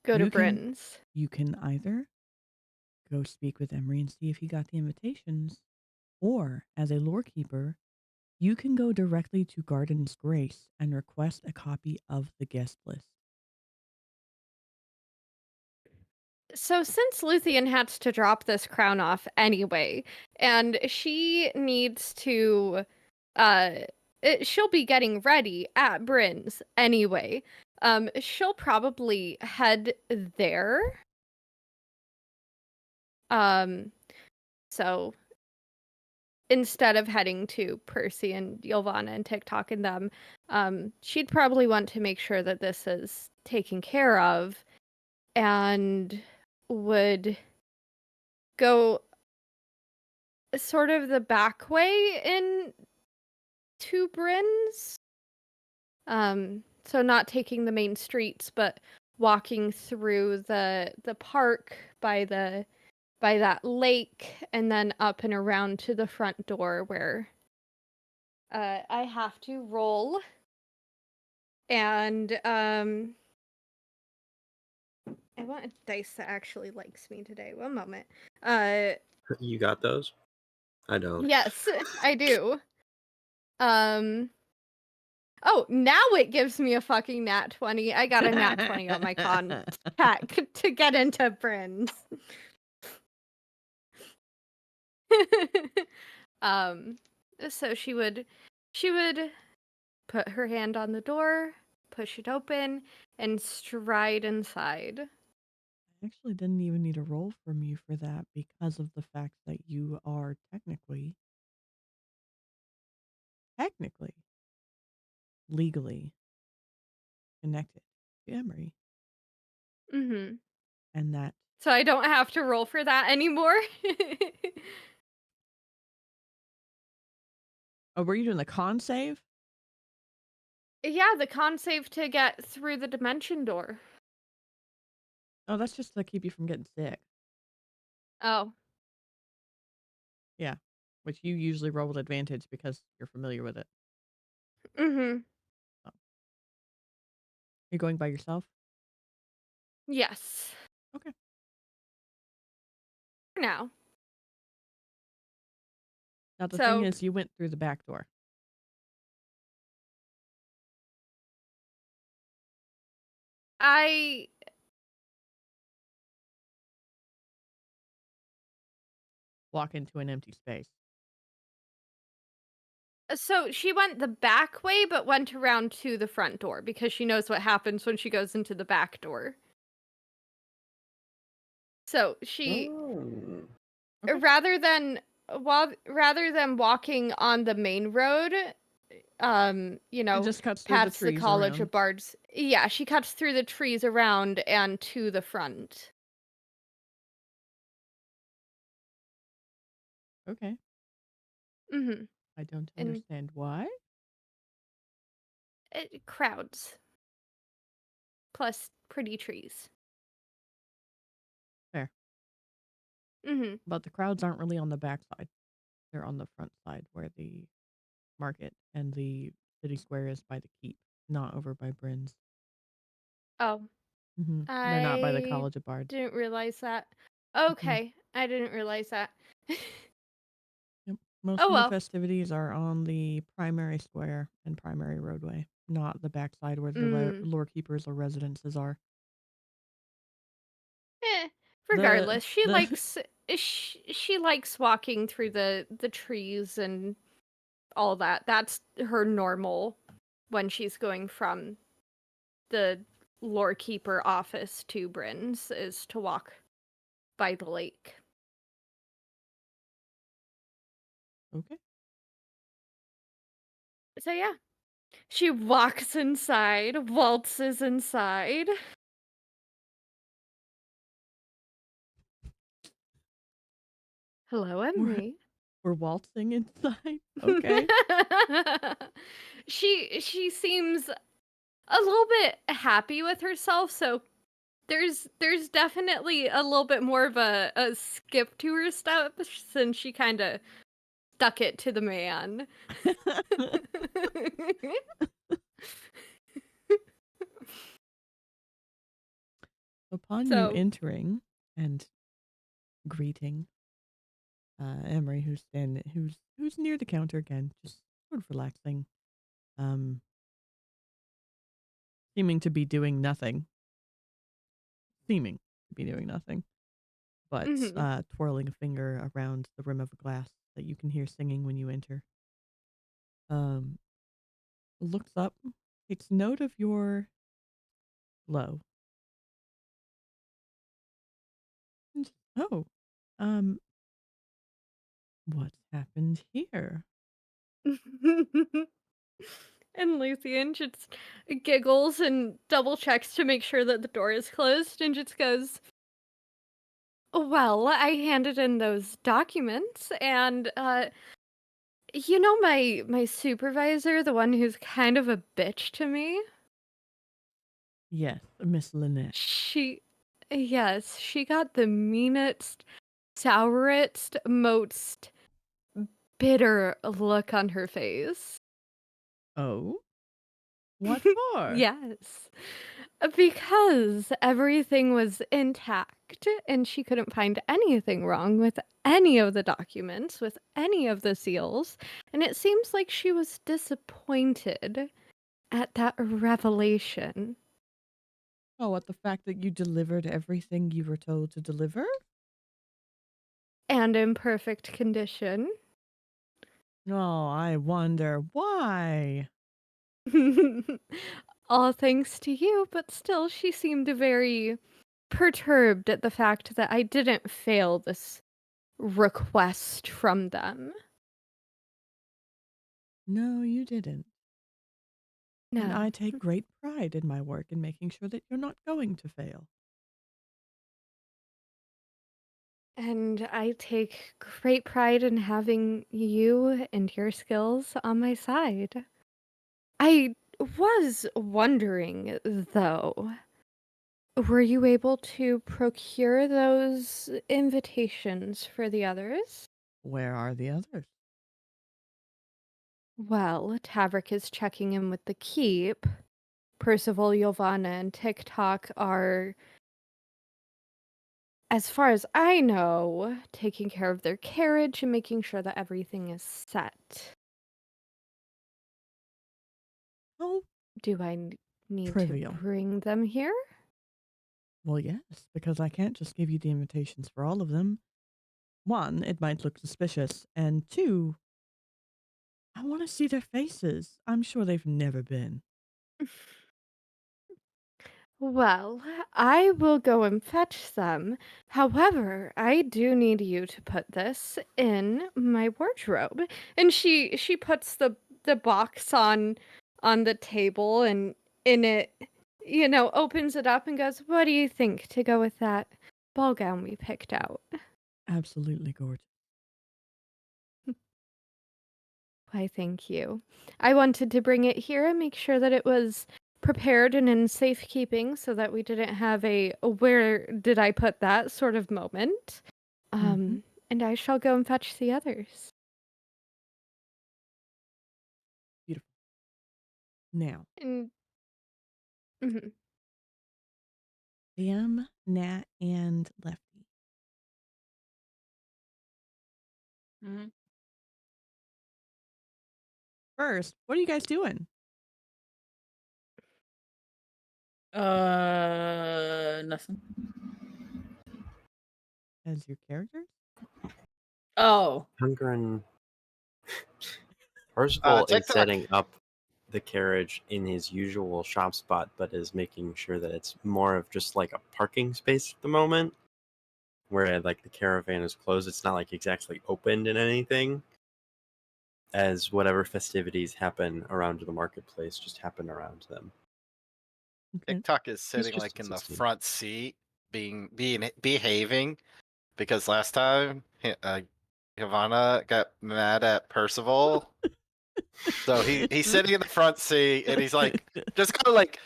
Go to Britain's. You can either go speak with Emery and see if he got the invitations, or as a lore keeper, you can go directly to Garden's Grace and request a copy of the guest list. So since Luthien has to drop this crown off anyway, and she needs to, she'll be getting ready at Bryn's anyway. She'll probably head there. So instead of heading to Percy and Ylvanna and TikTok and them, she'd probably want to make sure that this is taken care of, and would go sort of the back way in to Bryn's. So not taking the main streets, but walking through the park by that lake, and then up and around to the front door where I have to roll. And I want a dice that actually likes me today. One moment. You got those? I don't. Yes, I do. Oh, now it gives me a fucking nat 20. I got a nat 20 on my con pack to get into Bryn's. So she would put her hand on the door, push it open, and stride inside. I actually didn't even need a roll from you for that because of the fact that you are technically, legally connected to Emery. Mm-hmm. And that. So I don't have to roll for that anymore. Oh, were you doing the con save? Yeah, the con save to get through the dimension door. Oh, that's just to keep you from getting sick. Oh. Yeah, which you usually roll with advantage because you're familiar with it. Mm-hmm. Oh. You're going by yourself? Yes. Okay. For now. Now the thing is, you went through the back door. I walk into an empty space. So she went the back way, but went around to the front door because she knows what happens when she goes into the back door. So she, Okay. rather than walking on the main road, just cuts through past the the trees College around. of Bards. Yeah, she cuts through the trees around and to the front. Okay. Mm-hmm. I don't understand why. Crowds. Plus pretty trees. Fair. Mm-hmm. But the crowds aren't really on the back side. They're on the front side where the market and the city square is by the keep, not over by Bryn's. Oh. They're not by the College of Bards. Didn't realize that. Okay, I didn't realize that. Yep. Most of the festivities are on the primary square and primary roadway, not the backside where the lore keepers or residences are. Regardless, she likes walking through the trees and all that. That's her normal when she's going from the lore keeper office to Bryn's, is to walk by the lake. Okay. So yeah, she walks inside, waltzes inside. Hello, Emery. We're waltzing inside. Okay. She seems a little bit happy with herself, so there's definitely a little bit more of a skip to her step since she kind of stuck it to the man. Upon you entering and greeting Emery, who's near the counter again, just sort of relaxing, seeming to be doing nothing. be doing nothing but Mhm. twirling a finger around the rim of a glass that you can hear singing when you enter. Looks up, takes note of your glow. Oh, um, what's happened here? And Luthien just giggles and double checks to make sure that the door is closed and just goes, well, I handed in those documents and, you know my supervisor, the one who's kind of a bitch to me? Yes, Miss Lynette. Yes, she got the meanest, sourest, most bitter look on her face. Oh? What for? Yes. Because everything was intact and she couldn't find anything wrong with any of the documents, with any of the seals, and it seems like she was disappointed at that revelation. Oh, at the fact that you delivered everything you were told to deliver? And in perfect condition. Oh, I wonder why. All thanks to you, but still she seemed very perturbed at the fact that I didn't fail this request from them. No, you didn't. And I No. take great pride in my work in making sure that you're not going to fail. And I take great pride in having you and your skills on my side. I was wondering, though, were you able to procure those invitations for the others? Where are the others? Well, Tavrick is checking in with the keep. Percival, Ylvanna, and TikTok are, as far as I know, taking care of their carriage and making sure that everything is set. Oh, Do I need to trivial. bring them here? Well, yes, because I can't just give you the invitations for all of them. One, it might look suspicious, and two, I want to see their faces. I'm sure they've never been. Well, I will go and fetch them. However, I do need you to put this in my wardrobe. And she puts the box on the table and in it, opens it up and goes, "What do you think to go with that ball gown we picked out?" Absolutely gorgeous. Why, thank you. I wanted to bring it here and make sure that it was prepared and in safekeeping so that we didn't have a "where did I put that" sort of moment. And I shall go and fetch the others. Beautiful. Now, And mhm. Bam, Nat, and Lefty. First, what are you guys doing? Nothing. As your characters? Oh. Hunger and Percival is TikTok. setting up the carriage in his usual shop spot, but is making sure that it's more of just like a parking space at the moment, where like the caravan is closed. It's not like exactly opened in anything, as whatever festivities happen around the marketplace just happen around them. TikTok is sitting just like in the assisting. front seat, behaving, because last time Ylvanna got mad at Percival, so he's sitting in the front seat and he's like just kind of like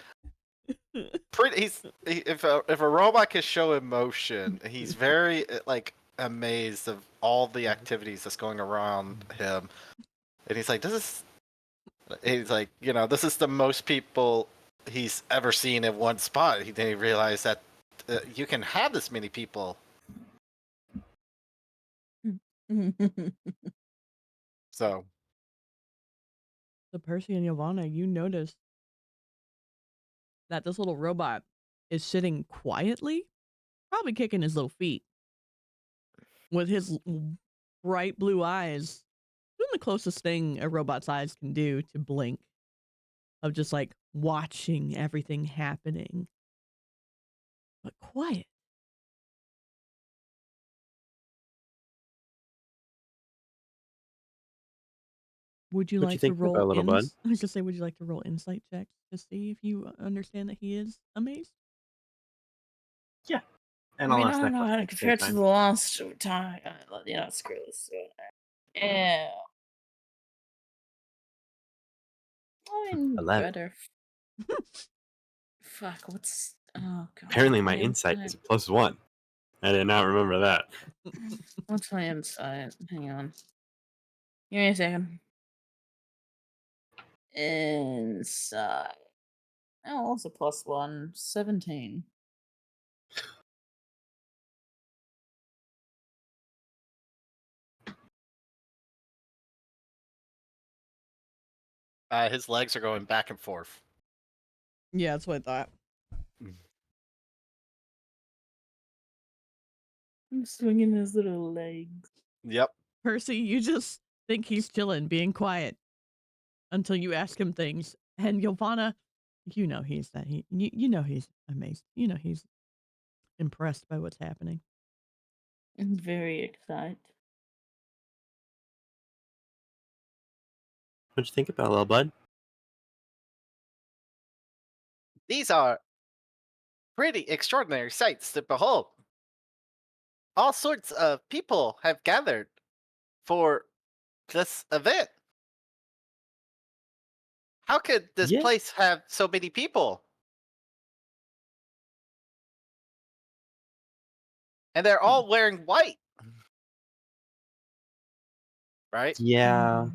pretty. If a robot can show emotion, he's very like amazed of all the activities that's going around him, and he's like, this is the most people he's ever seen in one spot. He didn't realize that you can have this many people. So Percy and Ylvanna, you notice that this little robot is sitting quietly, probably kicking his little feet with his bright blue eyes. Doing the closest thing a robot's eyes can do to blink, of just like watching everything happening, but quiet. Would you What you like to thinking roll about, little bud? I was just say, would you like to roll insight checks to see if you understand that he is amazed? Yeah. I And I'll mean, ask I that don't know how to question at the compare same it to time. the last time. You know, screw this. Yeah. I mean, 11. better. Fuck, what's. Oh, God. Apparently, my My insight is a +1. I did not remember that. What's my insight? Hang on. Give me a second. Insight. Oh, also +1. 17. His legs are going back and forth. Yeah, that's what I thought. I'm swinging his little legs. Yep. Percy, you just think he's chilling, being quiet until you ask him things. And Ylvanna, you know he's amazed. You know he's impressed by what's happening. I'm very excited. What'd you think about, little bud? These are pretty extraordinary sights to behold. All sorts of people have gathered for this event. How could this Yeah. place have so many people? And they're all wearing white. Right? Yeah.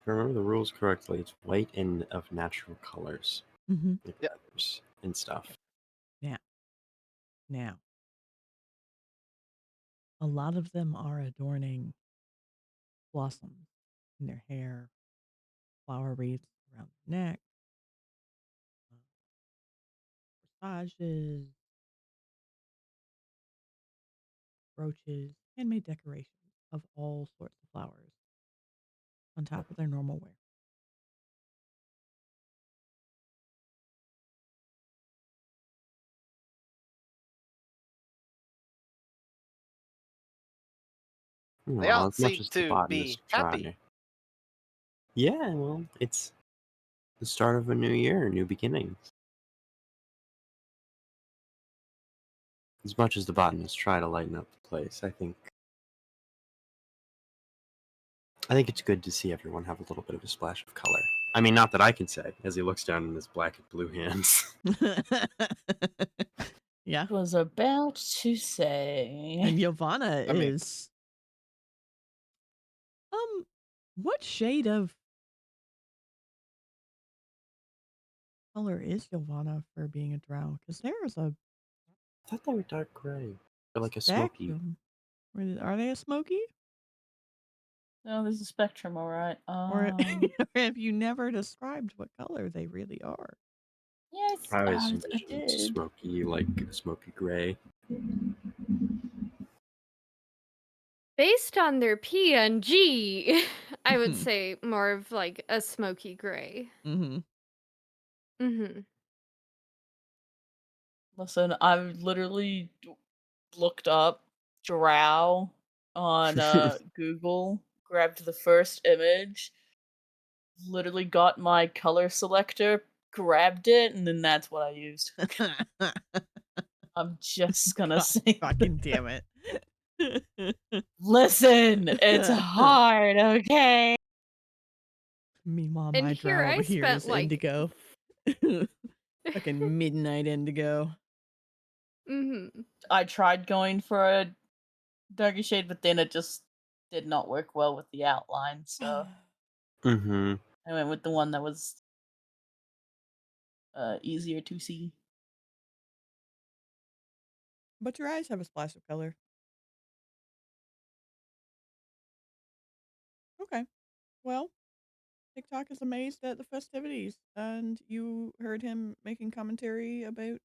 If I remember the rules correctly, it's white and of natural colors. Mm-hmm. Like Yeah. feathers and stuff. Yeah. Now, a lot of them are adorning blossoms in their hair, flower wreaths around their neck, corsages, brooches, handmade decorations of all sorts of flowers on top of their normal wear. They all As much seem as the to be botanists happy. try. Yeah, well, it's the start of a new year, new beginnings. As much as the botanists try to lighten up the place, I think it's good to see everyone have a little bit of a splash of color. I mean, not that I can say, as he looks down in his black and blue hands. Yeah. Was about to say. And Ylvanna is what shade of color is Ylvanna for being a drow? Because there's a I thought they were dark gray. Or like a smoky. spectrum. Are they a smoky? No, there's a spectrum, all right. Or have you never described what color they really are? Yes, I always I envisioned did. smoky, like smoky gray. Based on their PNG, I would say more of like a smoky gray. Mm-hmm. Mm-hmm. Listen, I've literally looked up drow on Google, grabbed the first image, literally got my color selector, grabbed it, and then that's what I used. I'm just gonna say. Fucking damn it. Listen, it's hard, okay? Meanwhile, And my here drow I over here spent, is like- indigo. Fucking midnight indigo. Mm-hmm. I tried going for a darker shade, but then it just did not work well with the outline, so Mm-hmm. I went with the one that was easier to see. But your eyes have a splash of color. Okay. Well, TikTok is amazed at the festivities, and you heard him making commentary about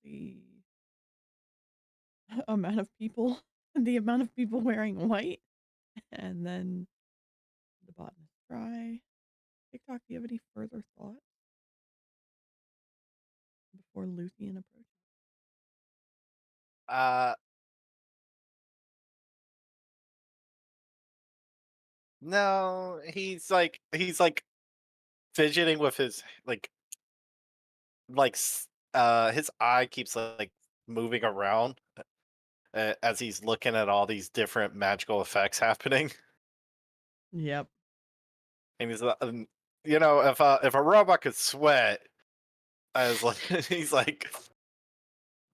the amount of people, wearing white, and then the bottom is dry. TikTok, do you have any further thoughts before Luthien approaches? No, he's like fidgeting with his his eye keeps like moving around as he's looking at all these different magical effects happening. Yep. And he's if a robot could sweat, as like he's like,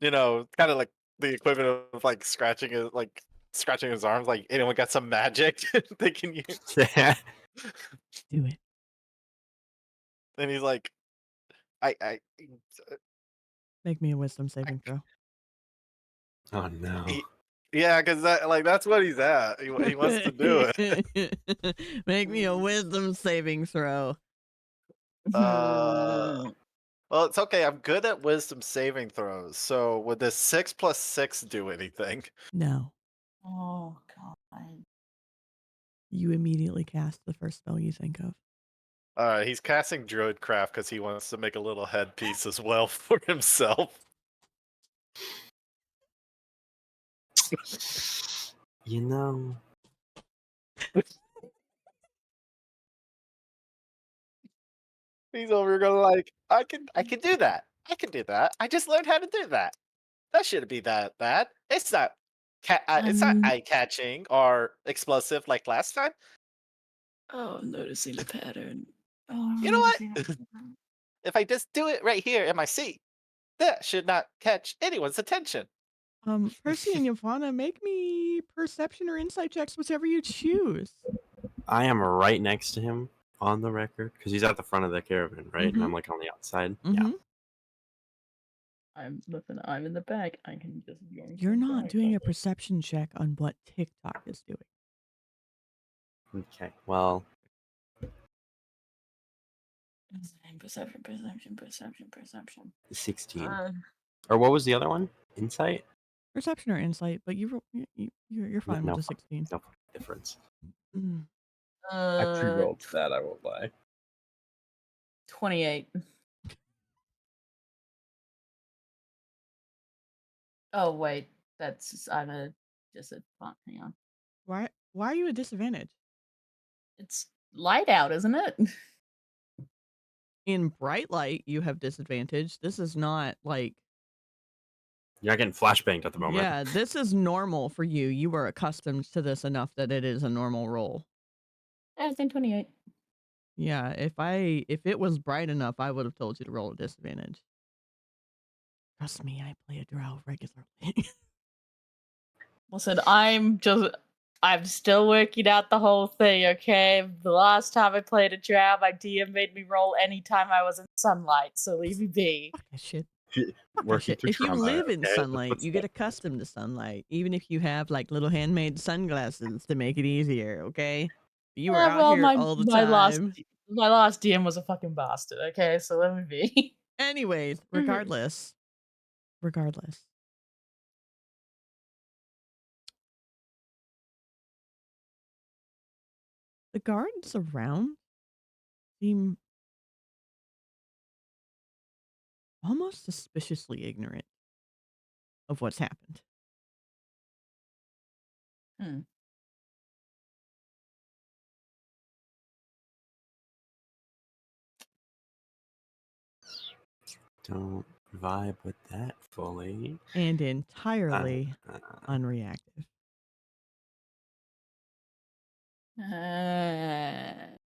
kind of like the equivalent of like scratching his arms. Like, anyone got some magic they can use? Do it. And he's like, I Make me a wisdom saving throw. Oh no. yeah, because that's what he's at. He wants to do it. Make me a wisdom saving throw. Well, it's okay. I'm good at wisdom saving throws. So would this 6 + 6 do anything? No. Oh god. You immediately cast the first spell you think of. Alright, he's casting Druidcraft because he wants to make a little headpiece as well for himself. You know. He's over here going like, I can do that. I can do that. I just learned how to do that. That shouldn't be that bad. It's not eye catching or explosive like last time. Oh, I'm noticing the pattern. Oh, You know what? If I just do it right here in my seat, that should not catch anyone's attention. Percy and Ylvanna, make me perception or insight checks, whichever you choose. I am right next to him on the record because he's at the front of the caravan, right? And I'm like on the outside. Yeah. I'm in the back. I can just. You're not doing a perception check on what TikTok is doing. Okay. Well. Perception. 16. Or what was the other one? Insight? Perception or insight, but you're fine with the 16. No difference. I pre-rolled that, I won't lie. 28. Oh wait, I'm just a font. Hang on. Why are you at disadvantage? It's light out, isn't it? In bright light, you have disadvantage. This is not like. You're not getting flashbanged at the moment. Yeah, this is normal for you. You are accustomed to this enough that it is a normal roll. I was in 28. Yeah, if it was bright enough, I would have told you to roll a disadvantage. Trust me, I play a drow regularly. Listen, I'm still working out the whole thing, okay? The last time I played a drow, my DM made me roll anytime I was in sunlight, so leave me be. Fuck that shit. If you live in sunlight, you get accustomed to sunlight, even if you have like little handmade sunglasses to make it easier, okay? You were out here all the time. My last DM was a fucking bastard, okay? So let me be. Anyways, regardless. The guards around seem almost suspiciously ignorant of what's happened. Don't vibe with that fully. And entirely unreactive. I'm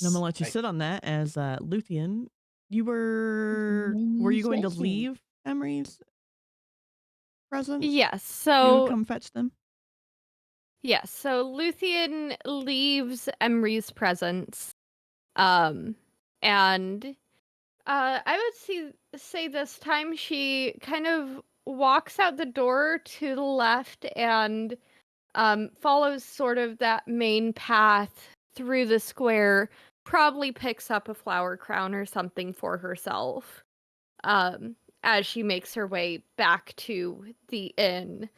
gonna let you sit on that as Luthien. Were you going to leave Emery's presence? Yes. So come fetch them. Yes. So Luthien leaves Emery's presence, and I would say this time she kind of walks out the door to the left and follows sort of that main path through the square probably picks up a flower crown or something for herself as she makes her way back to the inn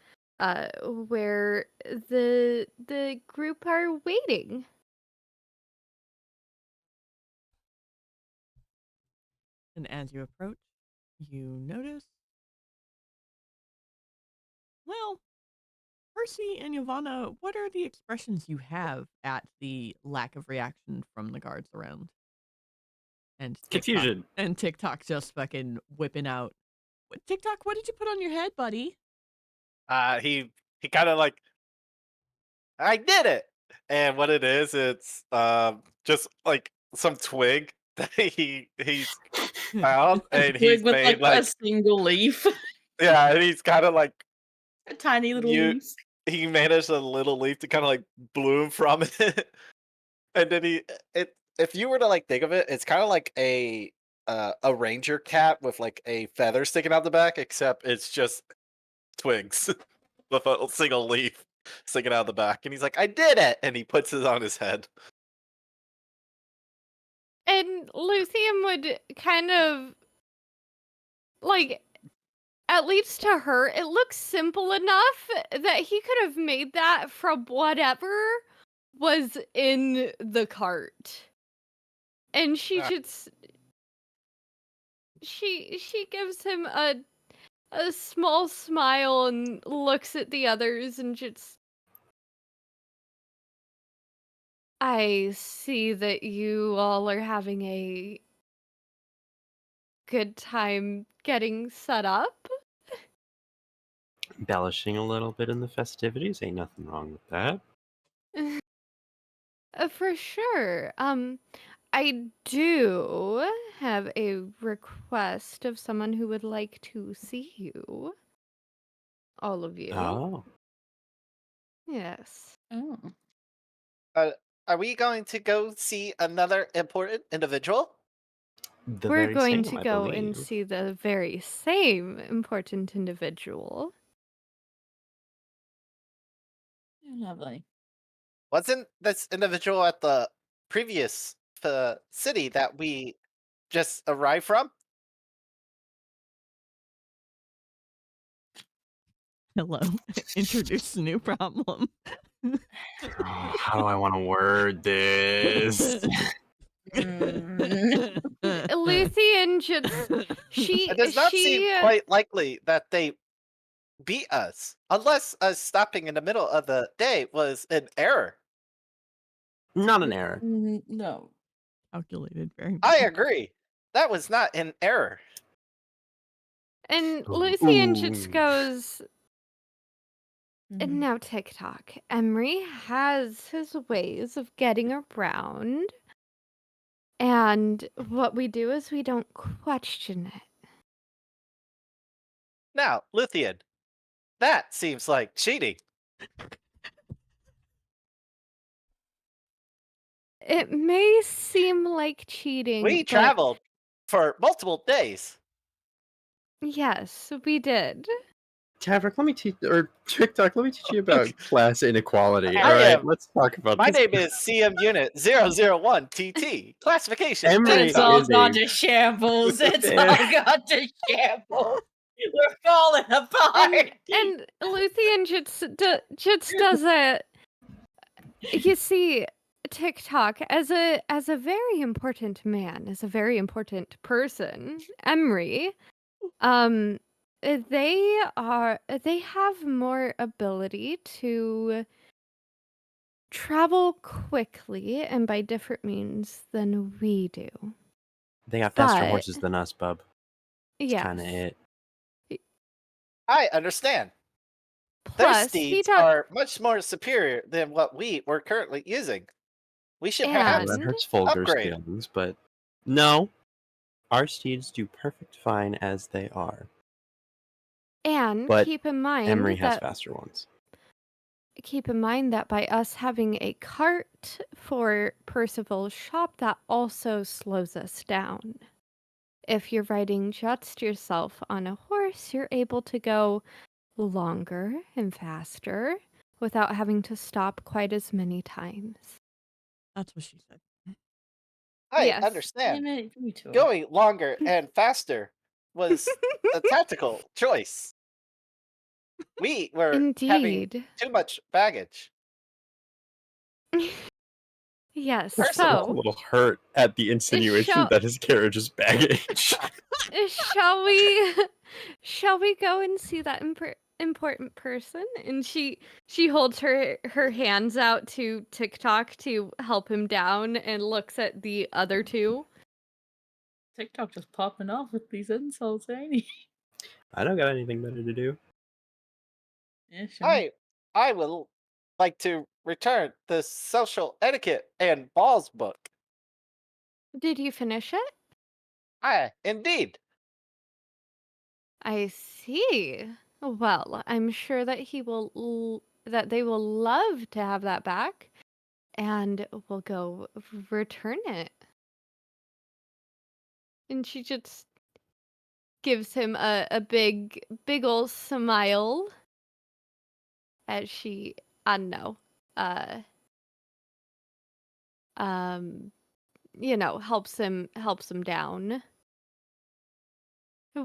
where the group are waiting. And as you approach, you notice, well, Percy and Ylvanna, what are the expressions you have at the lack of reaction from the guards around? And Confusion. And TikTok just fucking whipping out. TikTok, what did you put on your head, buddy? He kind of like, I did it, and what it is, it's just like some twig that he's found, and he's With made like a like single leaf. yeah, and he's kind of like A tiny little you. leaves. He managed a little leaf to kind of like bloom from it, and then if you were to like think of it, it's kind of like a ranger cap with like a feather sticking out the back, except it's just twigs with a single leaf sticking out the back, and he's like, "I did it!" and he puts it on his head. And Luthien would kind of, like, at least to her, it looks simple enough that he could have made that from whatever was in the cart. And she just... She gives him a small smile and looks at the others and just... I see that you all are having a good time getting set up. Embellishing a little bit in the festivities, ain't nothing wrong with that. For sure. I do have a request of someone who would like to see you. All of you. Oh. Yes. Oh. Are we going to go see another important individual? We're going to go and see the very same important individual. Lovely. Wasn't this individual at the previous city that we just arrived from? Hello. Introduce a new problem. How do I want to word this? Luthien just... It does not seem quite likely that they beat us, unless us stopping in the middle of the day was an error. Not an error. No. Calculated very I agree. That was not an error. And Luthien just goes... And now TikTok. Emery has his ways of getting around. And what we do is we don't question it. Now, Luthien, that seems like cheating. It may seem like cheating. We but... traveled for multiple days. Yes, we did. Tavrick, let me teach, or TikTok, let me teach you about class inequality. I All right, am- let's talk about My this. name is CM Unit 001 TT. Classification. Emery It's all is gone a- to shambles. It's all gone to shambles. We're falling apart. And Luthien just does it. You see, TikTok, as a very important man, as a very important person, Emery, they have more ability to travel quickly and by different means than we do. They got faster But- horses than us, bub. That's Yes. kind of it. I understand. Their Plus, steeds are much more superior than what we were currently using. We should Well, perhaps that hurts Folger's upgrade. feelings, but no. Our steeds do perfect fine as they are. And But keep in mind Emery has that faster ones. keep in mind that by us having a cart for Percival's shop, that also slows us down. If you're riding just yourself on a horse, you're able to go longer and faster without having to stop quite as many times. That's what she said. I Yes. understand. Damn it, give me two. Going longer and faster was a tactical choice. We were having Indeed. too much baggage. Yes. I'm a So, little hurt at the insinuation shall that his carriage is baggage. shall we shall we go and see that important person? And she holds her hands out to TikTok to help him down and looks at the other two. TikTok just popping off with these insults, ain't he? I don't got anything better to do. Yeah, sure. I would like to return the social etiquette and balls book. Did you finish it? Indeed. I see. Well, I'm sure that that they will love to have that back, and we'll go return it. And she just gives him a big ol' smile as she, I don't know, uh, helps him down.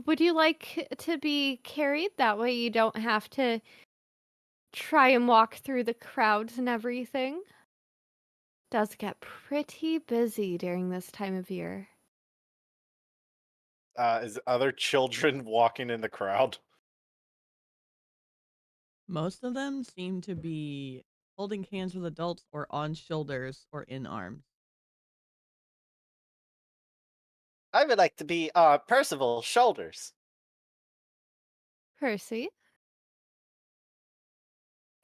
Would you like to be carried? That way you don't have to try and walk through the crowds and everything. Does get pretty busy during this time of year. Is other children walking in the crowd? Most of them seem to be holding hands with adults or on shoulders or in arms. I would like to be on Percival's shoulders. Percy?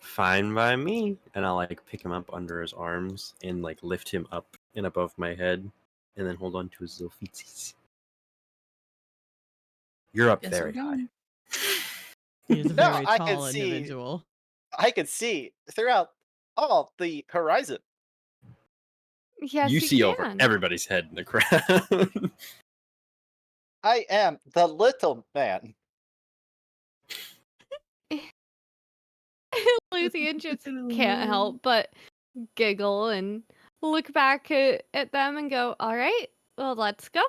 Fine by me. And I'll like pick him up under his arms and like lift him up and above my head and then hold on to his little feetsies. You're up Guess very we're high. going. He is a No, very I tall can see. individual. I can see throughout all the horizon. Yes, you see over can. everybody's head in the crowd. I am the little man. Luthien just can't help but giggle and look back at them and go, all right, well, let's go.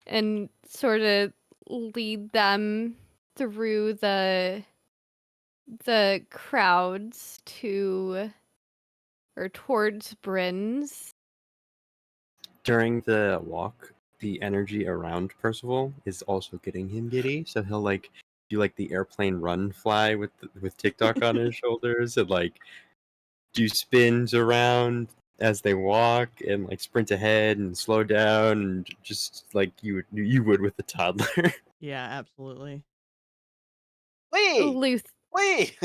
And sort of lead them through the crowds towards Bryn's. During the walk, the energy around Percival is also getting him giddy, so he'll like do like the airplane run fly with TikTok on his shoulders and like do spins around as they walk and like sprint ahead and slow down and just like you would with a toddler. Yeah, absolutely. Wee! Wee!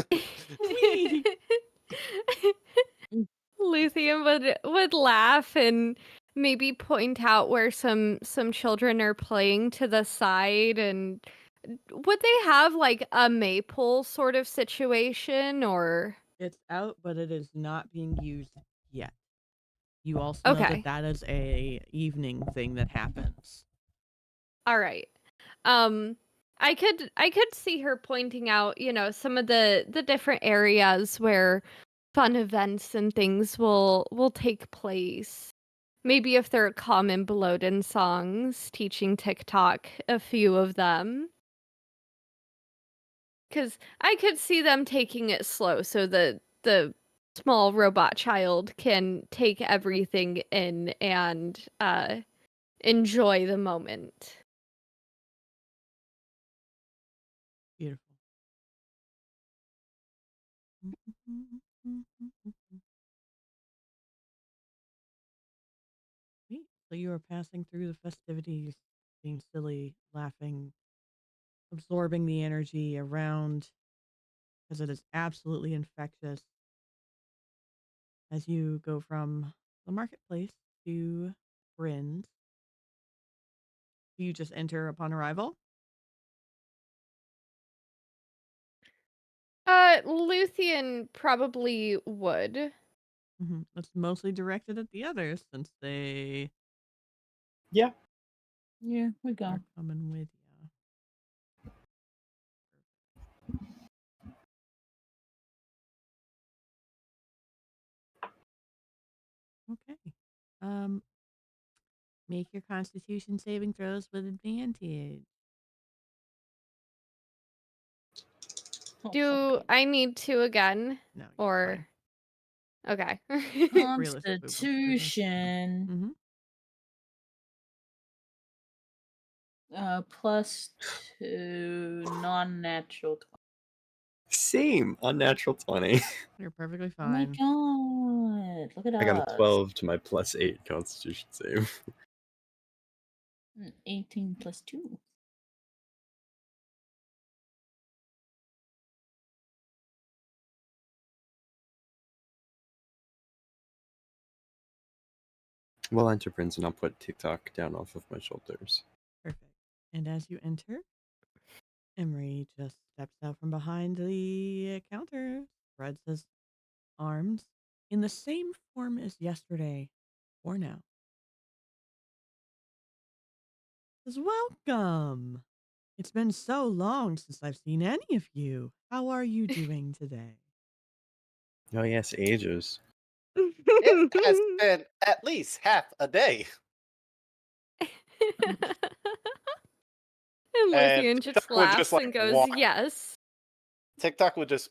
Luthien would laugh and maybe point out where some children are playing to the side. And would they have like a maple sort of situation, or It's out, but it is not being used yet. You also know okay, that is a evening thing that happens. all right. I could see her pointing out, some of the different areas where fun events and things will take place. Maybe if they're common Bloden songs, teaching TikTok a few of them. Because I could see them taking it slow so the small robot child can take everything in and enjoy the moment. Beautiful. Sweet. So you are passing through the festivities, being silly, laughing, absorbing the energy around, because it is absolutely infectious. As you go from the marketplace to Bryn's, do you just enter upon arrival? Luthien probably would. It's mostly directed at the others since they Yeah, we go. are coming with you. Okay. Make your Constitution saving throws with advantage. Do I need to again? No. Or okay. Constitution. +2 non-natural. Same. Unnatural 20. You're perfectly Oh my fine. god! Look at I got a us. 12 to my +8 Constitution save. 18 + 2. We'll enter Prince and I'll put TikTok down off of my shoulders. Perfect. And as you enter, Emery just steps out from behind the counter, spreads his arms in the same form as yesterday or now. Says, welcome. It's been so long since I've seen any of you. How are you doing today? Oh yes, ages. It has been at least half a day. And Luthien just TikTok would laughs just, like, and goes, walk. yes. TikTok would just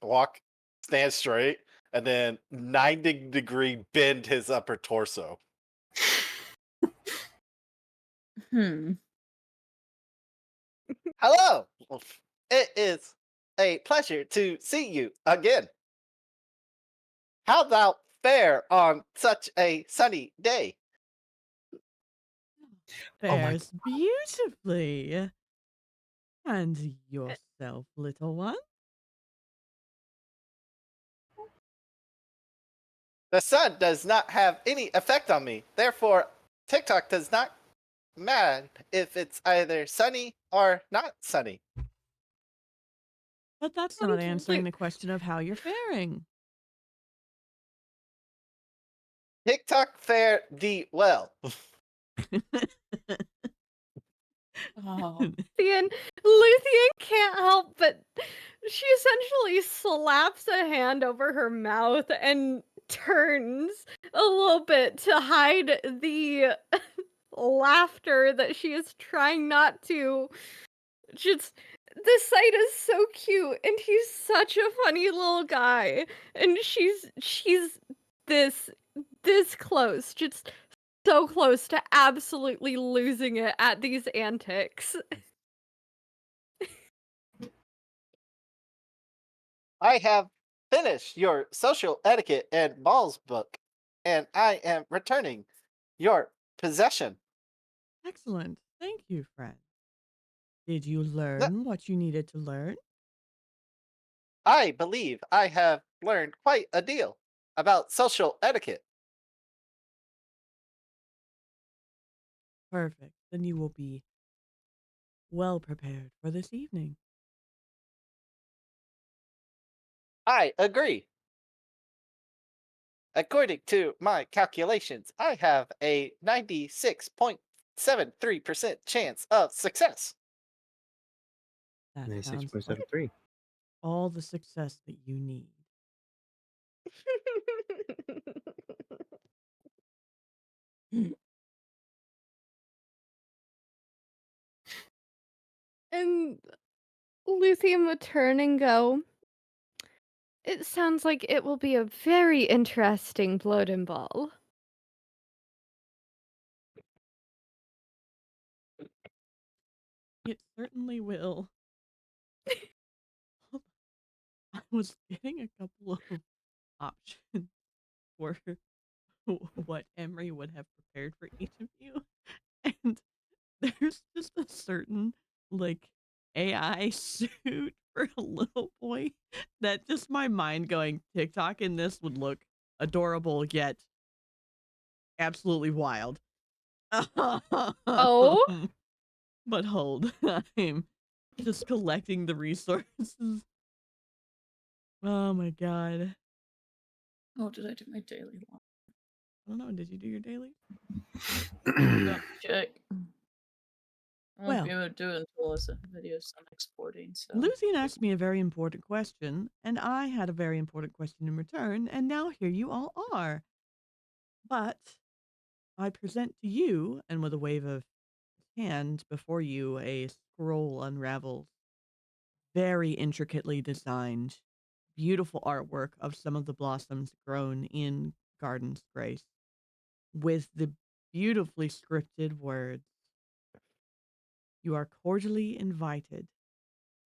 walk, stand straight, and then 90-degree bend his upper torso. Hello. It is a pleasure to see you again. How thou fare on such a sunny day? Fares beautifully. And yourself, little one? The sun does not have any effect on me. Therefore, TikTok does not matter if it's either sunny or not sunny. But that's not answering the question of how you're faring. TikTok fare thee well. Luthien can't help but she essentially slaps a hand over her mouth and turns a little bit to hide the laughter that she is trying not to. Just the sight is so cute and he's such a funny little guy and she's this close, just so close to absolutely losing it at these antics. I have finished your social etiquette and balls book, and I am returning your possession. Excellent. Thank you, friend. Did you learn what you needed to learn? I believe I have learned quite a deal about social etiquette. Perfect. Then you will be well prepared for this evening. I agree. According to my calculations, I have a 96.73% chance of success. That 96.73. All the success that you need. And Luthien would turn and go, it sounds like it will be a very interesting blood and ball. It certainly will. I was getting a couple of options for what Emery would have prepared for each of you. And there's just a certain, like, AI suit for a little boy that just my mind going, TikTok in this would look adorable yet absolutely wild. Oh? But hold, I'm just collecting the resources. Oh my god. Oh, did I do my daily one? I don't know, did you do your daily? Check. I won't Well. be able to do it until this video's done exporting, so. Luthien asked me a very important question, and I had a very important question in return, and now here you all are. But I present to you, and with a wave of hand before you, a scroll unravels, very intricately designed, beautiful artwork of some of the blossoms grown in Garden's Grace, with the beautifully scripted words, "You are cordially invited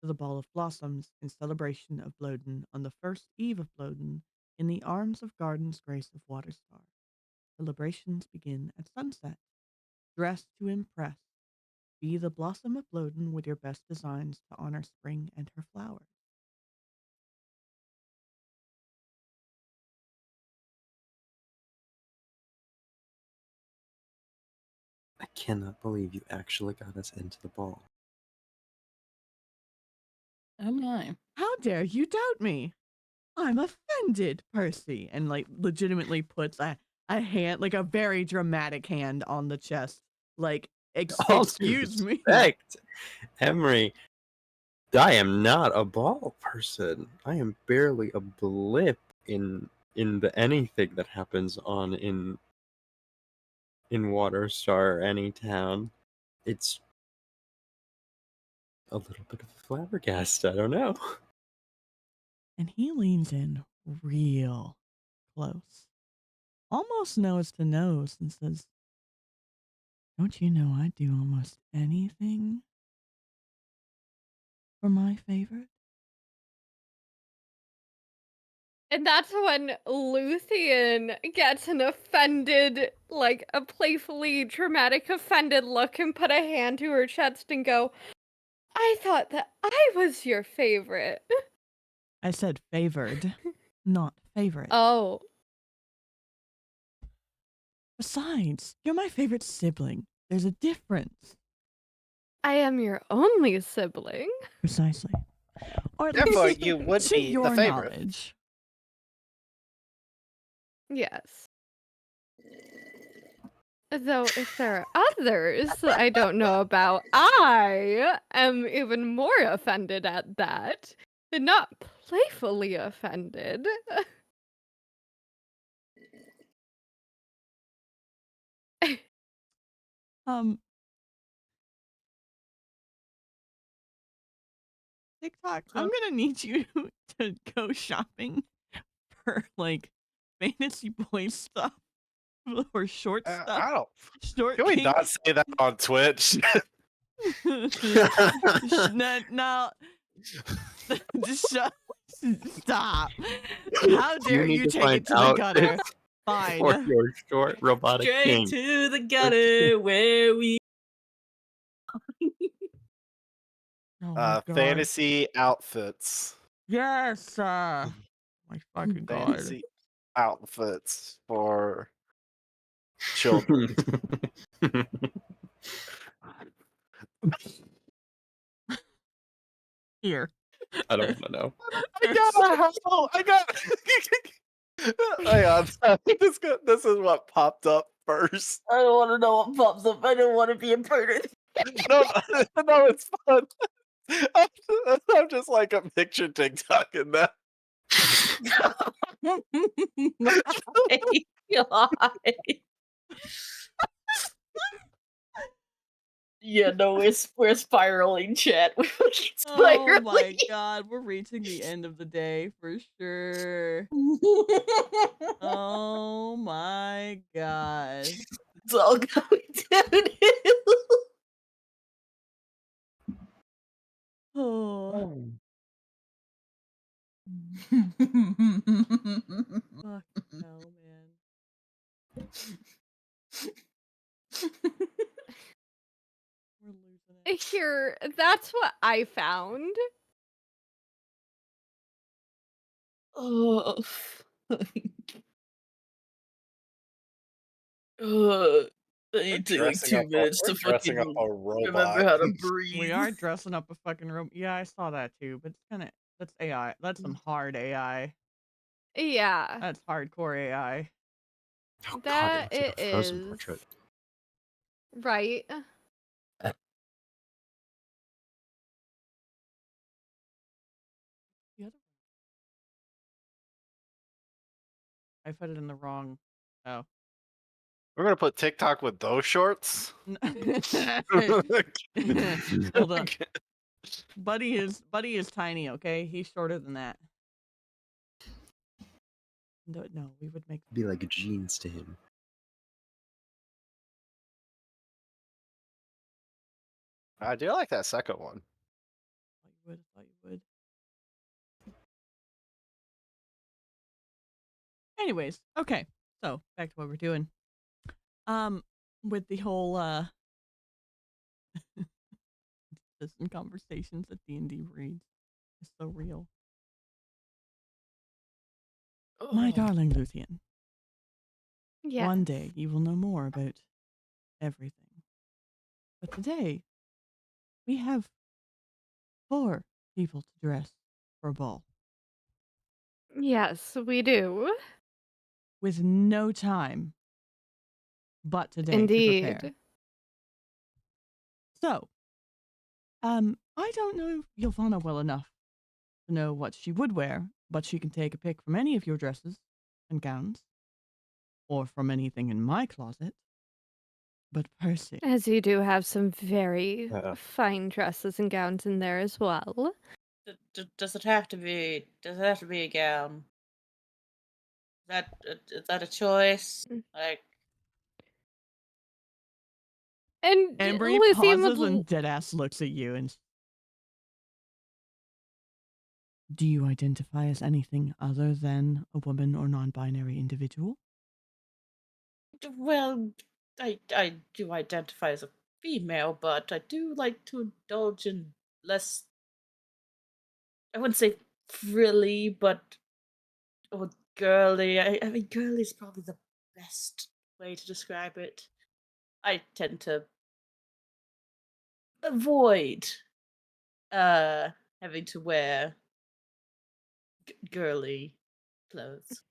to the Ball of Blossoms in celebration of Bloden on the first eve of Bloden in the arms of Garden's Grace of Waterstar. Celebrations begin at sunset. Dress to impress. Be the blossom of Bloden with your best designs to honor spring and her flowers." I cannot believe you actually got us into the ball. Oh my. How dare you doubt me? I'm offended, Percy. And like legitimately puts a hand, like a very dramatic hand on the chest. Like, All due excuse me. respect, Emery, I am not a ball person. I am barely a blip in the anything that happens on in Waterstar or any town. It's a little bit of a flabbergast. I don't know. And he leans in real close, almost nose to nose, and says, "Don't you know I'd do almost anything for my favorite?" And that's when Luthien gets an offended, like a playfully dramatic offended look and put a hand to her chest and go, "I thought that I was your favorite." I said favored, not favorite. Oh. Besides, you're my favorite sibling. There's a difference. I am your only sibling. Precisely. Or at Therefore, least you would to be your the favorite. knowledge. Yes. Though if there are others that I don't know about, I am even more offended at that. And not playfully offended. TikTok, I'm gonna need you to go shopping for like fantasy boy stuff or short stuff. I don't. Short Can we king. not say that on Twitch? No. Just stop. How dare you take it to the gutter? Fine. For your short robotic Straight king. to the gutter where we. Oh my God. Fantasy outfits. Yes. My fucking God. Fantasy outfits for children. Here. I don't want to know. I got. Hang on. This is what popped up first. I don't want to know what pops up. I don't want to be a part of it. No, it's fun. I'm just like a picture TikTok in that. My God. Yeah, no, we're spiraling, chat. We're Oh my spiraling. God, we're reaching the end of the day for sure. Oh my God. It's all going downhill. Oh. Fuck hell, man. We're losing it. Here, that's what I found. Oh, I need to like 2 minutes to dressing up fucking a robot. remember how to breathe. We are dressing up a fucking room. Yeah, I saw that too, but it's kind of, that's AI. That's some hard AI. Yeah. That's hardcore AI. Oh God, That it looks like a Frozen is. portrait. Right. I put it in the wrong. Oh. We're gonna put TikTok with those shorts. Hold on. Buddy is tiny, okay? He's shorter than that. No, we would make Be like jeans to him. I do like that second one. Thought you would. Anyways, okay. So back to what we're doing. With the whole distant conversations that D&D breeds is so real. My darling Luthien. Yes. One day you will know more about everything. But today, we have 4 people to dress for a ball. Yes, we do. With no time but today to Indeed. prepare. So, I don't know Ylvanna well enough to know what she would wear, but she can take a pick from any of your dresses and gowns, or from anything in my closet. But Percy, As you do have some very fine dresses and gowns in there as well. Does it have to be? Does it have to be a gown? Is that a choice? Like, and Embry Luthien pauses would and deadass looks at you and. Do you identify as anything other than a woman or non-binary individual? well, I do identify as a female, but I do like to indulge in less. I wouldn't say frilly, but girly. I mean, girly is probably the best way to describe it. I tend to avoid having to wear girly clothes.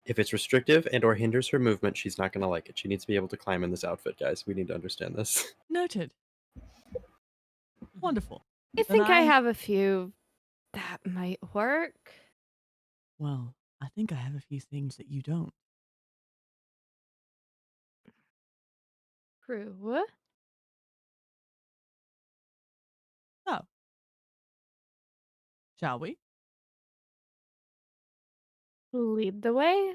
If it's restrictive and or hinders her movement, she's not going to like it. She needs to be able to climb in this outfit, guys. We need to understand this. Noted. Wonderful. I think I have a few that might work. Well, I think I have a few things that you don't. True. So, shall we? Lead the way.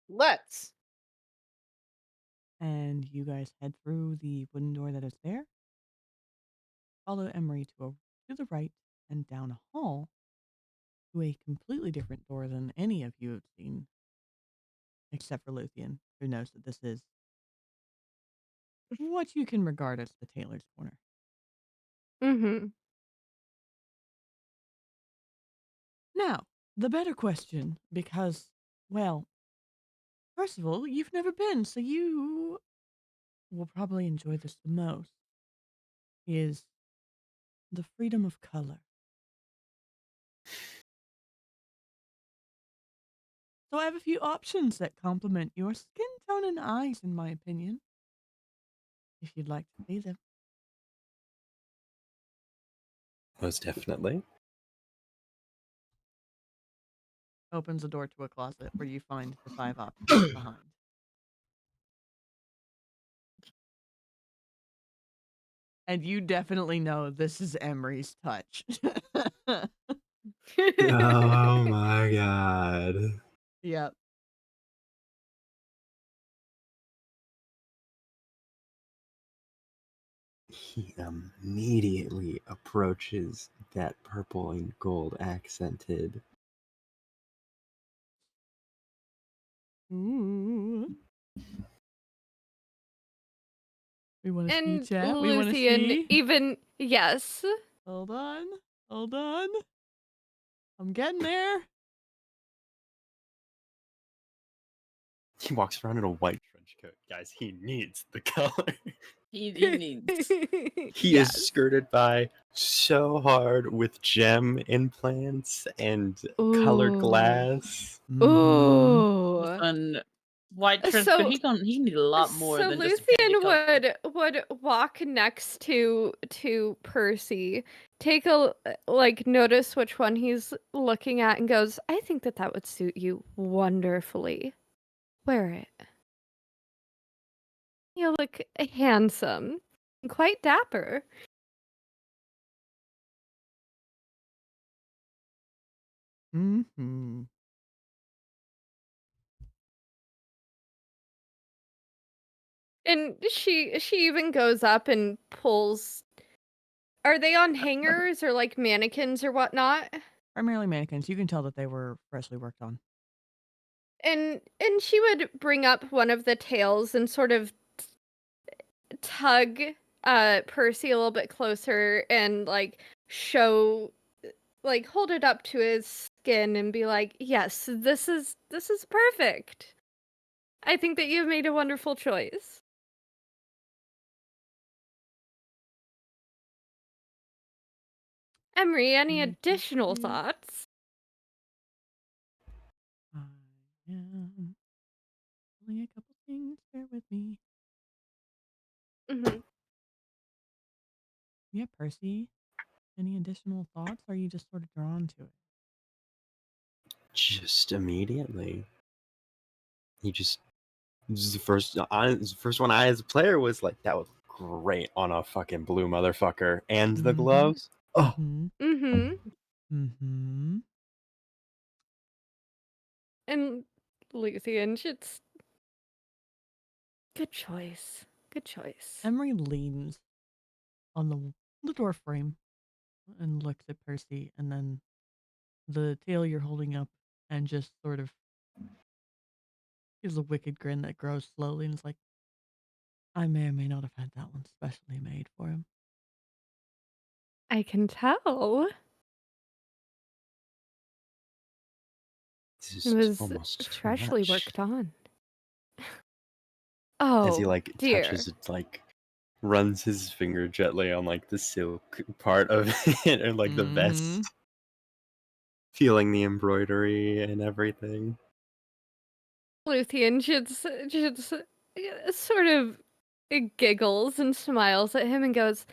Let's. And you guys head through the wooden door that is there. Follow Emery to the right and down a hall to a completely different door than any of you have seen, except for Luthien, who knows that this is what you can regard as the tailor's corner. Mm-hmm. Now, the better question, because, well, Percival, you've never been, so you will probably enjoy this the most, is the freedom of color. So I have a few options that complement your skin tone and eyes, in my opinion, if you'd like to see them. Most definitely. Opens a door to a closet where you find the 5 options behind. And you definitely know this is Emery's touch. Oh my god. Yep. He immediately approaches that purple and gold accented. Ooh. We want to see And chat. We want to Luthien, see. even yes. Hold on. Hold on. I'm getting there. He walks around in a white trench coat. Guys, he needs the color. He needs. He is skirted by so hard with gem implants and colored glass. Ooh. Listen, white trench, So- but he need a lot more So than just a candy Luthien would walk next to Percy, take a like notice which one he's looking at, and goes, "I think that would suit you wonderfully. Wear it. You look handsome, and quite dapper." Mm-hmm. And she even goes up and pulls. Are they on hangers or like mannequins or whatnot? Primarily mannequins. You can tell that they were freshly worked on. And she would bring up one of the tails and sort of tug Percy a little bit closer and like show, like hold it up to his skin and be like, "Yes, this is perfect. I think that you've made a wonderful choice." Emery, any additional thoughts? Only a couple things. Bear with me. Mm-hmm. Yeah, Percy. Any additional thoughts? Or are you just sort of drawn to it? Just immediately. This is the first one I as a player was like, that was great on a fucking blue motherfucker. And the gloves. Oh. Mm-hmm. Mm-hmm. And Luthien, it's good choice. Good choice. Emery leans on the door frame and looks at Percy, and then the tail you're holding up, and just sort of gives a wicked grin that grows slowly, and is like, I may or may not have had that one specially made for him. I can tell. This It is was almost too freshly much. worked on. As he Oh, like dear. touches it, like runs his finger gently on like the silk part of it or like the vest, feeling the embroidery and everything. Luthien just sort of giggles and smiles at him and goes,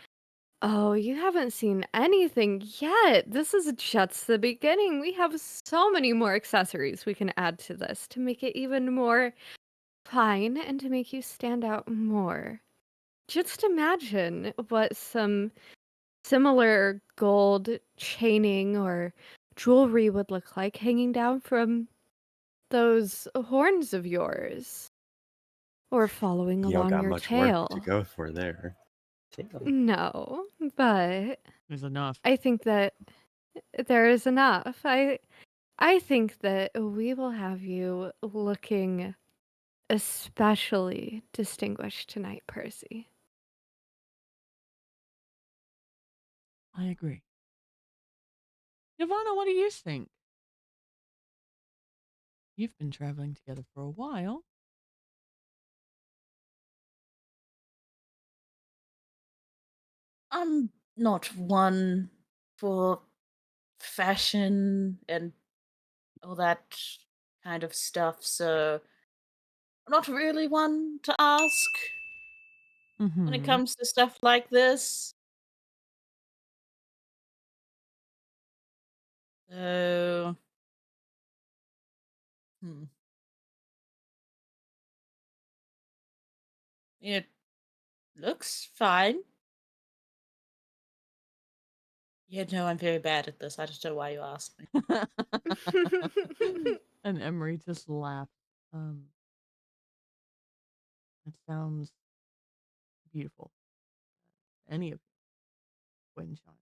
"Oh, you haven't seen anything yet. This is just the beginning. We have so many more accessories we can add to this to make it even more fine and to make you stand out more. Just imagine what some similar gold chaining or jewelry would look like hanging down from those horns of yours. Or following You don't along got your much tail. work to go for there. No, but there's enough. I think that there is enough. I think that we will have you looking especially distinguished tonight, Percy. I agree. Ylvanna, what do you think? You've been traveling together for a while. I'm not one for fashion and all that kind of stuff, so I'm not really one to ask when it comes to stuff like this. So, it looks fine. Yeah, no, I'm very bad at this. I just don't know why you asked me. And Emery just laughed. It sounds beautiful. Any of wind chimes.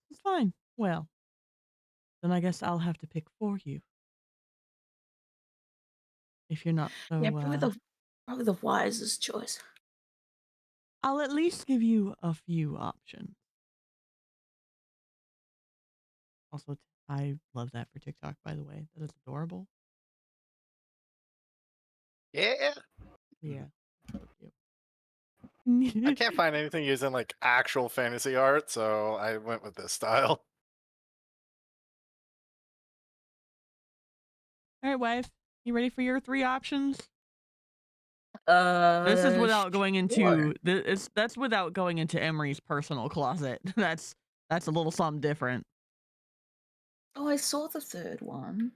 It's fine. Well, then I guess I'll have to pick for you. If you're not so, Yeah, probably the wisest choice. I'll at least give you a few options. Also, I love that for TikTok, by the way. That is adorable. Yeah. Yeah. I can't find anything using like actual fantasy art, so I went with this style. All right, wife. You ready for your 3 options? This is without going into that's without going into Emery's personal closet. That's a little something different. Oh, I saw the third one.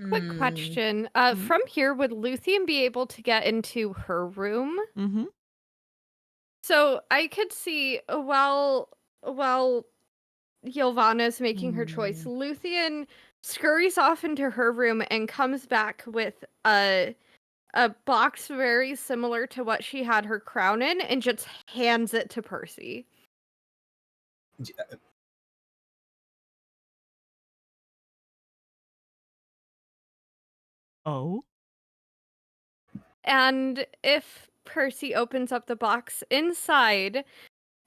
Quick question. From here, would Luthien be able to get into her room? Mm-hmm. So I could see while Ylvanna's making her choice, Luthien scurries off into her room and comes back with a box very similar to what she had her crown in, and just hands it to Percy. Oh. And if Percy opens up the box inside,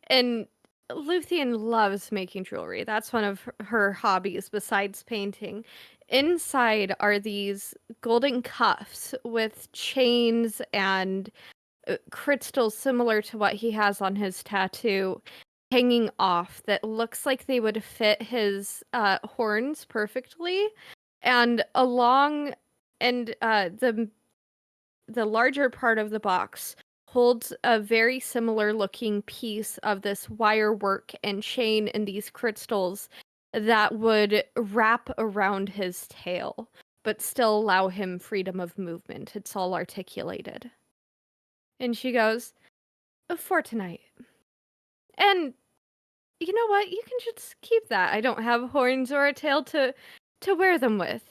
and Luthien loves making jewelry. That's one of her hobbies besides painting. Inside are these golden cuffs with chains and crystals similar to what he has on his tattoo hanging off that looks like they would fit his horns perfectly. And along and the larger part of the box holds a very similar looking piece of this wire work and chain and these crystals that would wrap around his tail, but still allow him freedom of movement. It's all articulated. And she goes, for tonight. And you know what? You can just keep that. I don't have horns or a tail to wear them with.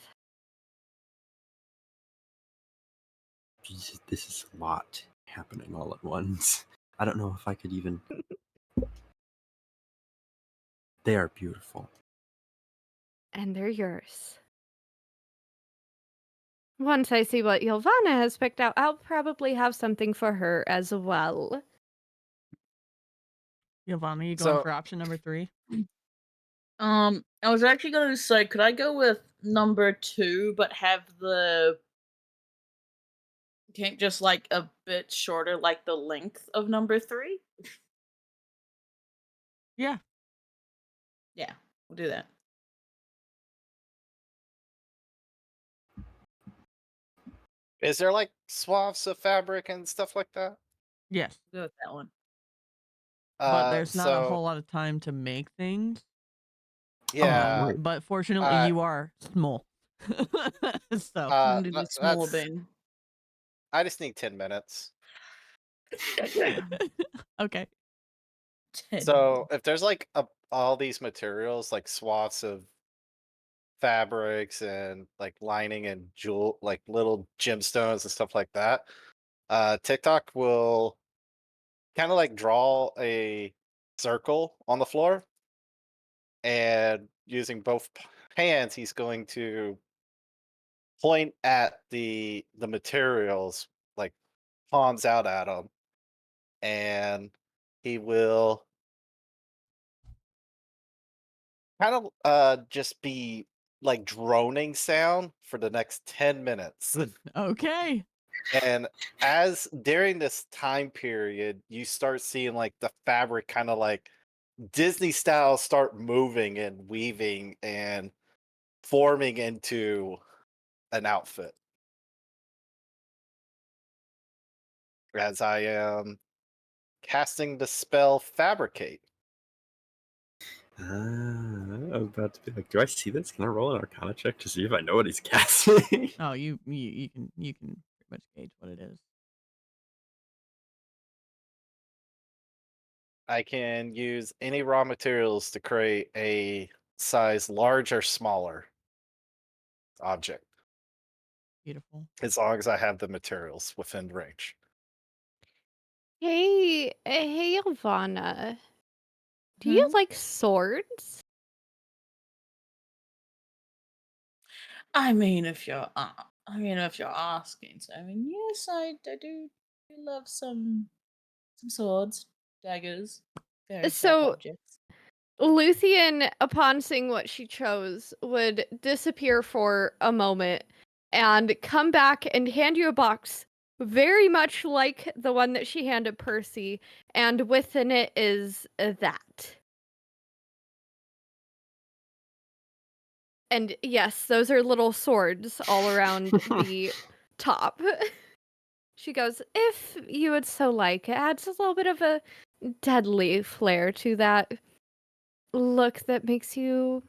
This is a lot happening all at once. I don't know if I could even. They are beautiful. And they're yours. Once I see what Ylvanna has picked out, I'll probably have something for her as well. Ylvanna, you going for option number 3? I was actually gonna say, could I go with number 2, but have the cape just like a bit shorter, like the length of number 3? Yeah. Yeah, we'll do that. Is there like swaths of fabric and stuff like that? Yes. Go with that one. But there's not a whole lot of time to make things. Yeah. But fortunately, you are small. So do the smaller bin. I just need 10 minutes. Okay. So if there's like all these materials, like swaths of fabrics and like lining and like little gemstones and stuff like that, TikTok will kind of like draw a circle on the floor, and using both hands, he's going to point at the materials, like palms out at them, and he will kind of just be like droning sound for the next 10 minutes. Okay. And as during this time period, you start seeing like the fabric kind of like Disney style start moving and weaving and forming into an outfit. As I am casting the spell Fabricate. I'm about to be like, do I see this? Can I roll an Arcana check to see if I know what he's casting? Oh, you can pretty much gauge what it is. I can use any raw materials to create a size large or smaller object. Beautiful. As long as I have the materials within range. Hey, Ylvanna. Do you like swords? I mean, if you're asking, so I mean, yes, I do love some swords, daggers, very sharp objects. Luthien, upon seeing what she chose, would disappear for a moment and come back and hand you a box very much like the one that she handed Percy, and within it is that. And yes, those are little swords all around the top. She goes, if you would so like, it adds a little bit of a deadly flair to that look that makes you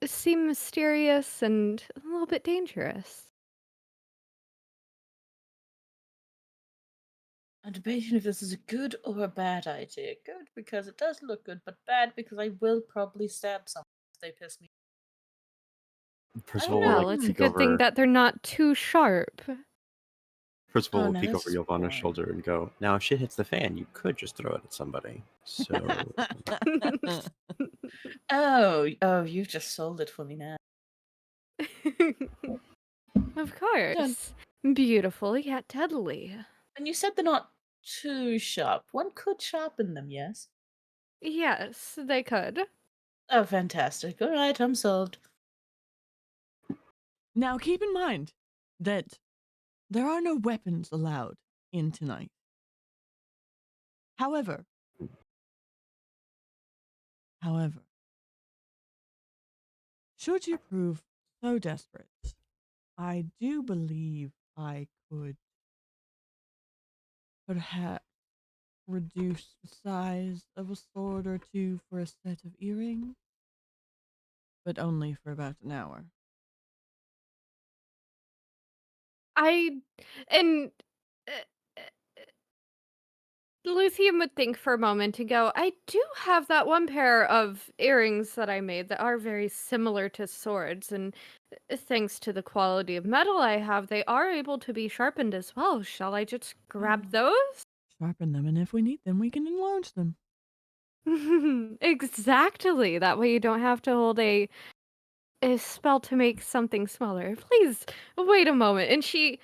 seem mysterious and a little bit dangerous. I'm debating if this is a good or a bad idea. Good because it does look good, but bad because I will probably stab someone if they piss me. Percival will Well, like it's a peek good thing over. that they're not too sharp. Percival will no, peek that's over just Ylvanna's boring. shoulder and go, "Now, if shit hits the fan, you could just throw it at somebody." So Oh, you've just sold it for me now. Of course. Beautiful yet deadly. And you said they're not too sharp. One could sharpen them, yes? Yes, they could. Oh, fantastic. All right, I'm sold. Now keep in mind that there are no weapons allowed in tonight. However, should you prove so desperate, I do believe I could perhaps reduce the size of a sword or two for a set of earrings, but only for about an hour. And Luthien would think for a moment and go, I do have that one pair of earrings that I made that are very similar to swords, and thanks to the quality of metal I have, they are able to be sharpened as well. Shall I just grab those? Sharpen them, and if we need them, we can enlarge them. Exactly. That way you don't have to hold a spell to make something smaller. Please wait a moment. And she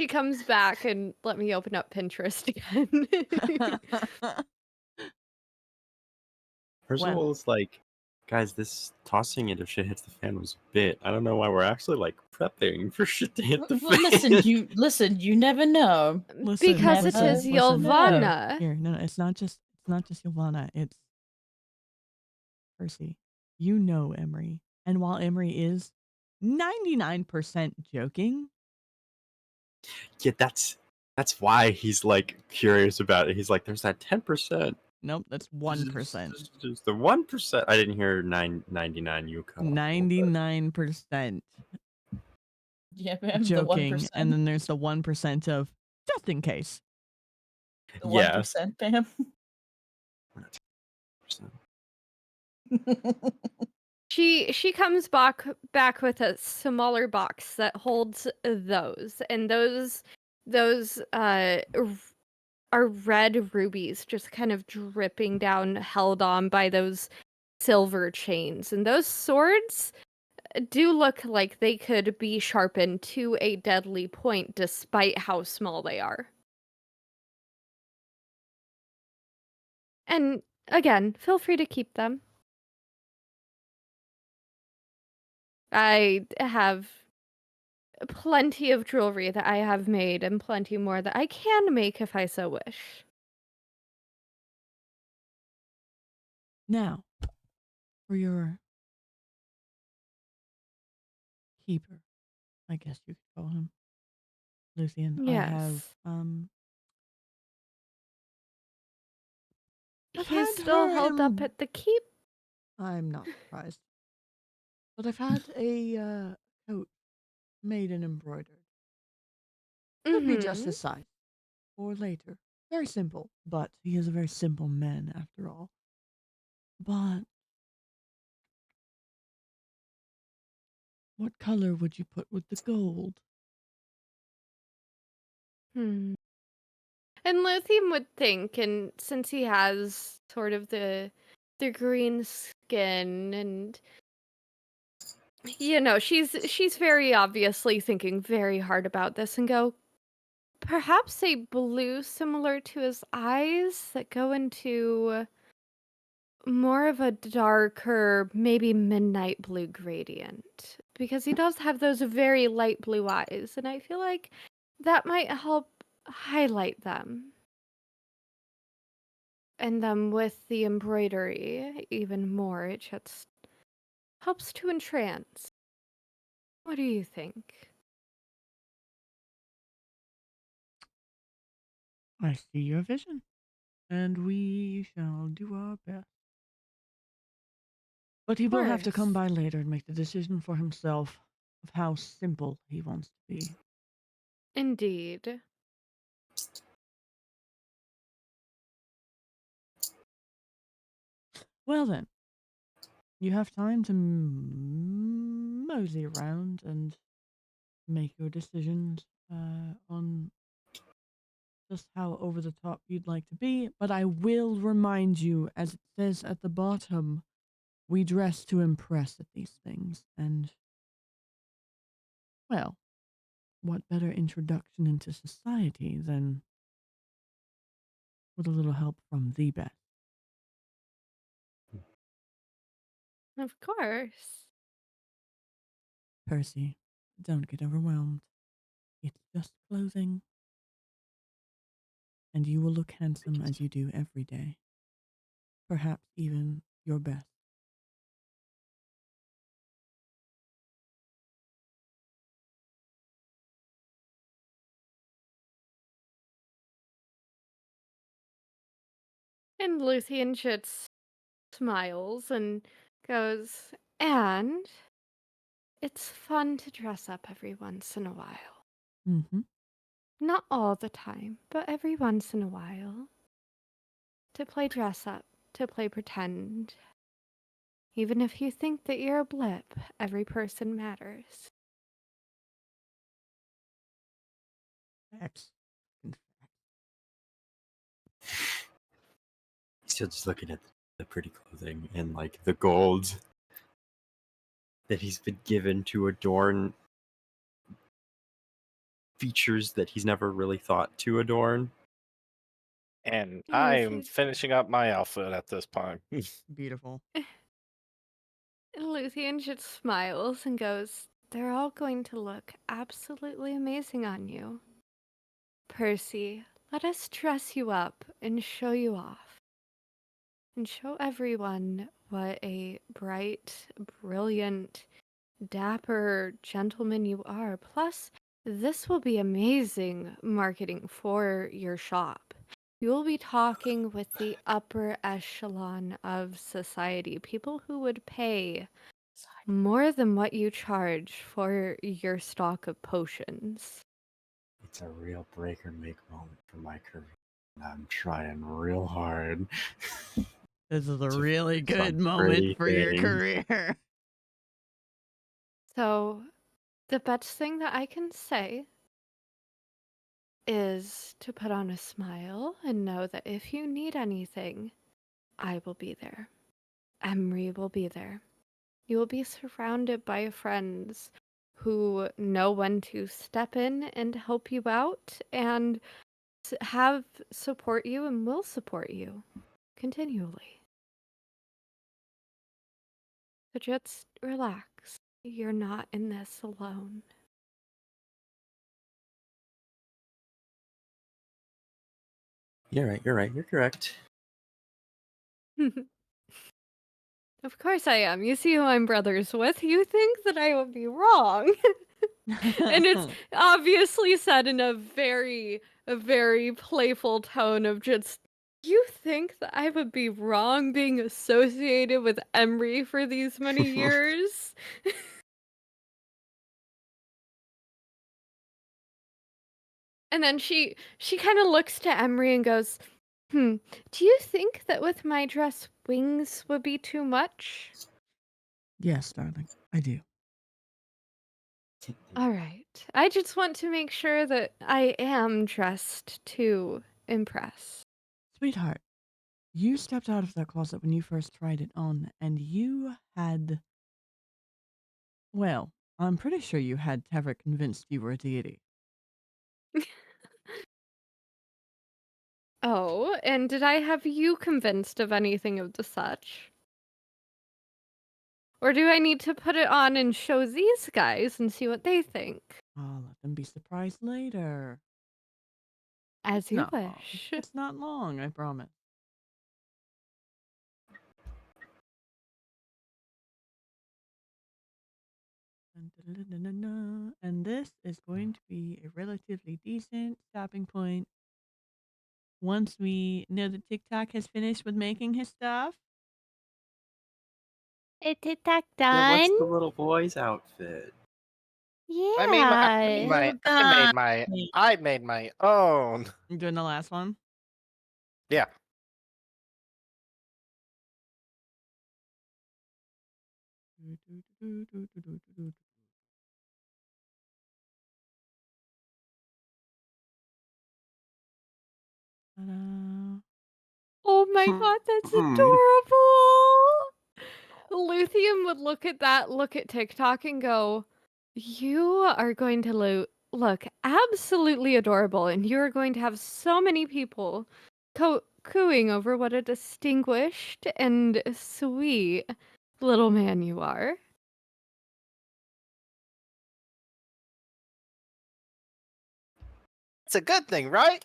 comes back and let me open up Pinterest again. Percival is like, "Guys, this tossing it if shit hits the fan was a bit. I don't know why we're actually like prepping for shit to hit the Well, fan." listen, you never know. Because it is Ylvanna. Here, no, it's not just Ylvanna. It's Percy. You know Emery, and while Emery is 99% joking, Yeah, that's why he's like curious about it. He's like, "There's that 10%." Nope, that's 1%. Just the 1%. I didn't hear 99. You cut off. 99% Yeah, ma'am, the joking, 1%. and then there's the 1% of just in case. The Yes. 1%, Pam. She comes back with a smaller box that holds those, and those are red rubies just kind of dripping down, held on by those silver chains. And those swords do look like they could be sharpened to a deadly point despite how small they are. And again, feel free to keep them. I have plenty of jewelry that I have made and plenty more that I can make if I so wish. Now, for your keeper, I guess you could call him, Luthien, I have He's still held up at the keep. I'm not surprised. But I've had a coat made and embroidered. Could be just his size. Or later. Very simple, but he is a very simple man after all. But what color would you put with the gold? And Luthien would think, and since he has sort of the green skin, and she's very obviously thinking very hard about this, and go, perhaps a blue similar to his eyes that go into more of a darker, maybe midnight blue gradient, because he does have those very light blue eyes, and I feel like that might help highlight them. And then with the embroidery, even more, it just helps to entrance. What do you think? I see your vision, and we shall do our best. But he will have to come by later and make the decision for himself of how simple he wants to be. Indeed. Well then, you have time to mosey around and make your decisions on just how over the top you'd like to be. But I will remind you, as it says at the bottom, we dress to impress at these things. And, well, what better introduction into society than with a little help from the best? Of course. Percy, don't get overwhelmed. It's just clothing. And you will look handsome as you do every day. Perhaps even your best. And Luthien just smiles and goes, and it's fun to dress up every once in a while. Mm-hmm. Not all the time, but every once in a while. To play dress up, to play pretend. Even if you think that you're a blip, every person matters. Facts. Still just looking at the pretty clothing and like the gold that he's been given to adorn features that he's never really thought to adorn. And And I'm Luthien, finishing up my outfit at this point. Beautiful. and Luthien just smiles and goes, they're all going to look absolutely amazing on you. Percy, let us dress you up and show you off. And show everyone what a bright, brilliant, dapper gentleman you are. Plus, this will be amazing marketing for your shop. You will be talking with the upper echelon of society, people who would pay more than what you charge for your stock of potions. It's a real break or make moment for my career. And I'm trying real hard. This is a really good some moment pretty for your things. career. So, the best thing that I can say is to put on a smile and know that if you need anything, I will be there. Emery will be there. You will be surrounded by friends who know when to step in and help you out and have support you and will support you continually. So just relax. You're not in this alone. You're right, you're correct. Of course I am. You see who I'm brothers with. You think that I would be wrong. And it's obviously said in a very playful tone of just, you think that I would be wrong being associated with Emery for these many years? And then she kind of looks to Emery and goes, do you think that with my dress wings would be too much? Yes, darling, I do. All right. I just want to make sure that I am dressed to impress. Sweetheart, you stepped out of that closet when you first tried it on, and you had... Well, I'm pretty sure you had Tavrick convinced you were a deity. Oh, and did I have you convinced of anything of the such? Or do I need to put it on and show these guys and see what they think? I'll let them be surprised later. As you No, wish. it's not long, I promise. And this is going to be a relatively decent stopping point. Once we know that TikTok has finished with making his stuff. Is TikTok Yeah, done? what's the little boy's outfit? Yeah. I made my own. You doing the last one? Yeah. Oh my god, that's adorable. Luthien would look at TikTok and go, "You are going to look absolutely adorable, and you are going to have so many people cooing over what a distinguished and sweet little man you are." It's a good thing, right?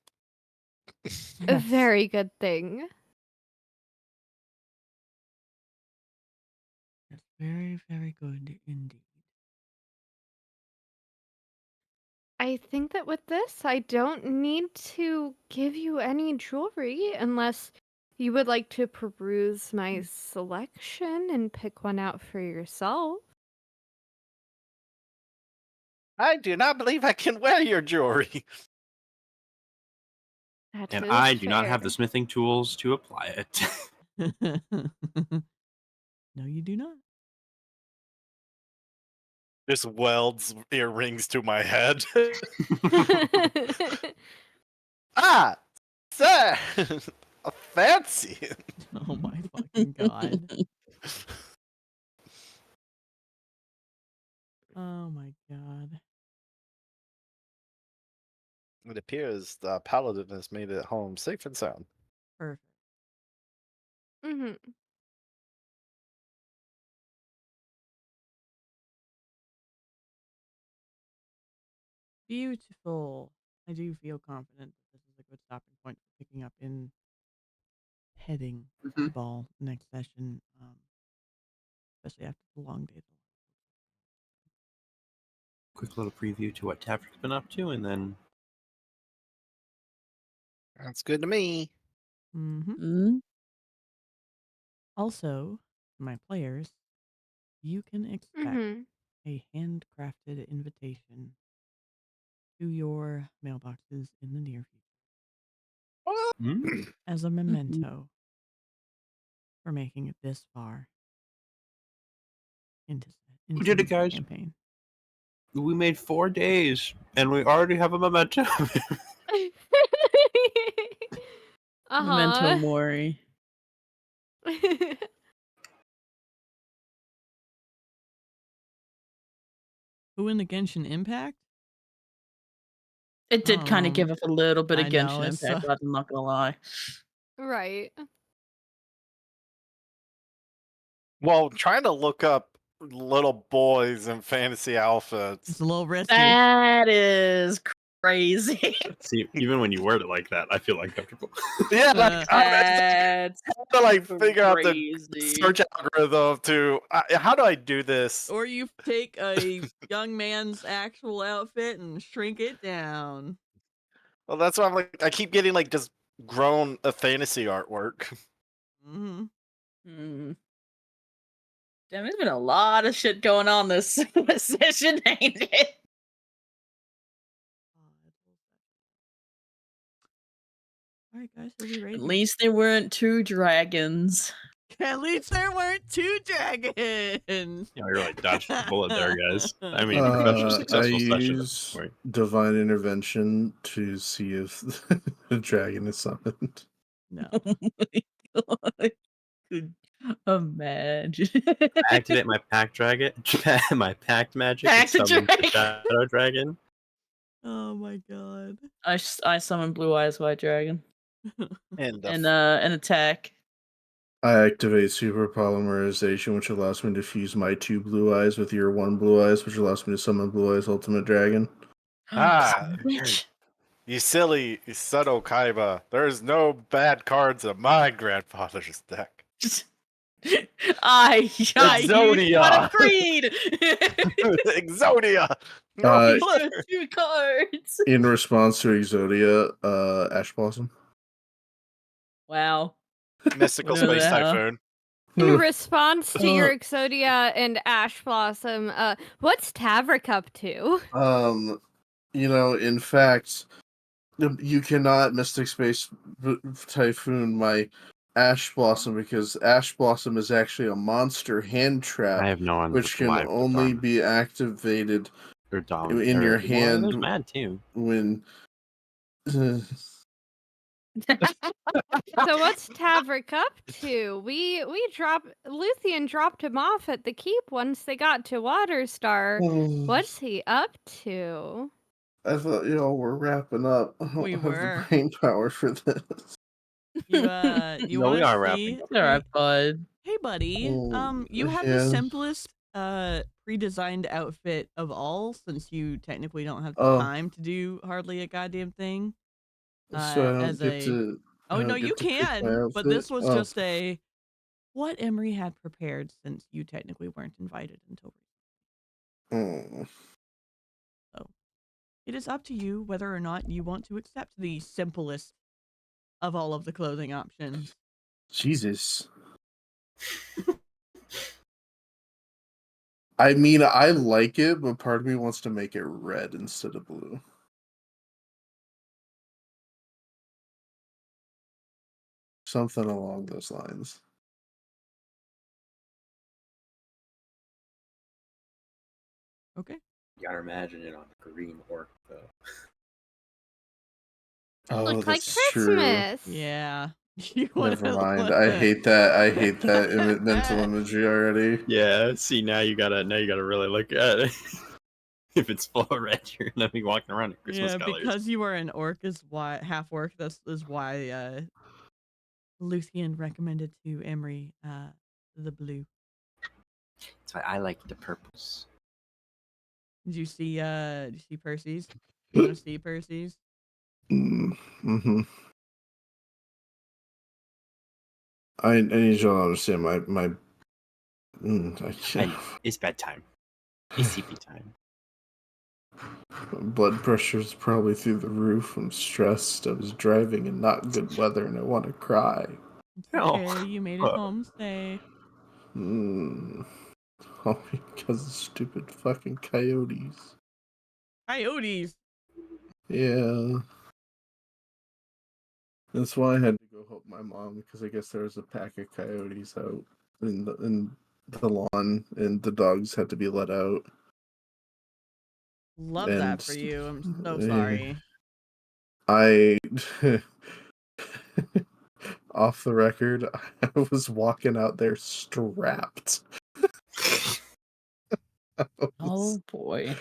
A very good thing. That's very, very good indeed. I think that with this, I don't need to give you any jewelry unless you would like to peruse my selection and pick one out for yourself. I do not believe I can wear your jewelry. That And is I do not have fair. the smithing tools to apply it. No, you do not. Just welds earrings to my head. Ah, sir, fancy. Oh my fucking god. Oh my god. It appears the paladin has made it home safe and sound. Perfect. Mhm. Beautiful. I do feel confident that this is a good stopping point for picking up in heading to ball next session, especially after the long day. Quick little preview to what Tavrick's been up to, and then That's good to me. Mm-hmm. Also, my players, you can expect Mhm. a handcrafted invitation to your mailboxes in the near future as a memento for making it this far into we did it, the guys. campaign. We made 4 days, and we already have a memento. Memento Uh-huh. mori. Who in the Genshin Impact? It did kind of give us a little bit of I know, Genshin it's, Impact, but I'm not gonna lie. Right. Well, trying to look up little boys in fantasy outfits. It's a little risky. That is crazy. See, even when you word it like that, I feel uncomfortable. Yeah, like I'm That's to like figure out the crazy. search algorithm to how do I do this? Or you take a young man's actual outfit and shrink it down. Well, that's why I'm like I keep getting like just grown fantasy artwork. Mm-hmm. Damn, there's been a lot of shit going on this session, ain't it? All right, guys, are we ready? At least there weren't 2 dragons. At least there weren't 2 dragons. Yeah, we really dodged a bullet there, guys. I mean, such a I successful session. use divine intervention to see if the dragon is summoned. No. Oh my god. Could imagine. I activate my pact dragon, my pact magic, Pact and summon the dragon. shadow dragon. Oh my god. I summon Blue Eyes White Dragon. And an attack. I activate super polymerization, which allows me to fuse my 2 blue eyes with your 1 blue eyes, which allows me to summon Blue Eyes Ultimate Dragon. You silly Seto Kaiba. There's no bad cards in my grandfather's deck. Exodia. Agreed. Exodia. Uh, Two cards. in response to Exodia, Ash Blossom. Wow. Mystical Whatever Space the hell. Typhoon. In response to your Exodia and Ash Blossom, what's Tavrick up to? In fact, you cannot Mystic Space Typhoon my Ash Blossom because Ash Blossom is actually a monster hand trap, I have no one which can live with only Dharma. be active Or Dom, in or, your well, hand there's Mad too. when. So what's Tavrick up to? Luthien dropped him off at the keep once they got to Waterstar. What's he up to? I thought y'all were wrapping up. I don't We have were. the brain power for this. You No, we wanna are see? wrapping up. Alright, bud. Hey, buddy. Oh, You have the yeah. simplest pre-designed outfit of all, since you technically don't have the Oh. time to do hardly a goddamn thing. So I don't as get a to. I oh don't no, get you to pick my can, but this outfit? was Oh. just a what Emery had prepared since you technically weren't invited until. Oh. So it is up to you whether or not you want to accept the simplest of all of the clothing options. Jesus. I mean, I like it, but part of me wants to make it red instead of blue. Something along those lines. Okay. You gotta imagine it on a green orc, though. Oh, Looks like that's true. Christmas. Yeah. Never mind. I hate that. I hate that mental imagery already. Yeah. See, now you gotta really look at it. If it's full of red, you're gonna be walking around in Christmas Yeah, colors. because you are an orc is why half orc. This is why Luthien recommended to Emery the blue. So I like the purples. Did you see Percy's? You want to see Percy's? Mm-hmm. I need you all to understand my It's bedtime. It's CP time. blood pressure's probably through the roof. I'm stressed. I was driving in not good weather and I want to cry. Okay, you made it home safe. All because of stupid fucking coyotes. Coyotes. Yeah. That's why I had to go help my mom because I guess there was a pack of coyotes out in the lawn and the dogs had to be let out. Love that for you. I'm so Yeah. sorry. I off the record, I was walking out there strapped. Oh boy.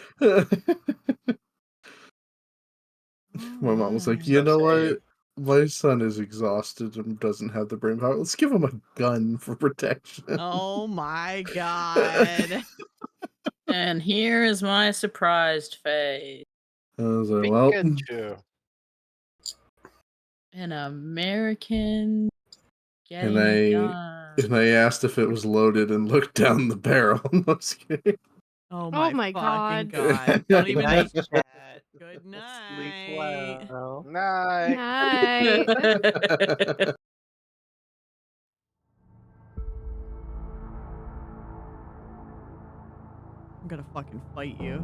My mom was like, you know what? My son is exhausted and doesn't have the brain power. Let's give him a gun for protection. Oh my god. And here is my surprised face. I was like, well, Pikachu. An American and getting gun. I asked if it was loaded and looked down the barrel. I'm just kidding. Oh Oh my my fucking god. god. Don't even Night Good chat. night. Sleep well. Night. Night. I'm gonna fucking fight you.